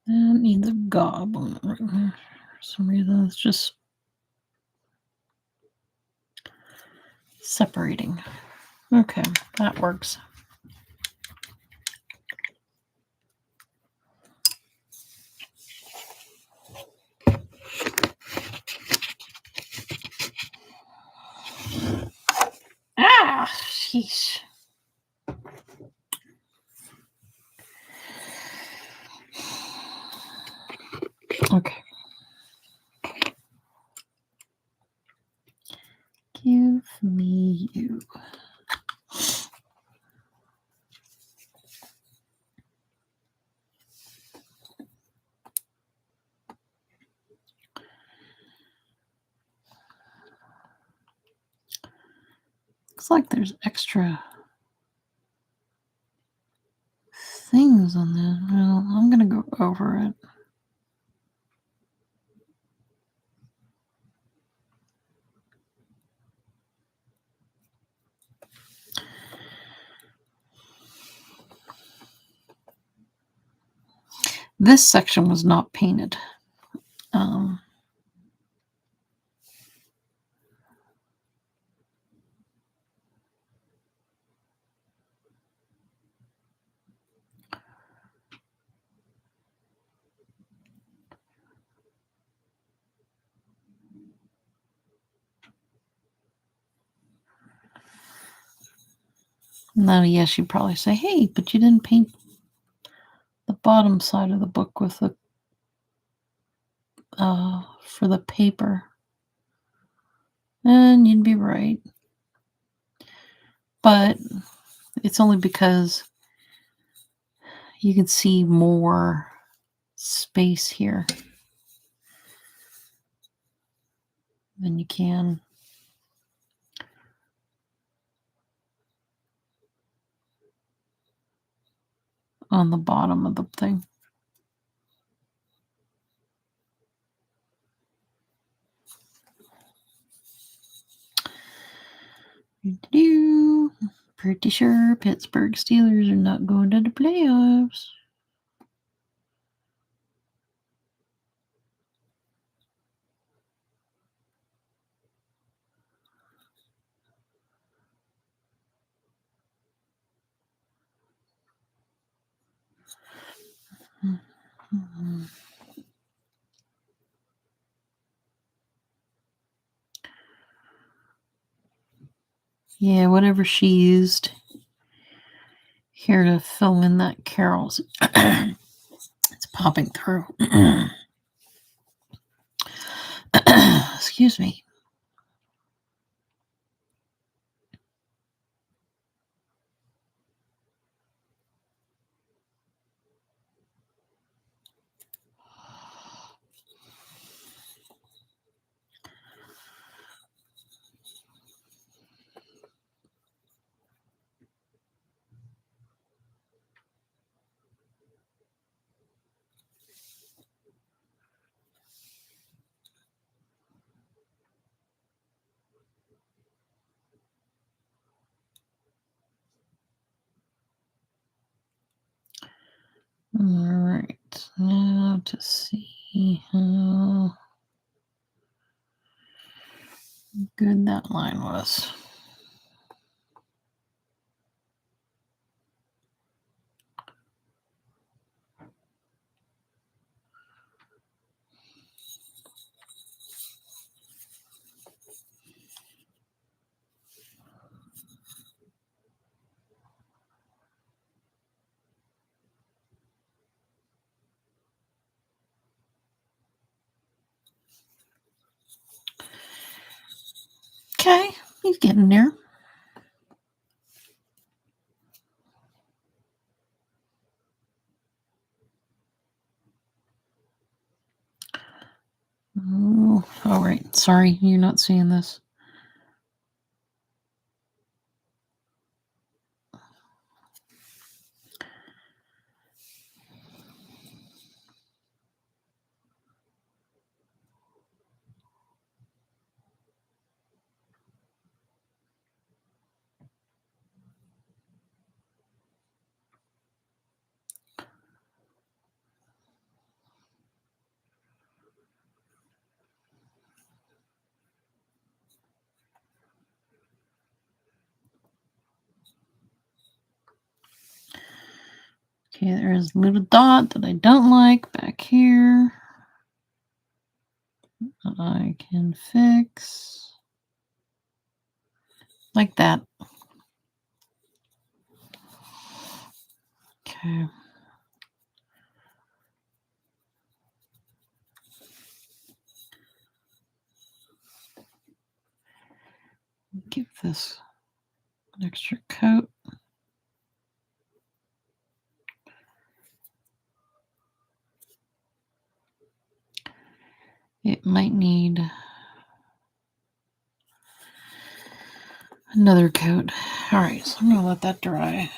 That needs a goblin right there. For some reason, it's just separating. Okay, that works. Ah, sheesh. Okay. Give me you. Looks like there's extra things on there. Well, I'm going to go over it. This section was not painted. Now, yes, you'd probably say, hey, but you didn't paint the bottom side of the book with the for the paper. And you'd be right. But it's only because you can see more space here than you can on the bottom of the thing. Pretty sure Pittsburgh Steelers are not going to the playoffs. Yeah, whatever she used here to fill in that Carol's, it's popping through. Excuse me. All right, now to see how good that line was. Okay, he's getting there. Oh, all right. Sorry, you're not seeing this. Okay, there's a little dot that I don't like back here. I can fix like that. Okay. Give this an extra coat. It might need another coat. All right, so I'm going to let that dry.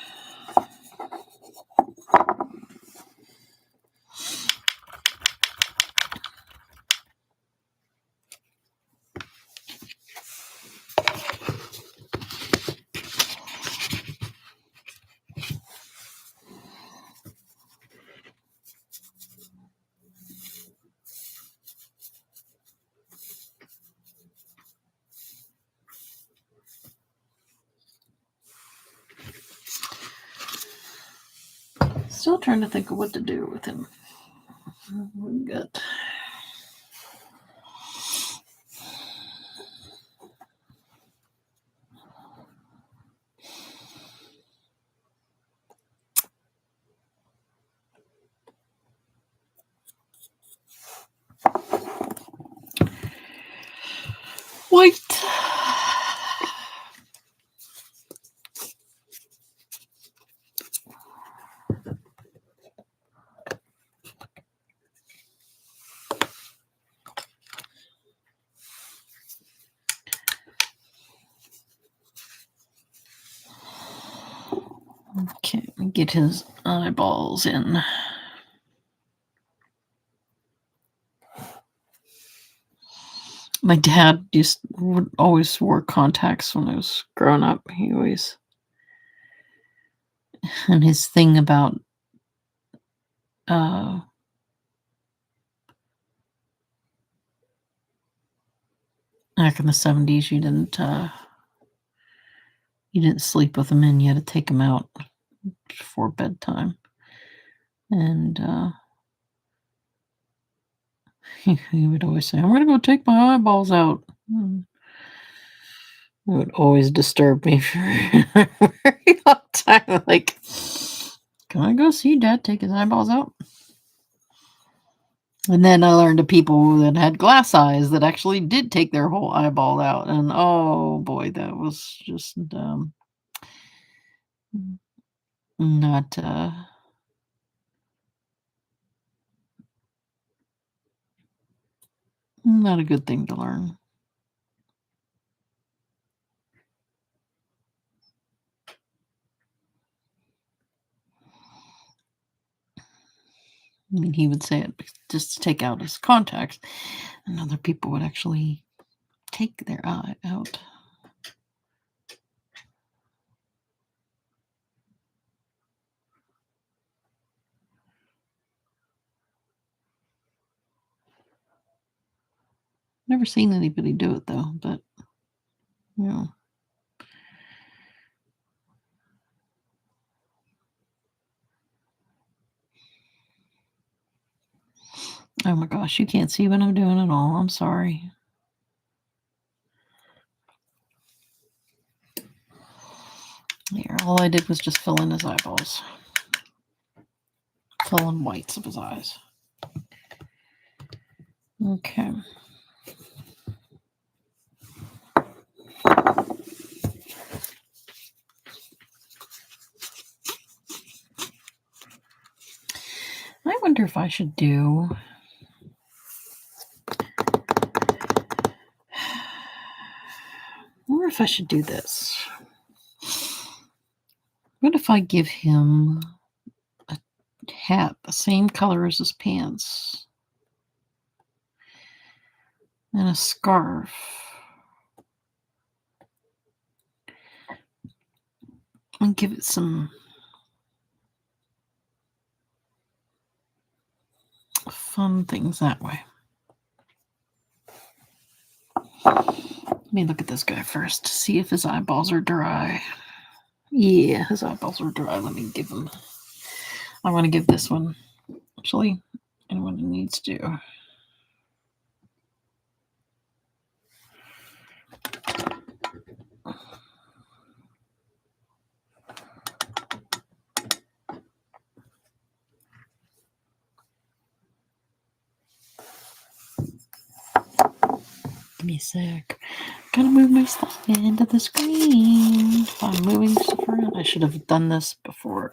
Still trying to think of what to do with him. Good. white. Okay, get his eyeballs in. My dad would always wore contacts when I was growing up. He always, and his thing about back in the 70s, you didn't sleep with them in. You had to take them out before bedtime, and he would always say, "I'm going to go take my eyeballs out." It would always disturb me for a very long time. Like, can I go see Dad take his eyeballs out? And then I learned of people that had glass eyes that actually did take their whole eyeball out. And oh boy, that was just not not a good thing to learn. I mean, he would say it just to take out his contacts, and other people would actually take their eye out. Never seen anybody do it though, but you know. Oh my gosh, you can't see what I'm doing at all. I'm sorry. Here, all I did was just fill in his eyeballs. Fill in whites of his eyes. Okay. I wonder if I should do... I wonder if I should do this. What if I give him a hat the same color as his pants and a scarf and give it some fun things that way? Let me look at this guy first to see if his eyeballs are dry. Yeah, his eyeballs are dry. Let me give him... I want to give this one. Actually, anyone who needs to. Give me a sec. Gotta move my stuff into the screen. If I'm moving stuff around, I should have done this before.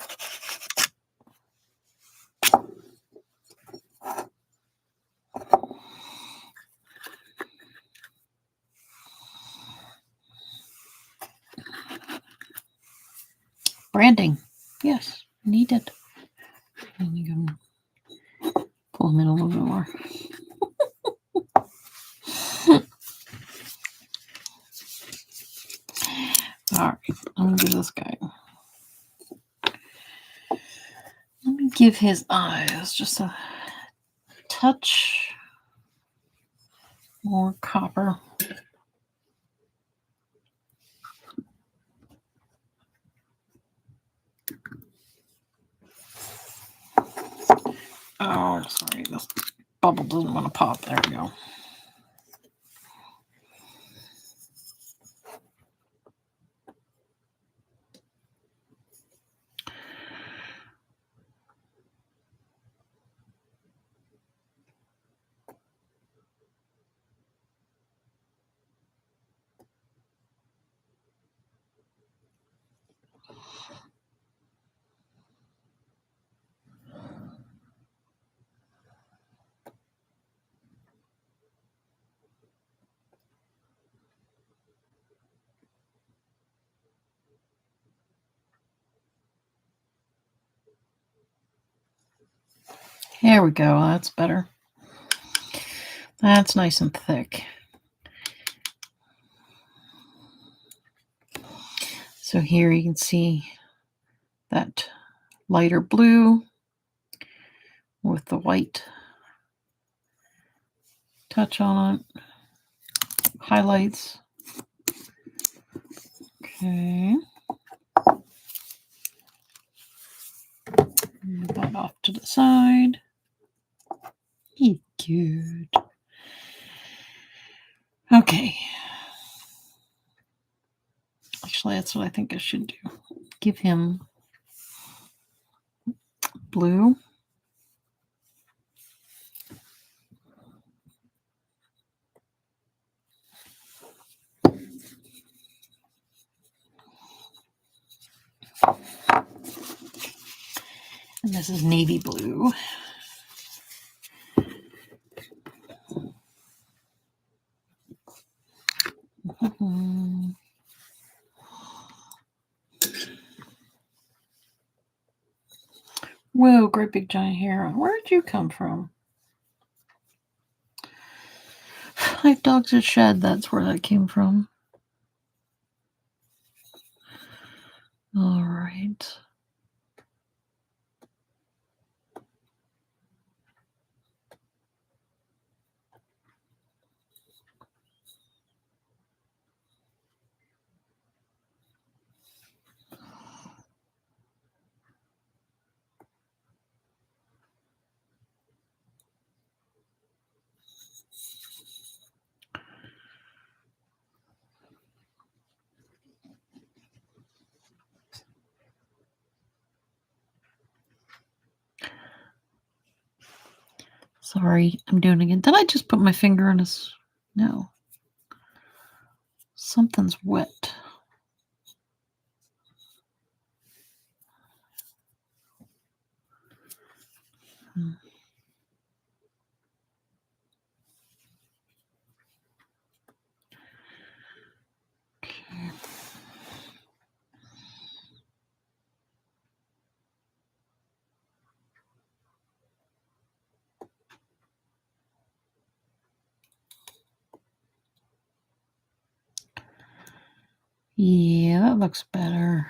Branding. Yes, needed. And you can pull them in a little bit more. All right, I'm gonna give this guy. Let me give his eyes just a touch more copper. Oh, sorry, this bubble doesn't want to pop. There we go. Here we go. That's better. That's nice and thick. So here you can see that lighter blue with the white touch on it. Highlights. Okay. Move that off to the side. Good. Okay. Actually, that's what I think I should do. Give him blue. And this is navy blue. Whoa, great big giant hair. Where did you come from? 5 Dogs at Shed, that's where that came from. All right. Sorry, I'm doing it again. Did I just put my finger in his? No. Something's wet. Okay. Yeah, that looks better.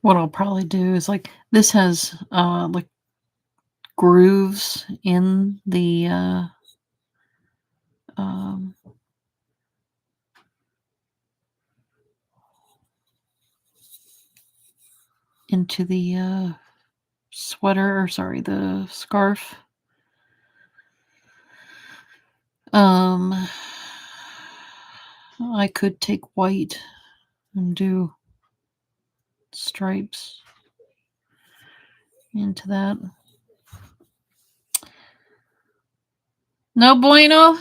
What I'll probably do is like this has like grooves in the um, into the sweater, or sorry, the scarf. I could take white and do stripes into that. No bueno.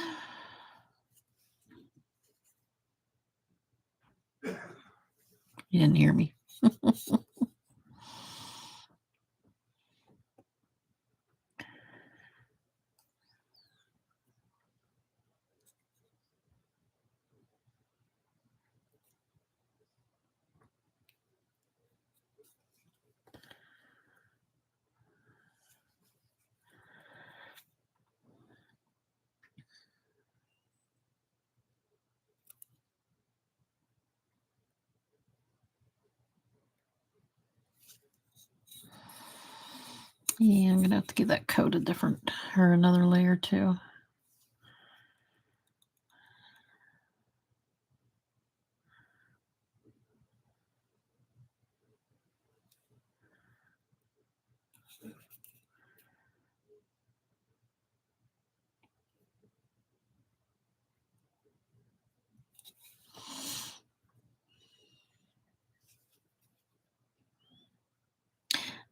You didn't hear me. Yeah, I'm gonna have to give that coat a different or another layer too.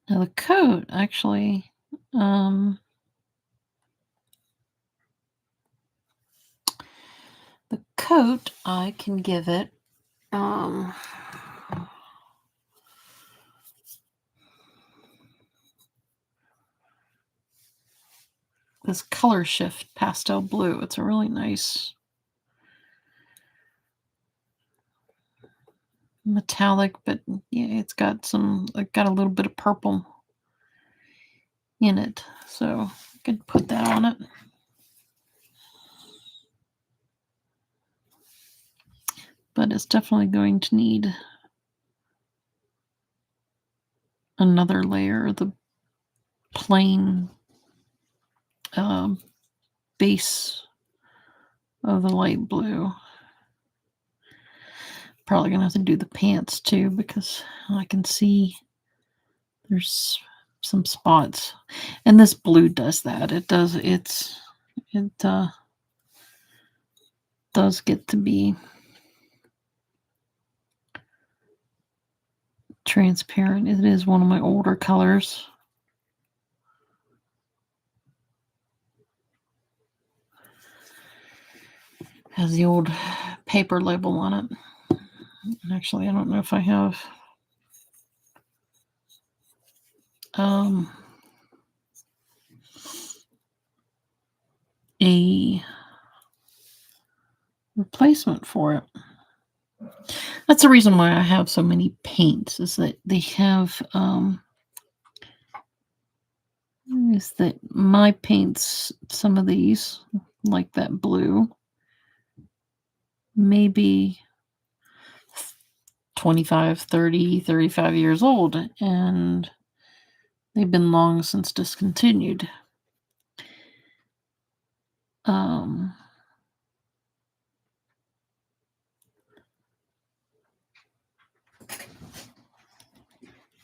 Now the coat actually, the coat I can give it this color shift pastel blue. It's a really nice metallic, but yeah, it's got a little bit of purple in it, so I could put that on it. But it's definitely going to need another layer of the plain base of the light blue. Probably gonna have to do the pants too, because I can see there's some spots, and this blue does that. It does get to be transparent. It is one of my older colors. Has the old paper label on it. Actually, I don't know if I have a replacement for it. That's the reason why I have so many paints, is that they have is that my paints, some of these, like that blue, maybe 25, 30, 35 years old, and they've been long since discontinued.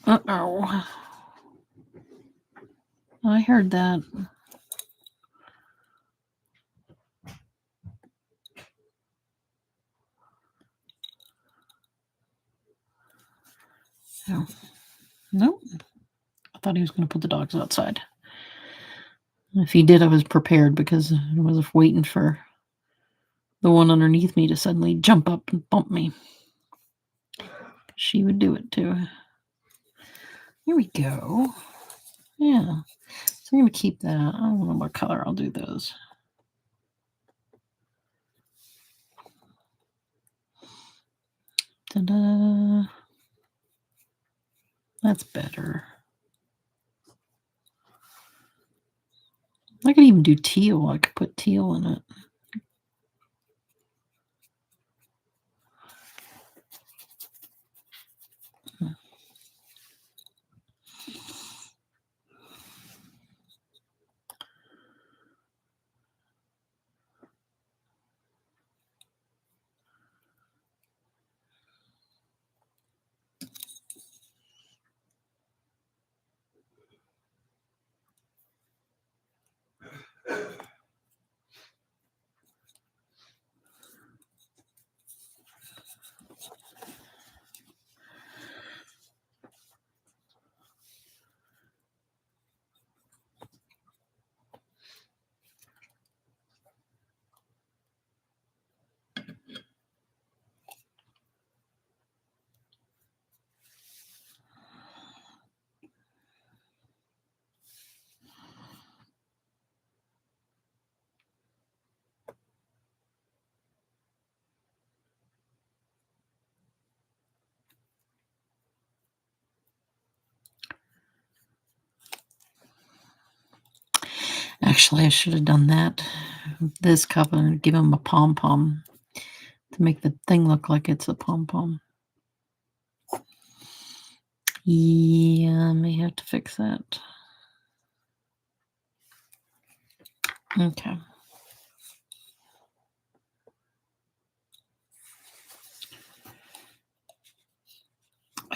Uh-oh. I heard that. Oh. Nope. I thought he was going to put the dogs outside. If he did, I was prepared, because I was waiting for the one underneath me to suddenly jump up and bump me. She would do it too. Here we go. Yeah. So I'm going to keep that. I don't know what color I'll do those. Ta-da. That's better. I could even do teal. I could put teal in it. Actually, I should have done that. This cup, and give him a pom-pom to make the thing look like it's a pom-pom. Yeah, I may have to fix that. Okay.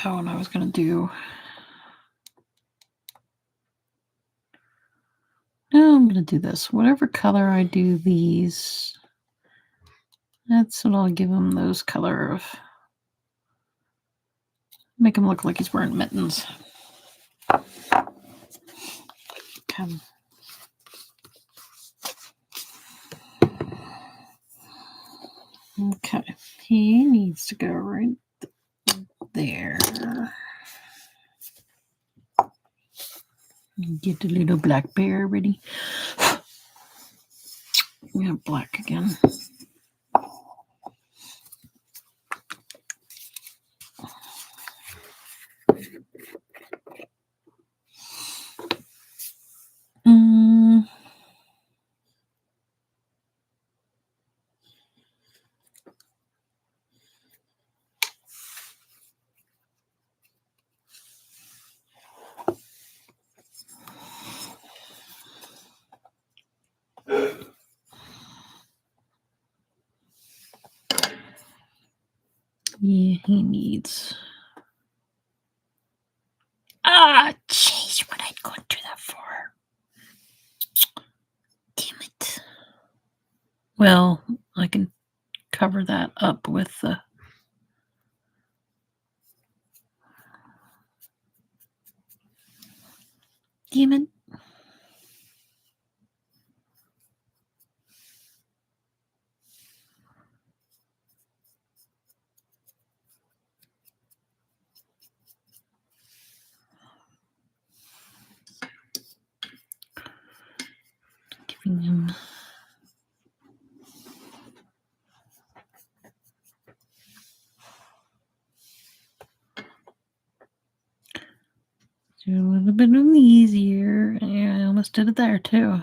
Oh, and I was going to do... No, I'm going to do this. Whatever color I do these, that's what I'll give him, those color of... Make him look like he's wearing mittens. Okay. Okay, he needs to go right there. Get the little black bear ready. We have black again. Yeah, he needs. Ah, jeez, what am I going through that for? Damn it. Well, I can cover that up with the. Damn it. Giving him. Do a little bit of easier. Yeah, I almost did it there too.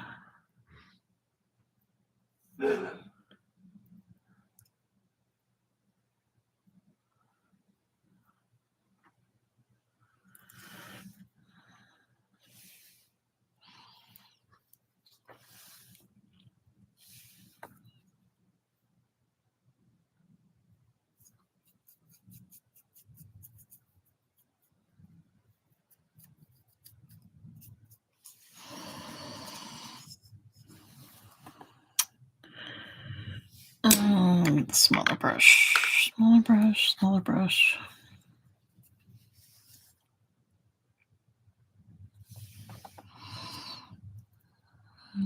Smaller brush. Smaller brush. Smaller brush.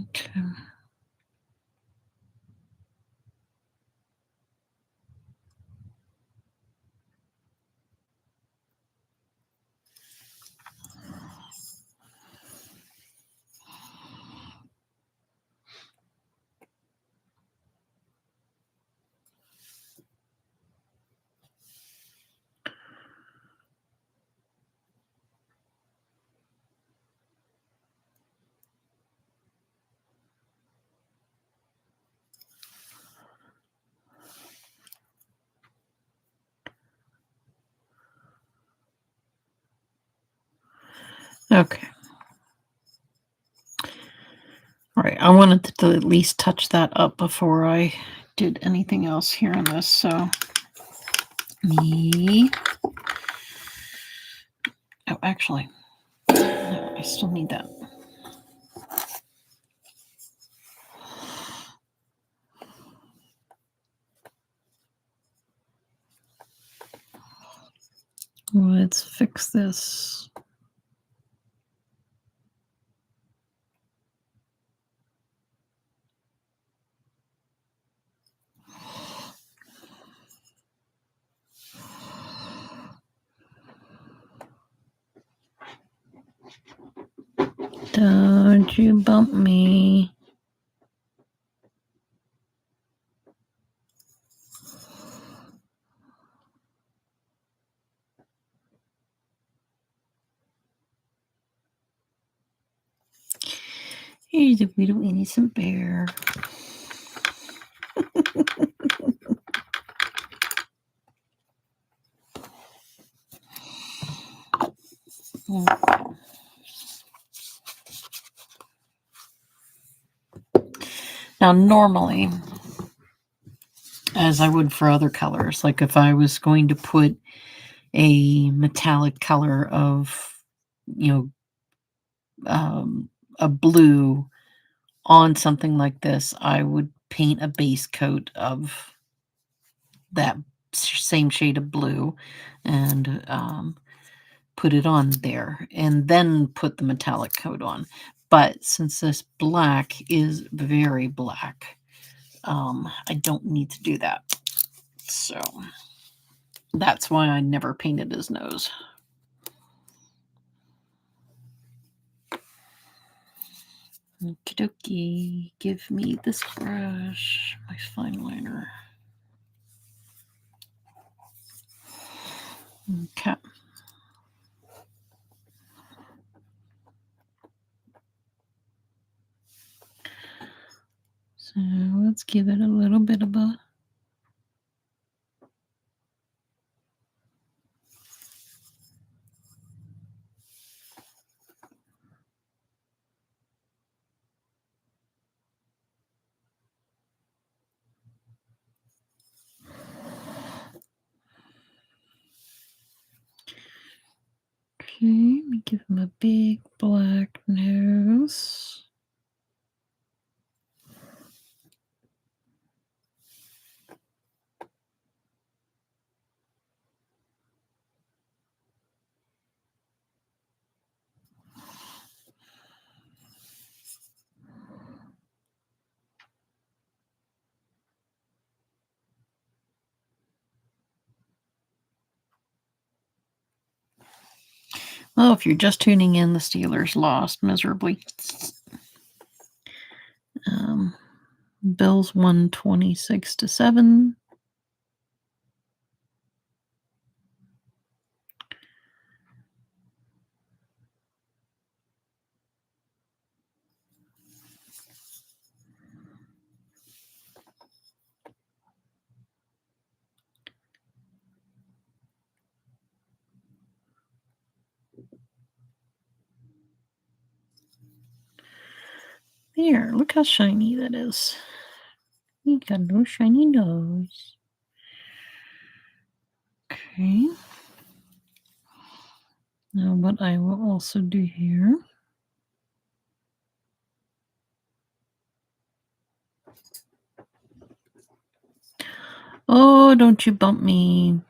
Okay. Okay. All right, I wanted to at least touch that up before I did anything else here in this, so me. Oh, actually, no, I still need that. Let's fix this. Don't you bump me. Here's a little innocent bear. Now, normally, as I would for other colors, like if I was going to put a metallic color of, a blue on something like this, I would paint a base coat of that same shade of blue and put it on there and then put the metallic coat on. But since this black is very black, I don't need to do that. So that's why I never painted his nose. Okie dokie, give me this brush, my fine liner. Okay. So let's give it a little bit of a okay, let me give him a big black nose. Well, if you're just tuning in, the Steelers lost miserably. Bills won 26-7. There, look how shiny that is. He got no shiny nose. Okay. Now what I will also do here, oh, don't you bump me.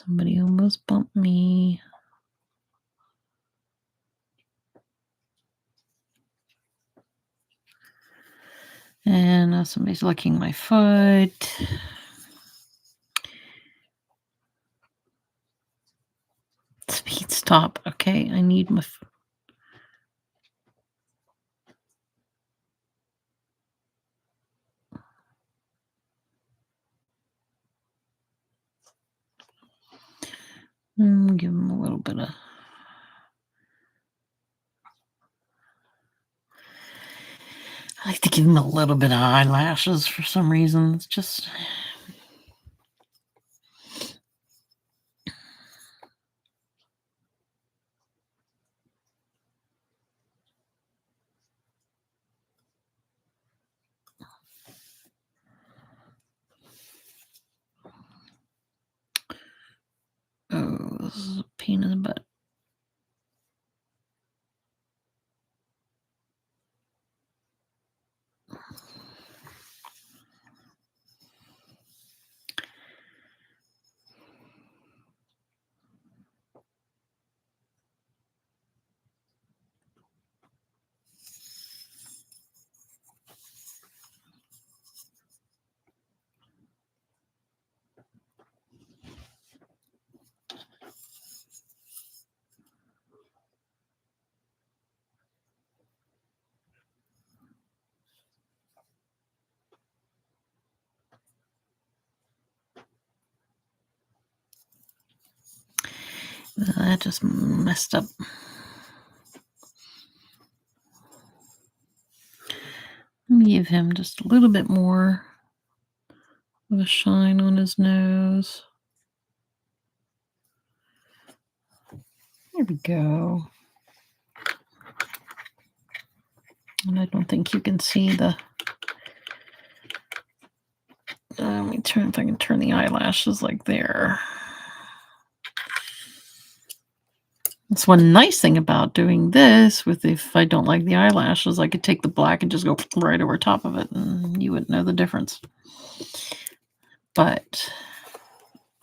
Somebody almost bumped me. And now somebody's licking my foot. Speed stop. Okay, I need my... give him a little bit of... I like to give him a little bit of eyelashes for some reason. It's just... Oh, this is a pain in the butt. That just messed up. Let me give him just a little bit more of a shine on his nose. There we go. And I don't think you can see the... let me turn, if I can turn the eyelashes like there. That's one nice thing about doing this with if I don't like the eyelashes, I could take the black and just go right over top of it and you wouldn't know the difference. But,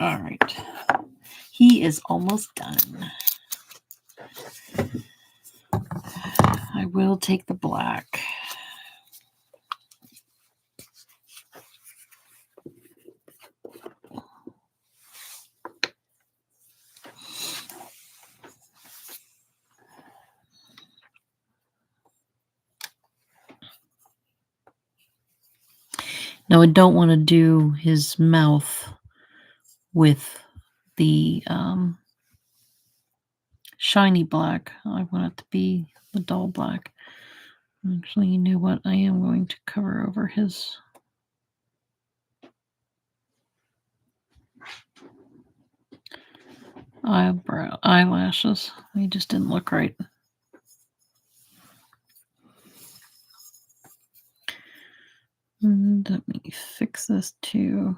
all right. He is almost done. I will take the black. Now I don't want to do his mouth with the shiny black. I want it to be the dull black. Actually, you know what? I am going to cover over his eyelashes. They just didn't look right. And let me fix this too.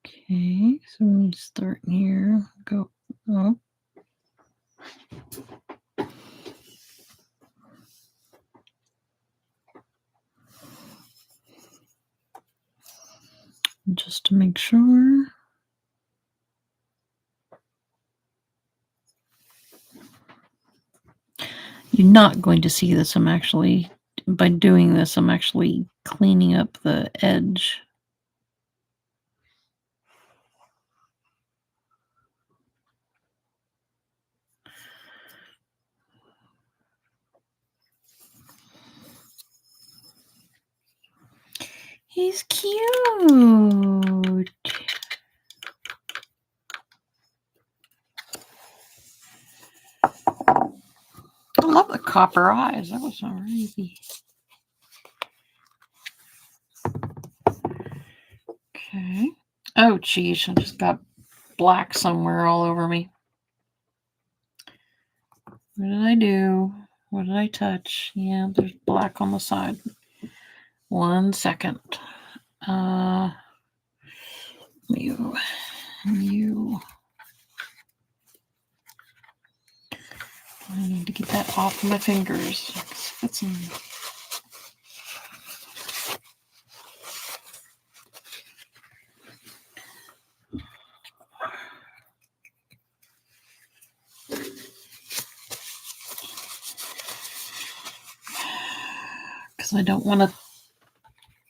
Okay, so we'll start here. Go up. Just to make sure. You're not going to see this. By doing this, I'm actually cleaning up the edge. He's cute. I love the copper eyes. That was so easy. Okay. Oh, geez. I just got black somewhere all over me. What did I do? What did I touch? Yeah, there's black on the side. 1 second. You. I need to get that off my fingers. Because I don't want to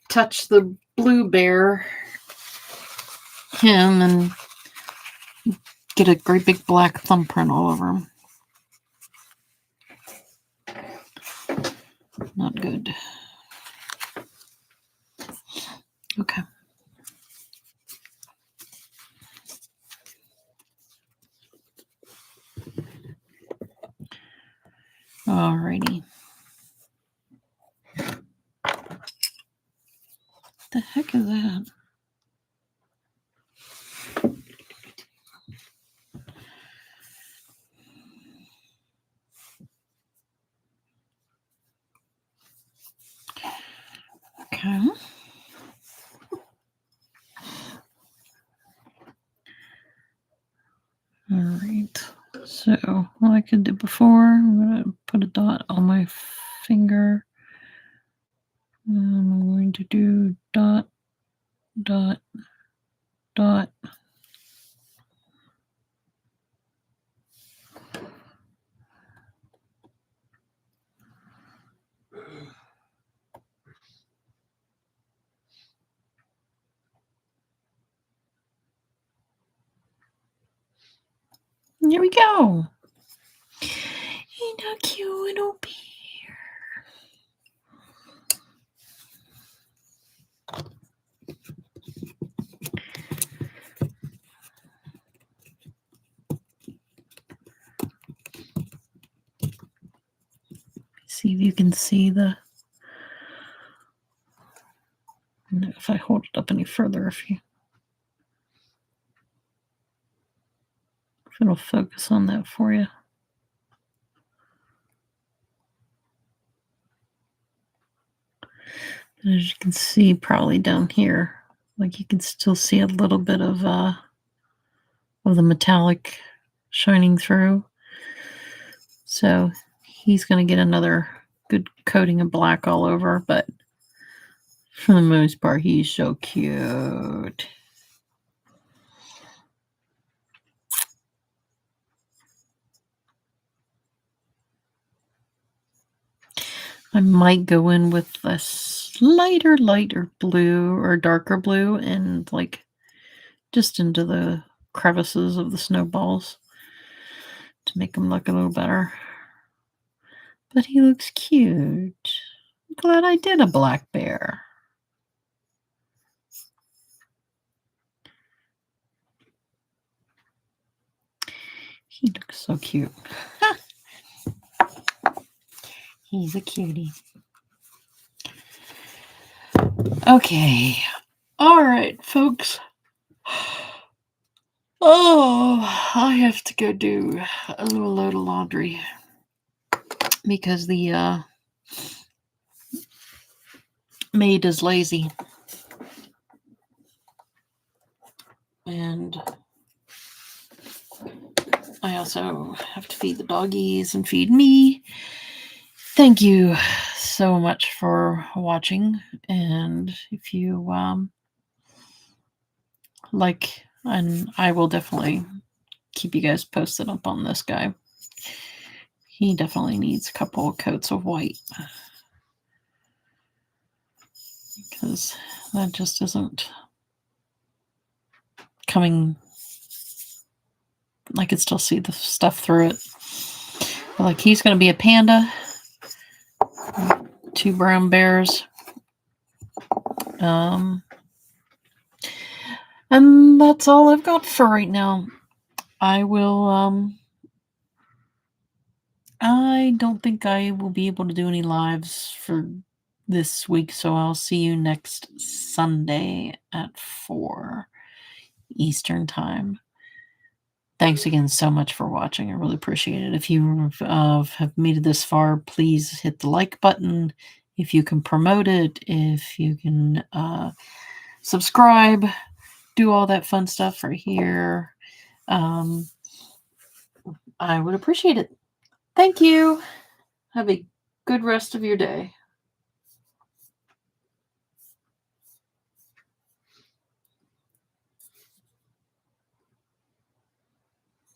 touch the blue bear, him, and get a great big black thumbprint all over him. Not good. Okay. Alrighty. What the heck is that? Okay. All right. So what I could do before, I'm going to put a dot on my finger. And I'm going to do dot, dot, dot. Here we go. Ain't that cute little bear? See if you can see the. If I hold it up any further, if you. it'll focus on that for you. And as you can see, probably down here, like you can still see a little bit of the metallic shining through. So he's going to get another good coating of black all over, but for the most part, he's so cute. I might go in with a lighter blue or darker blue and like just into the crevices of the snowballs to make them look a little better. But he looks cute. I'm glad I did a black bear. He looks so cute. He's a cutie. Okay. All right, folks. Oh, I have to go do a little load of laundry because the maid is lazy. And I also have to feed the doggies and feed me. Thank you so much for watching. And if you like, and I will definitely keep you guys posted up on this guy. He definitely needs a couple of coats of white because that just isn't coming. I can still see the stuff through it. But like he's going to be a panda. 2 brown bears. And that's all I've got for right now. I will, I don't think I will be able to do any lives for this week, so I'll see you next Sunday at 4 Eastern Time. Thanks again so much for watching. I really appreciate it. If you have made it this far, please hit the like button. If you can promote it, if you can subscribe, do all that fun stuff right here. I would appreciate it. Thank you. Have a good rest of your day.